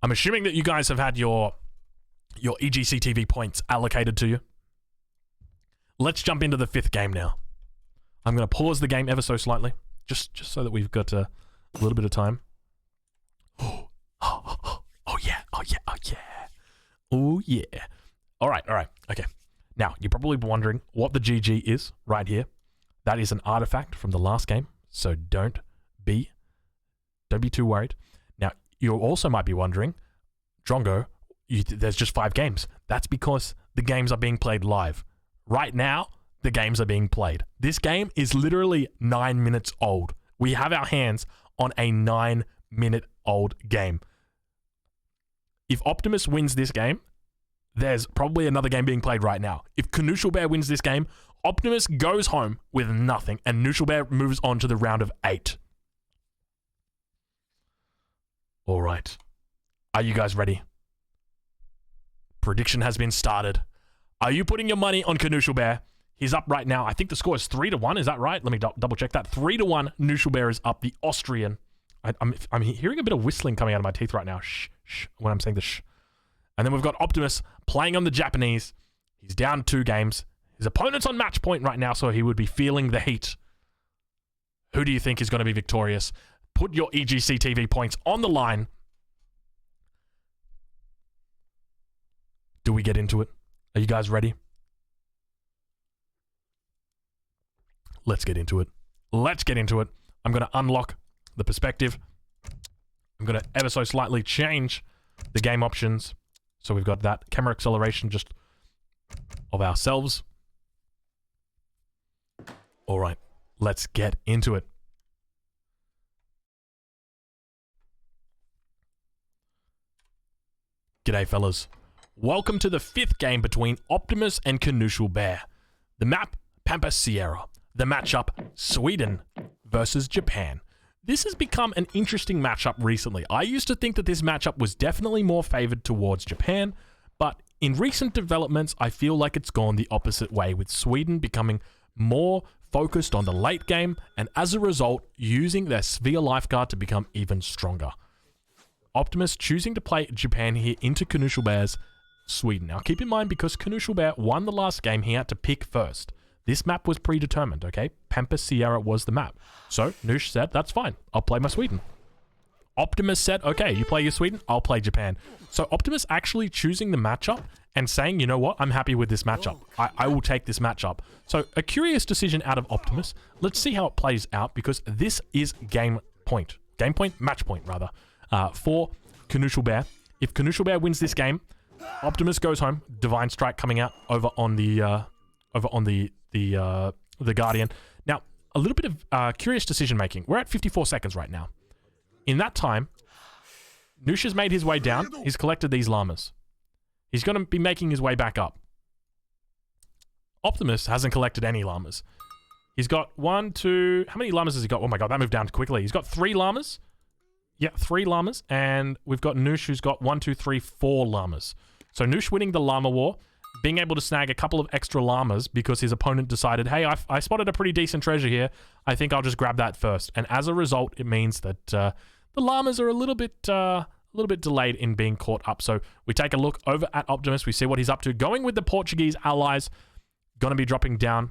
I'm assuming that you guys have had your EGC TV points allocated to you. Let's jump into the 5th game now. I'm going to pause the game ever so slightly, just so that we've got a little bit of time. Oh yeah. All right. Okay. Now, you're probably wondering what the GG is right here. That is an artifact from the last game, so don't be too worried. Now, you also might be wondering, Drongo, there's just 5 games. That's because the games are being played live. Right now, the games are being played. This game is literally 9 minutes old. We have our hands on a 9-minute-old game. If Optimus wins this game, there's probably another game being played right now. If Knuschelbär wins this game, Optimus goes home with nothing, and Knuschelbär moves on to the round of 8. All right. Are you guys ready? Prediction has been started. Are you putting your money on Knuschelbär? He's up right now. I think the score is 3-1. Is that right? Let me double check that. 3-1. Knuschelbär is up. The Austrian. I'm hearing a bit of whistling coming out of my teeth right now. Shh. When I'm saying the shh. And then we've got Optimus playing on the Japanese. He's down 2 games. His opponent's on match point right now, so he would be feeling the heat. Who do you think is going to be victorious? Put your EGC TV points on the line. Do we get into it? Are you guys ready? Let's get into it. I'm going to unlock the perspective. I'm going to ever so slightly change the game options. So we've got that camera acceleration just of ourselves. All right, let's get into it. G'day, fellas. Welcome to the 5th game between Optimus and Knuschelbär. The map, Pampa Sierra. The matchup, Sweden versus Japan. This has become an interesting matchup recently. I used to think that this matchup was definitely more favored towards Japan, but in recent developments, I feel like it's gone the opposite way, with Sweden becoming more focused on the late game, and as a result, using their Sphere Lifeguard to become even stronger. Optimus choosing to play Japan here into Knuschelbär's Sweden. Now, keep in mind, because Knuschelbär won the last game, he had to pick first. This map was predetermined, okay? Pampa Sierra was the map. So, Noosh said, that's fine. I'll play my Sweden. Optimus said, okay, you play your Sweden, I'll play Japan. So, Optimus actually choosing the matchup and saying, you know what, I'm happy with this matchup. I will take this matchup. So, a curious decision out of Optimus. Let's see how it plays out, because this is game point. Game point? Match point, rather. For Knuschelbär. If Knuschelbär wins this game, Optimus goes home. Divine Strike coming out over on the Guardian. Now, a little bit of curious decision making. We're at 54 seconds right now. In that time, Noosh has made his way down. He's collected these llamas. He's going to be making his way back up. Optimus hasn't collected any llamas. He's got 1, 2... How many llamas has he got? Oh my god, that moved down quickly. He's got 3 llamas. Yeah, 3 llamas. And we've got Noosh who's got 1, 2, 3, 4 llamas. So Noosh winning the llama war, being able to snag a couple of extra llamas because his opponent decided, hey, I spotted a pretty decent treasure here. I think I'll just grab that first. And as a result, it means that the llamas are a little bit little bit delayed in being caught up. So we take a look over at Optimus. We see what he's up to. Going with the Portuguese allies. Going to be dropping down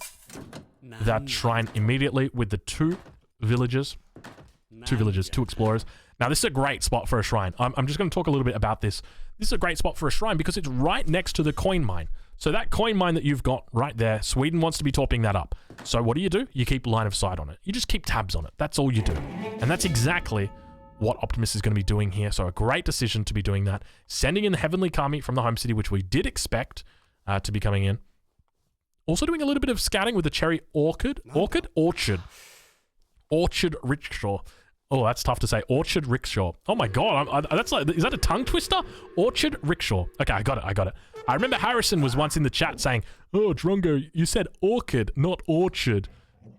that shrine immediately with the two villagers. Two explorers. Now, this is a great spot for a shrine. I'm just going to talk a little bit about this. This is a great spot for a shrine because it's right next to the coin mine. So that coin mine that you've got right there, Sweden wants to be topping that up. So what do? You keep line of sight on it. You just keep tabs on it. That's all you do. And that's exactly what Optimus is going to be doing here. So a great decision to be doing that. Sending in the Heavenly Kami from the home city, which we did expect to be coming in. Also doing a little bit of scouting with the cherry orchard. Orchard rickshaw. Oh, that's tough to say. Orchard rickshaw. Oh my god, that's like, is that a tongue twister? Orchard rickshaw. Okay, I got it. I remember Harrison was once in the chat saying, "Oh, Drongo, you said orchid, not orchard."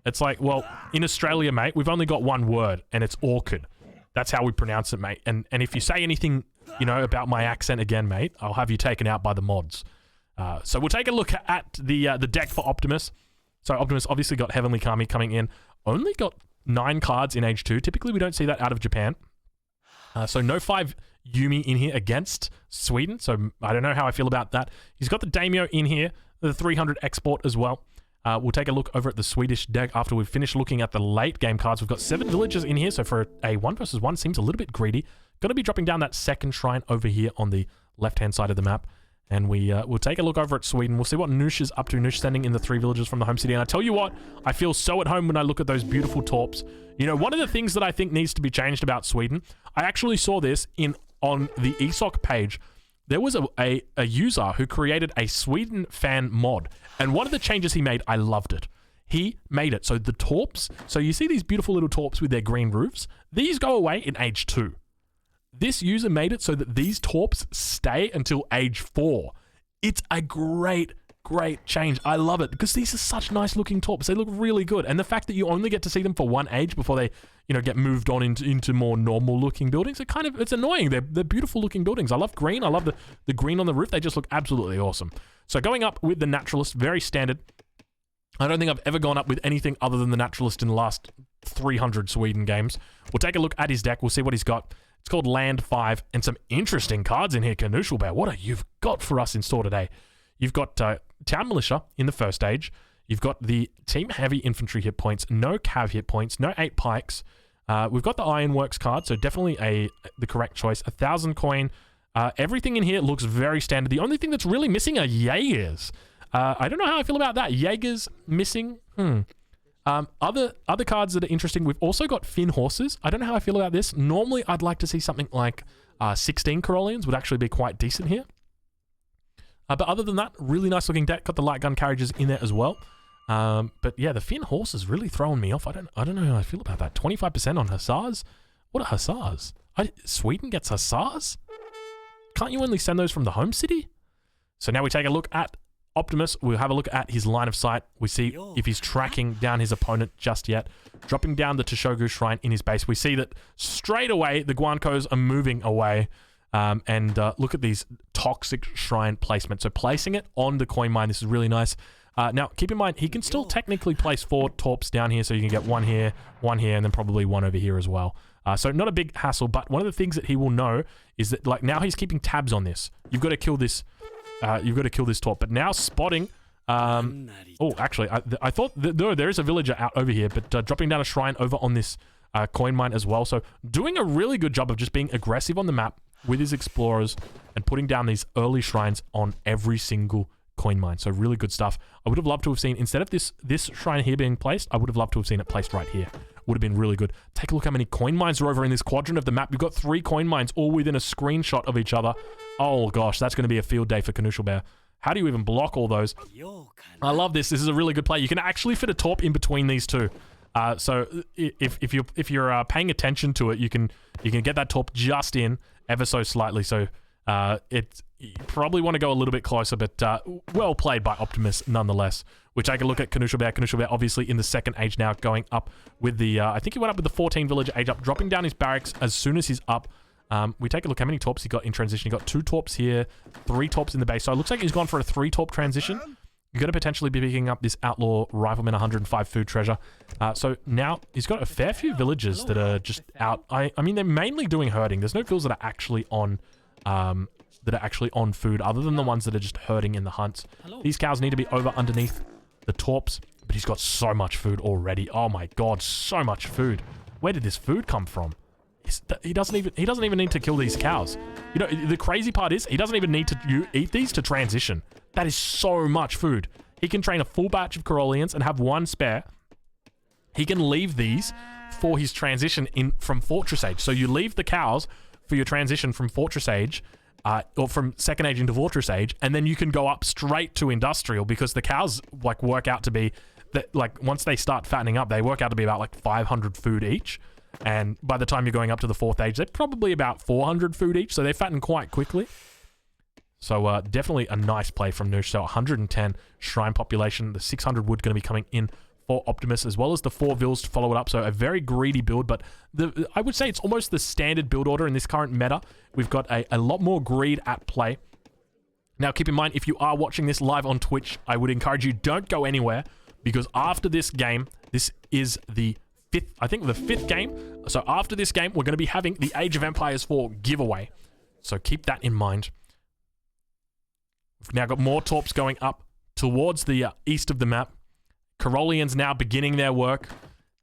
It's like, well, in Australia, mate, we've only got one word, and it's orchid. That's how we pronounce it, mate. And if you say anything, you know, about my accent again, mate, I'll have you taken out by the mods. So we'll take a look at the deck for Optimus. So Optimus obviously got Heavenly Kami coming in. Only got 9 cards in Age 2. Typically, we don't see that out of Japan. So no 5 Yumi in here against Sweden. So I don't know how I feel about that. He's got the Daimyo in here, the 300 export as well. We'll take a look over at the Swedish deck after we've finished looking at the late game cards. We've got 7 villagers in here. So for a 1 versus 1, seems a little bit greedy. Going to be dropping down that second shrine over here on the left-hand side of the map. And we'll take a look over at Sweden. We'll see what Knusch is up to. Knusch sending in the 3 villagers from the home city. And I tell you what, I feel so at home when I look at those beautiful torps. You know, one of the things that I think needs to be changed about Sweden, I actually saw this on the ESOC page. There was a user who created a Sweden fan mod. And one of the changes he made, I loved it. He made it so the torps, so you see these beautiful little torps with their green roofs? These go away in Age 2. This user made it so that these torps stay until Age 4. It's a great change. I love it because these are such nice looking torps. They look really good. And the fact that you only get to see them for 1 age before they, you know, get moved on into more normal looking buildings, it's annoying. They're beautiful looking buildings. I love green. I love the green on the roof. They just look absolutely awesome. So going up with the Naturalist, very standard. I don't think I've ever gone up with anything other than the Naturalist in the last 300 Sweden games. We'll take a look at his deck. We'll see what he's got. It's called Land 5, and some interesting cards in here, Knuschelbär. What have you got for us in store today? You've got Town Militia in the first stage. You've got the Team Heavy Infantry hit points, no Cav hit points, no 8 pikes. We've got the Ironworks card, so definitely the correct choice. 1,000 coin. Everything in here looks very standard. The only thing that's really missing are Jaegers. I don't know how I feel about that. Jaegers missing. Other cards that are interesting, we've also got Finn Horses. I don't know how I feel about this. Normally, I'd like to see something like 16 Corollians would actually be quite decent here. But other than that, really nice looking deck. Got the light gun carriages in there as well. But yeah, the Finn Horse is really throwing me off. I don't know how I feel about that. 25% on Hussars? What are Hussars? Sweden gets Hussars? Can't you only send those from the home city? So now we take a look at Optimus. We'll have a look at his line of sight. We see if he's tracking down his opponent just yet. Dropping down the Toshogu Shrine in his base. We see that straight away the Guankos are moving away. And look at these toxic shrine placements. So placing it on the coin mine, this is really nice. Now, keep in mind, he can still technically place 4 torps down here. So you can get 1 here, and then probably 1 over here as well. So not a big hassle, but one of the things that he will know is that, like, now he's keeping tabs on this. You've got to kill this. You've got to kill this torp. But now spotting... oh, actually, I thought... there is a villager out over here, but dropping down a shrine over on this coin mine as well. So doing a really good job of just being aggressive on the map with his explorers and putting down these early shrines on every single coin mine. So really good stuff. I would have loved to have seen, instead of this shrine here being placed, I would have loved to have seen it placed right here. Would have been really good. Take a look how many coin mines are over in this quadrant of the map. We've got 3 coin mines all within a screenshot of each other. Oh gosh, that's going to be a field day for Knuschelbär. How do you even block all those? I love this. This is a really good play. You can actually fit a torp in between these two. So if you're paying attention to it, you can get that torp just in ever so slightly. So you probably want to go a little bit closer, but well played by Optimus nonetheless. We take a look at Knuschelbär. Knuschelbär obviously in the second age now, going up with the, I think he went up with the 14 villager age up, dropping down his barracks as soon as he's up. We take a look how many torps he got in transition. He got 2 torps here, 3 torps in the base. So it looks like he's gone for a 3 torp transition. you're going to potentially be picking up this Outlaw Rifleman 105 food treasure. So now he's got a fair few villagers that are just out. I mean, they're mainly doing herding. There's no vills that are actually on food other than the ones that are just herding in the hunts. These cows need to be over underneath the torps, but he's got so much food already. Oh my god, so much food. Where did this food come from? He doesn't even need to kill these cows. You know, the crazy part is he doesn't even need to eat these to transition. That is so much food. He can train a full batch of Corollians and have one spare. He can leave these for his transition from Fortress Age. So you leave the cows for your transition from Fortress Age, or from Second Age into Fortress Age, and then you can go up straight to Industrial because the cows like work out to be that, like, once they start fattening up, they work out to be about like 500 food each. And by the time you're going up to the 4th age, they're probably about 400 food each, so they fatten quite quickly. So definitely a nice play from Knusch. So 110 shrine population, the 600 wood going to be coming in for Optimus, as well as the 4 vills to follow it up. So a very greedy build, but I would say it's almost the standard build order in this current meta. We've got a lot more greed at play. Now keep in mind, if you are watching this live on Twitch, I would encourage you, don't go anywhere, because after this game, this is the fifth game. So after this game, we're going to be having the Age of Empires 4 giveaway. So keep that in mind. We've now got more torps going up towards the east of the map. Corollians now beginning their work.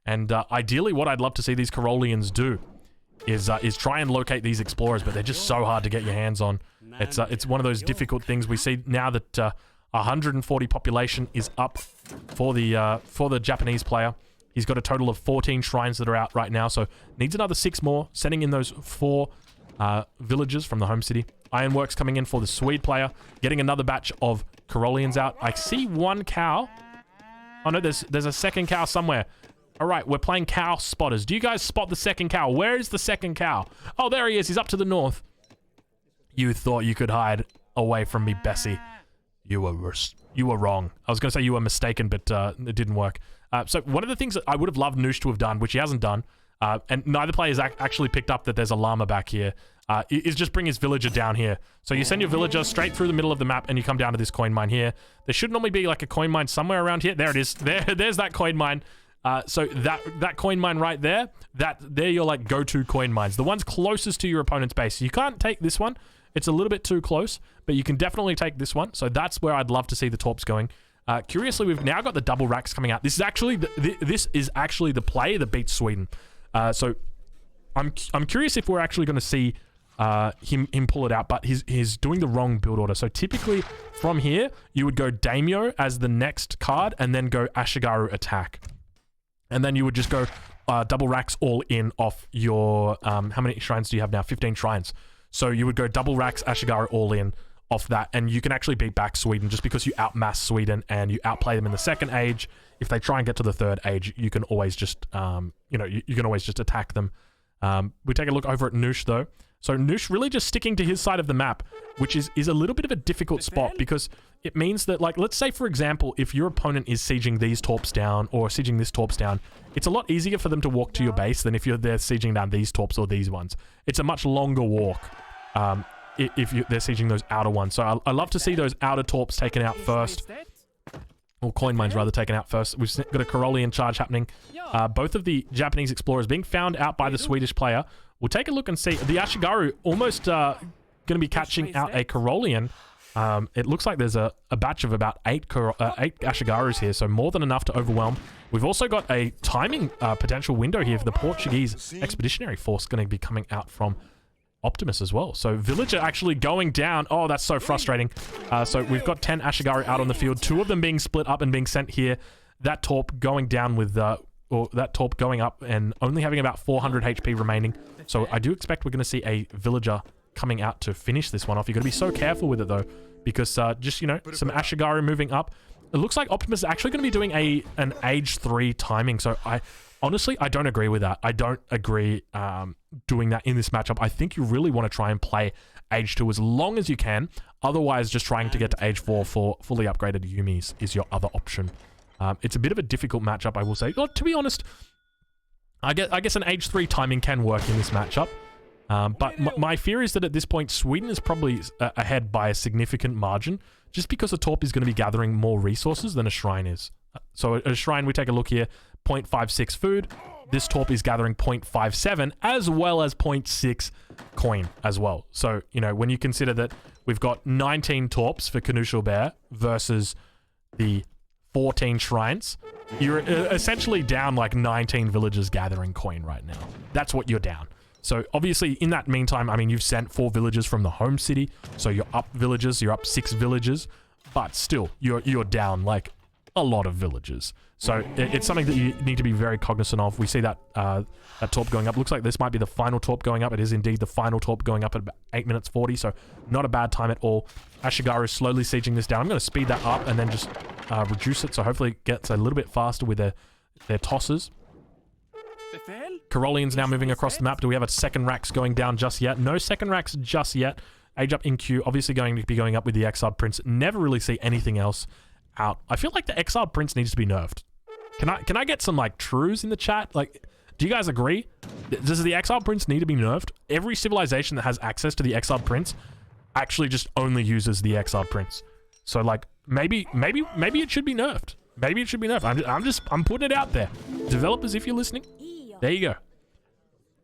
And ideally, what I'd love to see these Corollians do is try and locate these explorers, but they're just so hard to get your hands on. It's one of those difficult things. We see now that 140 population is up for the Japanese player. He's got a total of 14 shrines that are out right now, so needs another 6 more, sending in those 4 villagers from the home city. Ironworks coming in for the Swede player, getting another batch of Corollians out. I see 1 cow. Oh no, there's a second cow somewhere. All right, we're playing cow spotters. Do you guys spot the second cow? Where is the second cow? Oh, there he is. He's up to the north. You thought you could hide away from me, Bessie. You were wrong. I was going to say you were mistaken, but it didn't work. So one of the things that I would have loved Knusch to have done, which he hasn't done, and neither player has actually picked up that there's a llama back here, is just bring his villager down here. So you send your villager straight through the middle of the map and you come down to this coin mine here. There should normally be like a coin mine somewhere around here. There it is. There's that coin mine. So that coin mine right there, they're your like go-to coin mines. The ones closest to your opponent's base. You can't take this one. It's a little bit too close, but you can definitely take this one. So that's where I'd love to see the torps going. Curiously, we've now got the double racks coming out. This is actually the play that beats Sweden. So I'm curious if we're actually going to see him pull it out, but he's doing the wrong build order. So typically from here, you would go Daimyo as the next card and then go Ashigaru attack. And then you would just go double racks all in off your, how many shrines do you have now? 15 shrines. So you would go double racks, Ashigaru all in off that, and you can actually beat back Sweden just because you outmass Sweden and you outplay them in the second age. If they try and get to the third age, you can always just, you can always just attack them. We take a look over at Knusch though. So Knusch really just sticking to his side of the map, which is a little bit of a difficult spot because it means that, like, let's say for example, if your opponent is sieging these torps down or sieging this torps down, it's a lot easier for them to walk to your base than if they're sieging down these torps or these ones. It's a much longer walk. If they're sieging those outer ones. So I love to see those outer torps taken out first. Or coin mines rather taken out first. We've got a Corollian charge happening. Both of the Japanese explorers being found out by the Swedish player. We'll take a look and see. The Ashigaru almost going to be catching out a Corollian. It looks like there's a batch of about 8 Ashigarus here, so more than enough to overwhelm. We've also got a timing potential window here for the Portuguese Expeditionary Force going to be coming out from Optimus as well. So villager actually going down. Oh, that's so frustrating. So we've got 10 Ashigaru out on the field, 2 of them being split up and being sent here. That torp going down with, or that torp going up and only having about 400 HP remaining. So I do expect we're going to see a villager coming out to finish this one off. You've got to be so careful with it though, because just, you know, some Ashigaru moving up. It looks like Optimus is actually going to be doing an age 3 timing. So honestly, I don't agree with that. I don't agree doing that in this matchup. I think you really want to try and play age 2 as long as you can. Otherwise, just trying to get to age 4 for fully upgraded Yumis is your other option. It's a bit of a difficult matchup, I will say. Well, to be honest, I guess an age 3 timing can work in this matchup. But my fear is that at this point, Sweden is probably ahead by a significant margin, just because a Torp is going to be gathering more resources than a Shrine is. So a Shrine, we take a look here, 0.56 food. This Torp is gathering 0.57, as well as 0.6 coin as well. So, you know, when you consider that we've got 19 Torps for Knuschelbär versus the 14 Shrines, you're essentially down like 19 villagers gathering coin right now. That's what you're down. So obviously in that meantime, I mean, you've sent 4 villagers from the home city. So you're up villagers, you're up 6 villagers, but still you're down like a lot of villagers. So it's something that you need to be very cognizant of. We see that that Torp going up. Looks like this might be the final Torp going up. It is indeed the final Torp going up at about 8 minutes 40. So not a bad time at all. Ashigaru is slowly sieging this down. I'm going to speed that up and then just reduce it. So hopefully it gets a little bit faster with their tosses. Carolian's now moving across the map. Do we have a second Rax going down just yet? No second Rax just yet. Age up in queue. Obviously going to be going up with the Exiled Prince. Never really see anything else out. I feel like the Exiled Prince needs to be nerfed. Can I get some like trues in the chat? Like, do you guys agree? Does the Exiled Prince need to be nerfed? Every civilization that has access to the Exiled Prince actually just only uses the Exiled Prince. So like maybe it should be nerfed. Maybe it should be nerfed. I'm putting it out there. Developers, if you're listening, there you go.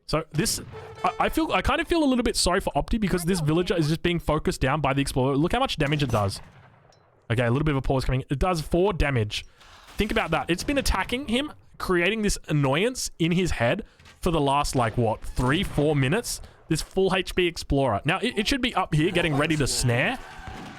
So this, I kind of feel a little bit sorry for Opti because this villager is just being focused down by the Explorer. Look how much damage it does. Okay, a little bit of a pause coming. It does 4 damage. Think about that. It's been attacking him, creating this annoyance in his head for the last, like, what, 3-4 minutes? This full HP Explorer. Now, it should be up here getting ready to snare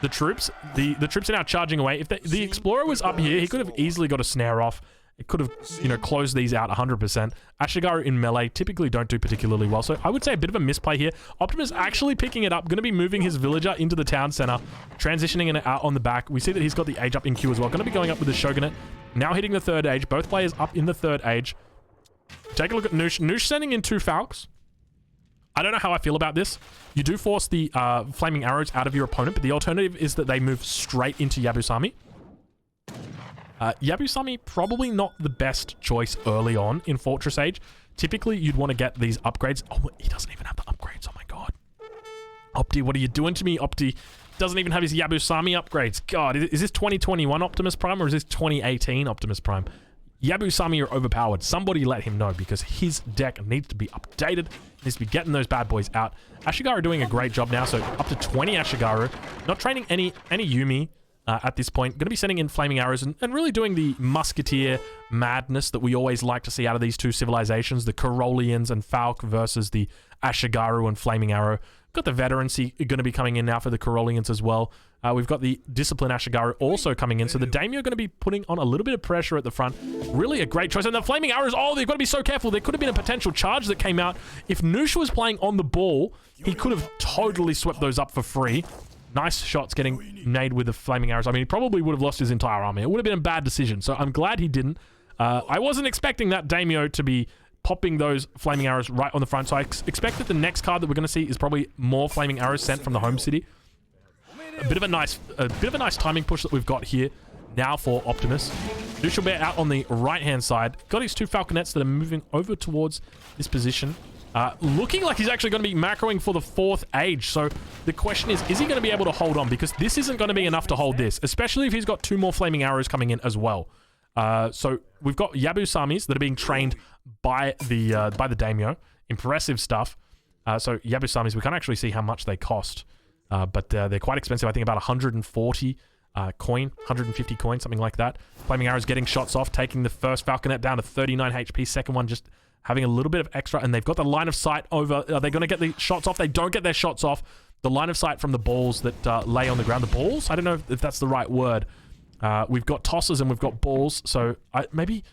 the troops. The troops are now charging away. If the Explorer was up here, he could have easily got a snare off. It could have, you know, closed these out 100%. Ashigaru in melee typically don't do particularly well. So I would say a bit of a misplay here. Optimus actually picking it up. Going to be moving his villager into the town center. Transitioning it out on the back. We see that he's got the age up in queue as well. Going to be going up with the Shogunate. Now hitting the 3rd age. Both players up in the 3rd age. Take a look at Knusch. Knusch sending in 2 Falcons. I don't know how I feel about this. You do force the flaming arrows out of your opponent, but the alternative is that they move straight into Yabusami. Yabusami, probably not the best choice early on in Fortress Age. Typically, you'd want to get these upgrades. Oh, he doesn't even have the upgrades. Oh my god. Opti, what are you doing to me? Opti doesn't even have his Yabusami upgrades. God, is this 2021 Optimus Prime or is this 2018 Optimus Prime? Yabusami are overpowered. Somebody let him know because his deck needs to be updated. Needs to be getting those bad boys out. Ashigaru doing a great job now. So up to 20 Ashigaru. Not training any Yumi. At this point, going to be sending in flaming arrows and really doing the musketeer madness that we always like to see out of these 2 civilizations, the Carolians and Falk versus the Ashigaru and flaming arrow. Got the veterancy going to be coming in now for the Carolians as well. We've got the discipline Ashigaru also coming in, so the daimyo are going to be putting on a little bit of pressure at the front. Really a great choice. And the flaming arrows, oh, they've got to be so careful. There could have been a potential charge that came out. If Knusch was playing on the ball, he could have totally swept those up for free. Nice shots getting made with the flaming arrows. I mean, he probably would have lost his entire army. It would have been a bad decision, so I'm glad he didn't. I wasn't expecting that daimyo to be popping those flaming arrows right on the front, so I expect that the next card that we're going to see is probably more flaming arrows sent from the home city. A bit of a nice timing push that we've got here now for Optimus. Knuschelbär out on the right-hand side. Got his 2 Falconets that are moving over towards this position. Looking like he's actually going to be macroing for the 4th age. So the question is he going to be able to hold on? Because this isn't going to be enough to hold this, especially if he's got 2 more flaming arrows coming in as well. So we've got Yabusamis that are being trained by the daimyo. Impressive stuff. So Yabusamis, we can't actually see how much they cost, but they're quite expensive. I think about 140 coin, 150 coin, something like that. Flaming arrows getting shots off, taking the first Falconet down to 39 HP. Second one just having a little bit of extra, and they've got the line of sight over. Are they going to get the shots off? They don't get their shots off. The line of sight from the balls that lay on the ground. The balls? I don't know if that's the right word. We've got tosses and we've got balls, so maybe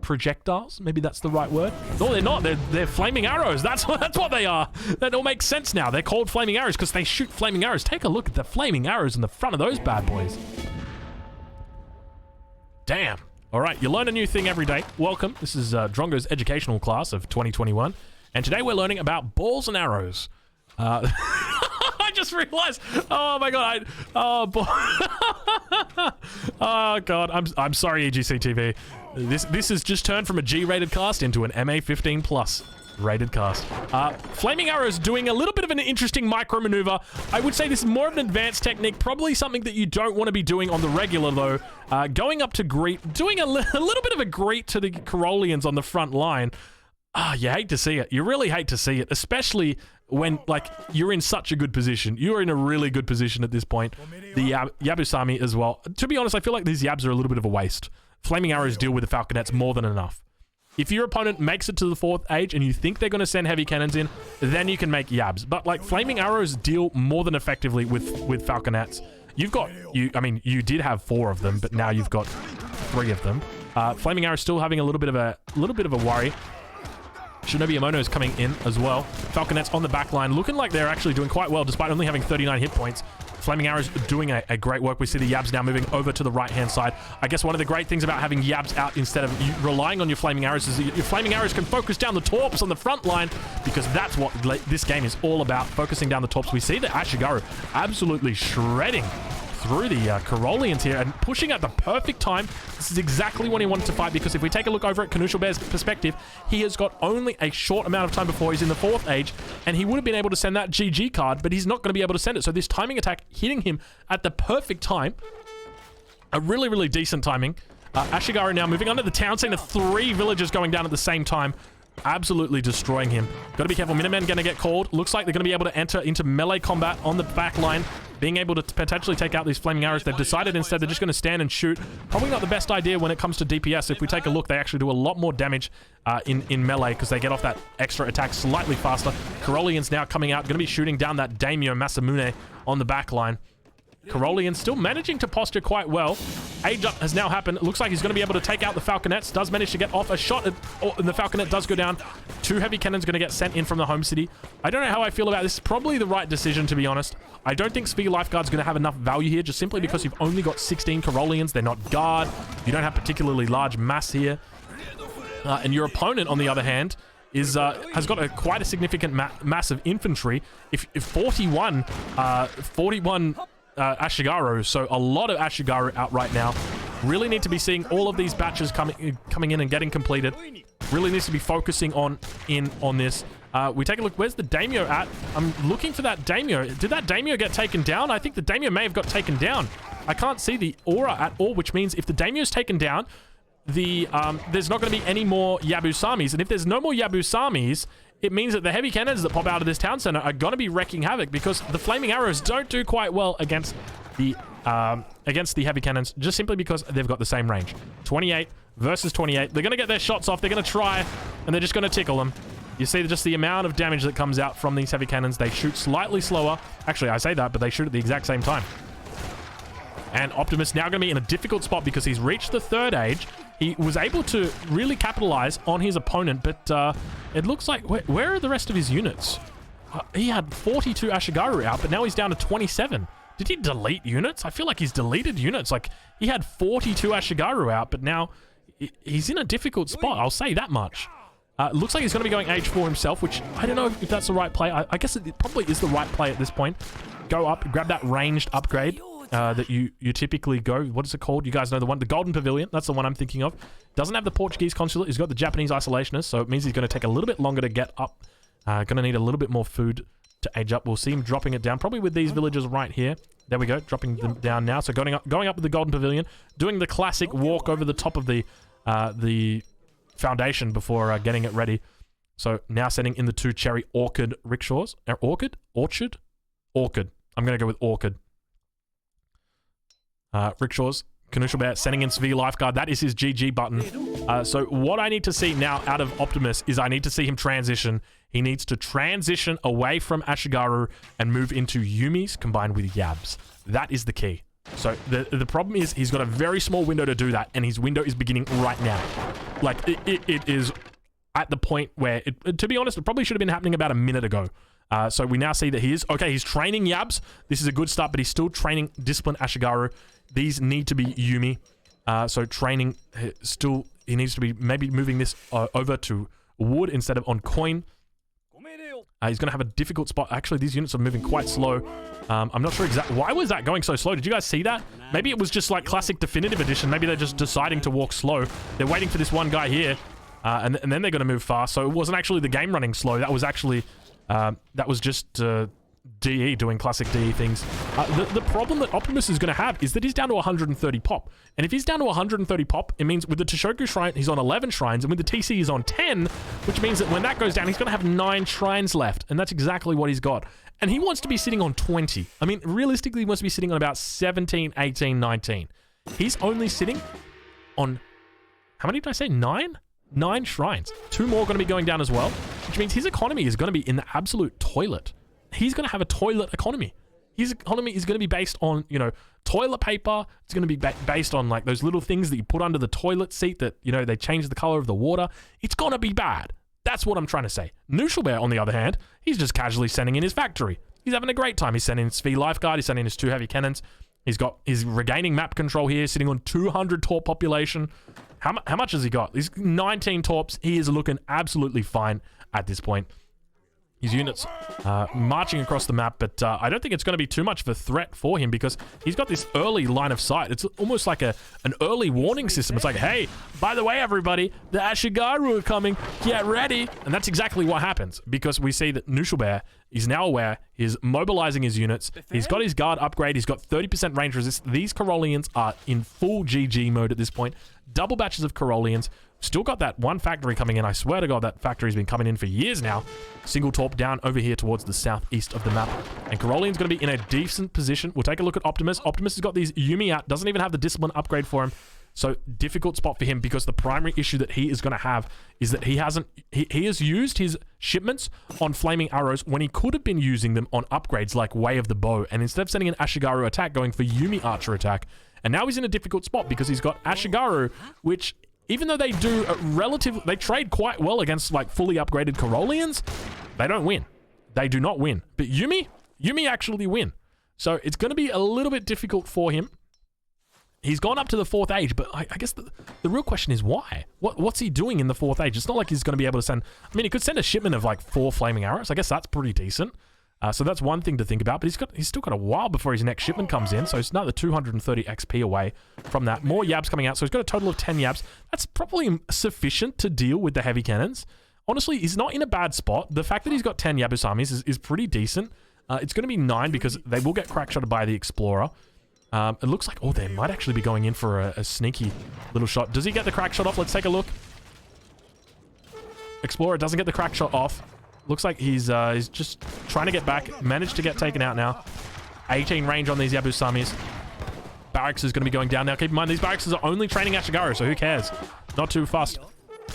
projectiles? Maybe that's the right word? No, they're not. They're flaming arrows. That's what they are. That all makes sense now. They're called flaming arrows because they shoot flaming arrows. Take a look at the flaming arrows in the front of those bad boys. Damn. All right, you learn a new thing every day. Welcome. This is Drongo's educational class of 2021. And today we're learning about balls and arrows. I just realized. Oh my god. Oh god. I'm sorry, EGC TV. This has just turned from a G-rated cast into an MA 15+. Rated cast. Flaming Arrows doing a little bit of an interesting micro maneuver. I would say this is more of an advanced technique, probably something that you don't want to be doing on the regular though. Going up to greet, doing a little bit of a greet to the Corollians on the front line. You hate to see it. You really hate to see it, especially when, like, you're in such a good position. You're in a really good position at this point. The Yabusami as well. To be honest, I feel like these Yabs are a little bit of a waste. Flaming Arrows deal with the Falconets more than enough. If your opponent makes it to the 4th age and you think they're going to send heavy cannons in, then you can make Yabs. But, like, Flaming Arrows deal more than effectively with Falconets. I mean, you did have 4 of them, but now you've got 3 of them. Flaming Arrows still having a little bit of a worry. Shinobi Amono is coming in as well. Falconets on the back line, looking like they're actually doing quite well despite only having 39 hit points. Flaming Arrows doing a great work. We see the Yabs now moving over to the right-hand side. I guess one of the great things about having Yabs out instead of you relying on your Flaming Arrows is that your Flaming Arrows can focus down the Torps on the front line, because that's what this game is all about, focusing down the Torps. We see the Ashigaru absolutely shredding through the Corollians here and pushing at the perfect time. This is exactly when he wanted to fight, because if we take a look over at Knuschelbär's perspective, he has got only a short amount of time before he's in the 4th age, and he would have been able to send that GG card, but he's not going to be able to send it. So this timing attack hitting him at the perfect time. A really, really decent timing. Ashigaru now moving under the town, seeing the 3 villagers going down at the same time. Absolutely destroying him. Got to be careful. Minutemen going to get called. Looks like they're going to be able to enter into melee combat on the back line, being able to potentially take out these Flaming Arrows. They've decided instead they're just going to stand and shoot. Probably not the best idea when it comes to DPS. If we take a look, they actually do a lot more damage in melee, because they get off that extra attack slightly faster. Corollians now coming out, going to be shooting down that Daimyo Masamune on the back line. Corollian still managing to posture quite well. Age up has now happened. It looks like he's going to be able to take out the Falconets. Does manage to get off a shot, and the Falconet does go down. 2 heavy cannons going to get sent in from the home city. I don't know how I feel about this. Probably the right decision, to be honest. I don't think Sphere Lifeguard's going to have enough value here, just simply because you've only got 16 Corollians. They're not guard. You don't have particularly large mass here. And your opponent, on the other hand, has got quite a significant mass of infantry. If 41 Ashigaru, so a lot of Ashigaru out right now. Really need to be seeing all of these batches coming in and getting completed. Really needs to be focusing on this. We take a look. Where's the Daimyo at? I'm looking for that Daimyo. Did that Daimyo get taken down? I think the Daimyo may have got taken down. I can't see the aura at all, which means if the Daimyo's taken down, there's not going to be any more Yabusamis. And if there's no more Yabusamis, it means that the heavy cannons that pop out of this town center are going to be wrecking havoc, because the Flaming Arrows don't do quite well against the heavy cannons, just simply because they've got the same range. 28 versus 28. They're going to get their shots off. They're going to try, and they're just going to tickle them. You see just the amount of damage that comes out from these heavy cannons. They shoot slightly slower. Actually, I say that, but they shoot at the exact same time. And Optimus now going to be in a difficult spot because he's reached the 3rd age. He was able to really capitalize on his opponent, but it looks like... Where are the rest of his units? He had 42 Ashigaru out, but now he's down to 27. Did he delete units? I feel like he's deleted units. Like, he had 42 Ashigaru out, but now he's in a difficult spot. I'll say that much. Looks like he's going to be going age 4 himself, which I don't know if that's the right play. I guess it probably is the right play at this point. Go up, grab that ranged upgrade. That you typically go. What is it called? You guys know the one. The Golden Pavilion. That's the one I'm thinking of. Doesn't have the Portuguese consulate. He's got the Japanese isolationist, so it means he's going to take a little bit longer to get up. Going to need a little bit more food to age up. We'll see him dropping it down, probably with these villagers right here. There we go, dropping them down now. So going up with the Golden Pavilion, doing the classic walk over the top of the foundation before getting it ready. So now sending in the 2 cherry orchid rickshaws. Orchid. I'm going to go with orchid. Rickshaws. Knuschelbär sending in Sphere Lifeguard. That is his GG button. So what I need to see now out of Optimus is I need to see him transition. He needs to transition away from Ashigaru and move into Yumis combined with Yabs. That is the key. So the problem is he's got a very small window to do that, and his window is beginning right now. Like, it is at the point where, to be honest, it probably should have been happening about a minute ago. So we now see that he's training Yabs. This is a good start, but he's still training Discipline Ashigaru. These need to be Yumi. So training still, he needs to be maybe moving this over to wood instead of on coin. He's going to have a difficult spot. Actually, these units are moving quite slow. I'm not sure exactly. Why was that going so slow? Did you guys see that? Maybe it was just like classic definitive edition. Maybe they're just deciding to walk slow. They're waiting for this one guy here. and then they're going to move fast. So it wasn't actually the game running slow. That was actually, that was just DE doing classic DE things. The problem that Optimus is going to have is that he's down to 130 pop. And if he's down to 130 pop, it means with the Toshoku Shrine, he's on 11 shrines. And with the TC, he's on 10, which means that when that goes down, he's going to have 9 shrines left. And that's exactly what he's got. And he wants to be sitting on 20. I mean, realistically, he wants to be sitting on about 17, 18, 19. He's only sitting on, how many did I say? 9? 9 shrines. 2 more going to be going down as well, which means his economy is going to be in the absolute toilet. He's going to have a toilet economy. His economy is going to be based on, you know, toilet paper. It's going to be based on like those little things that you put under the toilet seat that, you know, they change the color of the water. It's going to be bad. That's what I'm trying to say. Knuschelbär, on the other hand, he's just casually sending in his factory. He's having a great time. He's sending his V Lifeguard. He's sending his 2 heavy cannons. He's regaining map control here, sitting on 200 torp population. How much has he got? He's 19 torps. He is looking absolutely fine at this point. His units marching across the map, but I don't think it's going to be too much of a threat for him because he's got this early line of sight. It's almost like an early warning system. It's like, hey, by the way, everybody, the Ashigaru are coming. Get ready. And that's exactly what happens because we see that Knuschelbär is now aware. He's mobilizing his units. He's got his guard upgrade. He's got 30% range resist. These Corollians are in full GG mode at this point. Double batches of Corollians. Still got that one factory coming in. I swear to God, that factory's been coming in for years now. Single torp down over here towards the southeast of the map. And Corollian's going to be in a decent position. We'll take a look at Optimus. Optimus has got these Yumi out. Doesn't even have the discipline upgrade for him. So difficult spot for him because the primary issue that he is going to have is that he has used his shipments on flaming arrows when he could have been using them on upgrades like Way of the Bow. And instead of sending an Ashigaru attack, going for Yumi Archer attack. And now he's in a difficult spot because he's got Ashigaru, which, even though they do they trade quite well against like fully upgraded Corollians, they don't win. They do not win. But Yumi actually win. So it's going to be a little bit difficult for him. He's gone up to the 4th age, but I guess the real question is why? What's he doing in the 4th age? It's not like he's going to be able to send, I mean, he could send a shipment of like 4 flaming arrows. I guess that's pretty decent. So that's one thing to think about, but he's still got a while before his next shipment comes in, so it's another 230 XP away from that. More Yabs coming out, so he's got a total of 10 Yabs. That's probably sufficient to deal with the heavy cannons. Honestly, he's not in a bad spot. The fact that he's got 10 Yabusamis is pretty decent. It's going to be 9 because they will get crackshotted by the Explorer. It looks like, oh, they might actually be going in for a sneaky little shot. Does he get the crack shot off? Let's take a look. Explorer doesn't get the crack shot off. Looks like he's just trying to get back. Managed to get taken out now. 18 range on these Yabusamis. Barracks is going to be going down now. Keep in mind, these barracks are only training Ashigaru, so who cares? Not too fast.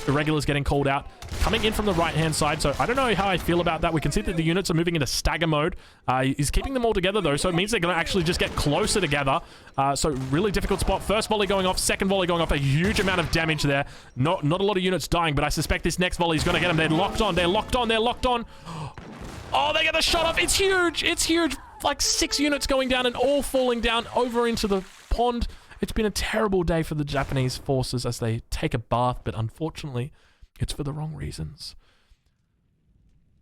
Irregulars getting called out. Coming in from the right-hand side, so I don't know how I feel about that. We can see that the units are moving into stagger mode. He's keeping them all together, though, so it means they're going to actually just get closer together. So really difficult spot. First volley going off, second volley going off. A huge amount of damage there. Not a lot of units dying, but I suspect this next volley is going to get them. They're locked on. They're locked on. They're locked on. Oh, they get the shot off. It's huge. It's huge. Like 6 units going down and all falling down over into the pond. It's been a terrible day for the Japanese forces as they take a bath, but unfortunately, it's for the wrong reasons.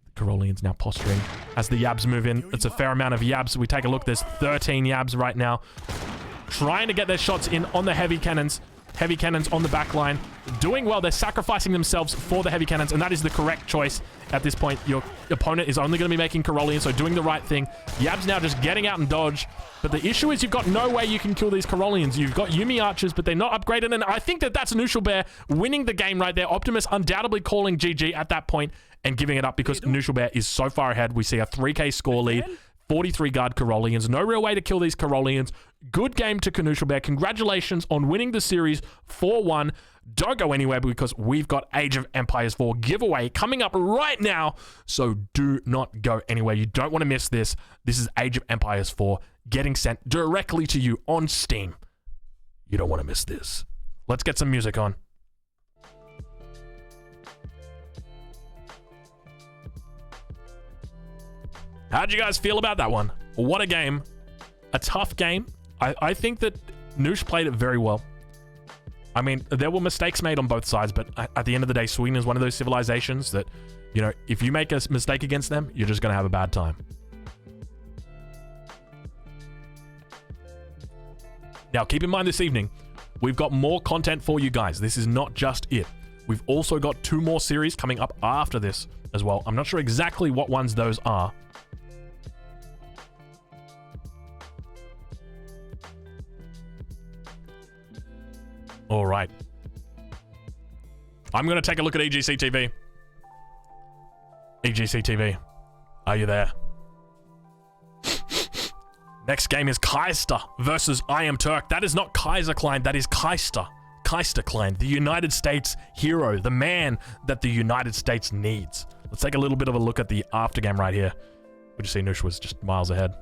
The Corollians now posturing as the Yabs move in. It's a fair amount of Yabs. We take a look. There's 13 Yabs right now. Trying to get their shots in on the heavy cannons. Heavy cannons on the back line. Doing well. They're sacrificing themselves for the heavy cannons, and that is the correct choice at this point. Your opponent is only going to be making Corollians, so doing the right thing. Yabs now just getting out and dodge. But the issue is you've got no way you can kill these Corollians. You've got Yumi Archers, but they're not upgraded, and I think that that's Knuschelbär winning the game right there. Optimus undoubtedly calling GG at that point and giving it up because Knuschelbär is so far ahead. We see a 3k score lead. 43 guard Corollians. No real way to kill these Corollians. Good game to Knuschelbär. Congratulations on winning the series 4-1. Don't go anywhere because we've got Age of Empires 4 giveaway coming up right now. So do not go anywhere. You don't want to miss this. This is Age of Empires 4 getting sent directly to you on Steam. You don't want to miss this. Let's get some music on. How'd you guys feel about that one? What a game. A tough game. I think that Noosh played it very well. I mean, there were mistakes made on both sides, but at the end of the day, Sweden is one of those civilizations that, you know, if you make a mistake against them, you're just going to have a bad time. Now, keep in mind this evening, we've got more content for you guys. This is not just it. We've also got 2 more series coming up after this as well. I'm not sure exactly what ones those are. All right. I'm going to take a look at EGC TV. EGC TV, are you there? Next game is Kaister versus I Am Turk. That is not Kaiser Klein, that is Kaister. Kaister Klein, the United States hero, the man that the United States needs. Let's take a little bit of a look at the aftergame right here. We just see Nush was just miles ahead.